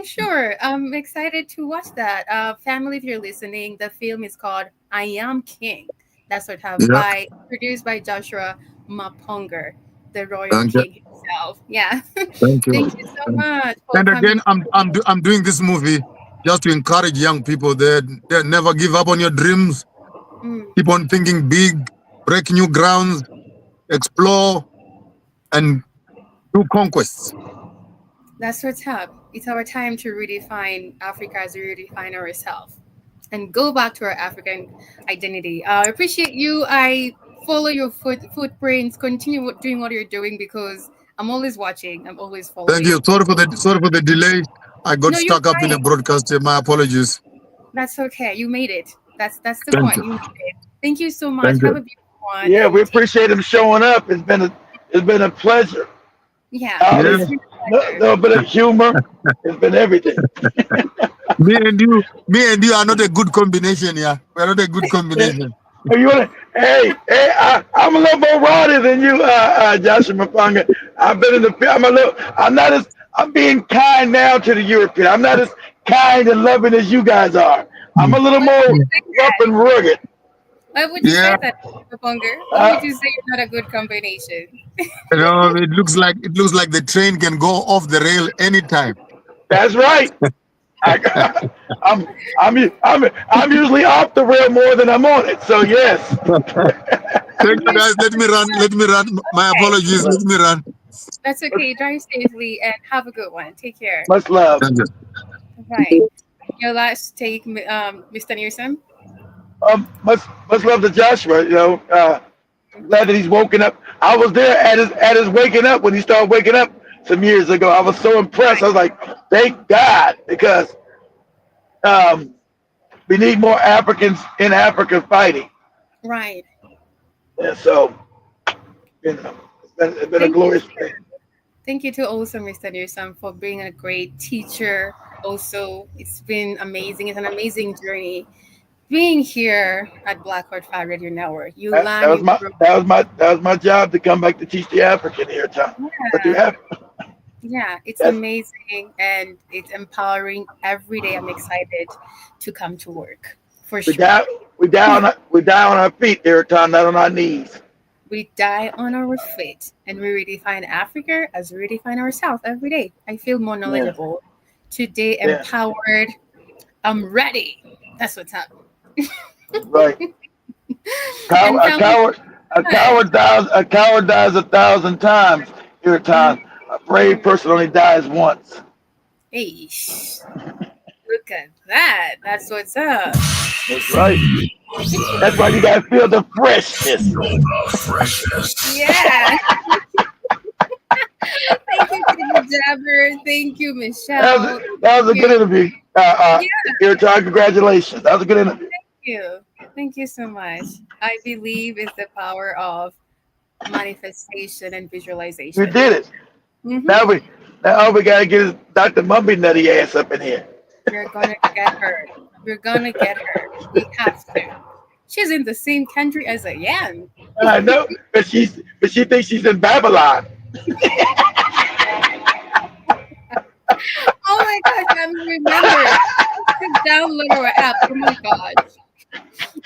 Sure. I'm excited to watch that. Family, if you're listening, the film is called I Am King. That's what produced by Joshua Maponger, the royal king himself. Yeah. Thank you. Thank you so much. And again, I'm doing this movie just to encourage young people that never give up on your dreams. Keep on thinking big, break new grounds, explore, and do conquests. That's what's up. It's our time to redefine Africa as we redefine ourselves and go back to our African identity. I appreciate you. I follow your footprints. Continue doing what you're doing because I'm always watching. I'm always following. Thank you. Sorry for the delay. I got stuck up in a broadcast. My apologies. That's okay. You made it. That's the point. You made it. Thank you so much. Have a beautiful one. Yeah, we appreciate him showing up. It's been a pleasure. Yeah. No bit of humor. It's been everything. me and you are not a good combination, yeah. We're not a good combination. Hey, I'm a little more rowdy than you, Joshua Maponger. I've been in the. I'm being kind now to the European. I'm not as kind and loving as you guys are. I'm a little more rough and rugged. Why would you say that, Maponger? Why would you say you're not a good combination? It looks like the train can go off the rail anytime. That's right. I'm usually off the rail more than I'm on it. So yes. Thank you guys. Let me run. My apologies. Let me run. That's okay. Drive safely and have a good one. Take care. Much love. Right. Your last take, Mr. Newsom. Much love to Joshua. You know, glad that he's woken up. I was there at his waking up when he started waking up some years ago. I was so impressed. I was like, thank God, because we need more Africans in Africa fighting. Right. And so, it's been a glorious thing. Thank you to also Mr. Newsom for being a great teacher. Also, it's been amazing. It's an amazing journey being here at Black Heart 5 Radio Network. That was my job to come back to teach the African here, Tom. Yeah, it's amazing and it's empowering. Every day I'm excited to come to work. For sure. We die on our feet here, Tom, not on our knees. We die on our feet and we redefine Africa as we redefine ourselves every day. I feel more knowledgeable. Today, empowered. I'm ready. That's what's up. Right. A coward dies 1,000 times here, Tom. A brave person only dies once. Hey, look at that. That's what's up. That's right. That's why you gotta feel the freshness. Yeah. Thank you, Jabber. Thank you, Michelle. That was a good interview. Here, Tom, congratulations. That was a good interview. Thank you. Thank you so much. I believe it's the power of manifestation and visualization. We did it. Mm-hmm. Now we gotta get Dr. Mumby nutty ass up in here. We're gonna get her. We're gonna get her. We have to. She's in the same country as I am. I know, but she thinks she's in Babylon. Oh my gosh, I remember to download our app. Oh my gosh.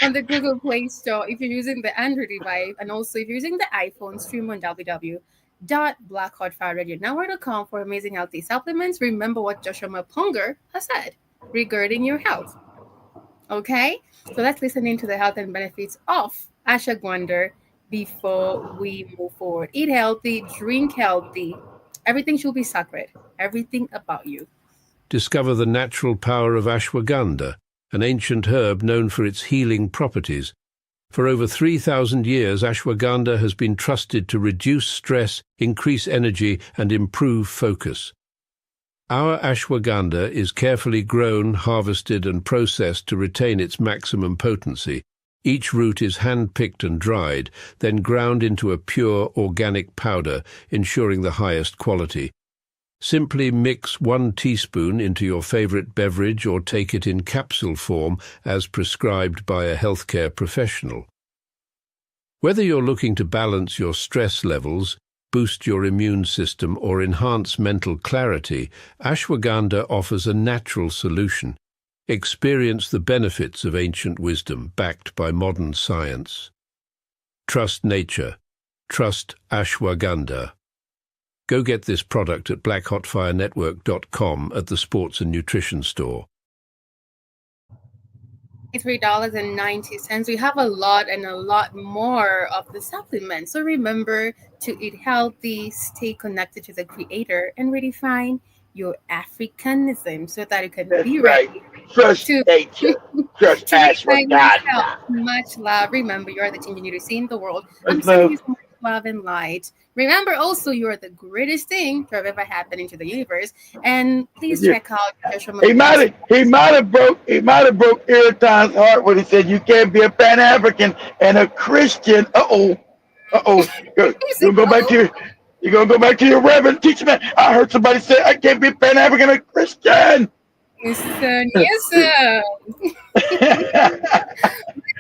On the Google Play Store, if you're using the Android device, and also if you're using the iPhone, stream on www.blackheartfireradionetwork.com for amazing healthy supplements. Remember what Joshua Maponger has said regarding your health. Okay, so let's listen into the health and benefits of ashwagandha before we move forward. Eat healthy, drink healthy. Everything should be sacred. Everything about you. Discover the natural power of ashwagandha, an ancient herb known for its healing properties. For over 3,000 years, ashwagandha has been trusted to reduce stress, increase energy, and improve focus. Our ashwagandha is carefully grown, harvested, and processed to retain its maximum potency. Each root is hand-picked and dried, then ground into a pure organic powder, ensuring the highest quality. Simply mix 1 teaspoon into your favorite beverage or take it in capsule form as prescribed by a healthcare professional. Whether you're looking to balance your stress levels, boost your immune system, or enhance mental clarity, ashwagandha offers a natural solution. Experience the benefits of ancient wisdom backed by modern science. Trust nature. Trust ashwagandha. Go get this product at blackhotfirenetwork.com at the Sports and Nutrition Store. $3.90. We have a lot and a lot more of the supplements. So remember to eat healthy, stay connected to the creator, and redefine your Africanism so that you can be ready. Trust nature. Trust ashwagandha. Much love. Remember, you are the change you need to see in the world. I'm sending you so much love and light. Remember also, you are the greatest thing to have ever happened into the universe. And please check out Joshua. He might have broke Ayrton's heart when he said you can't be a Pan-African and a Christian. You're gonna go back to your reverend teacher, man. I heard somebody say I can't be a Pan-African and a Christian. Yes, sir.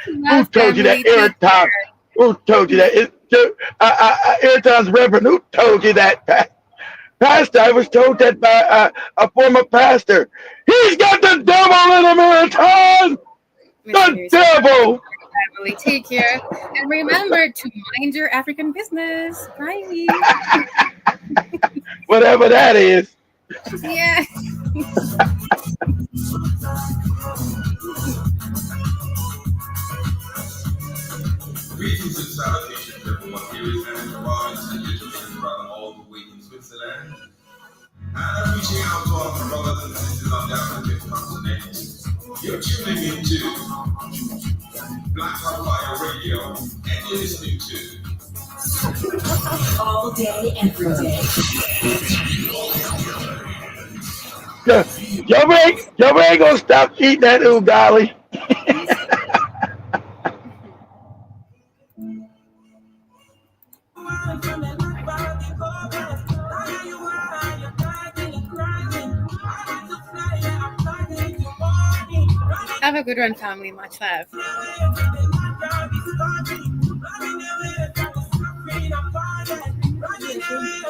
Who told you that, Ayrton? Who told you that? Ayrton's reverend. Who told you that, Pastor? I was told that by a former pastor. He's got the devil in him, Ayrton. The devil. Family, take care, and remember to mind your African business. Bye. Whatever that is. Yeah. Greetings and salutations, everyone. Here is Andrew Robinson, your Jamaican brother, all the way in Switzerland. And I'm reaching out to all my brothers and sisters on the African continent. You're tuning into Black Hot Fire Radio, and you're listening to All day, every day. Y'all ain't gonna stop eating that ugali. Have a good one, family. Much love.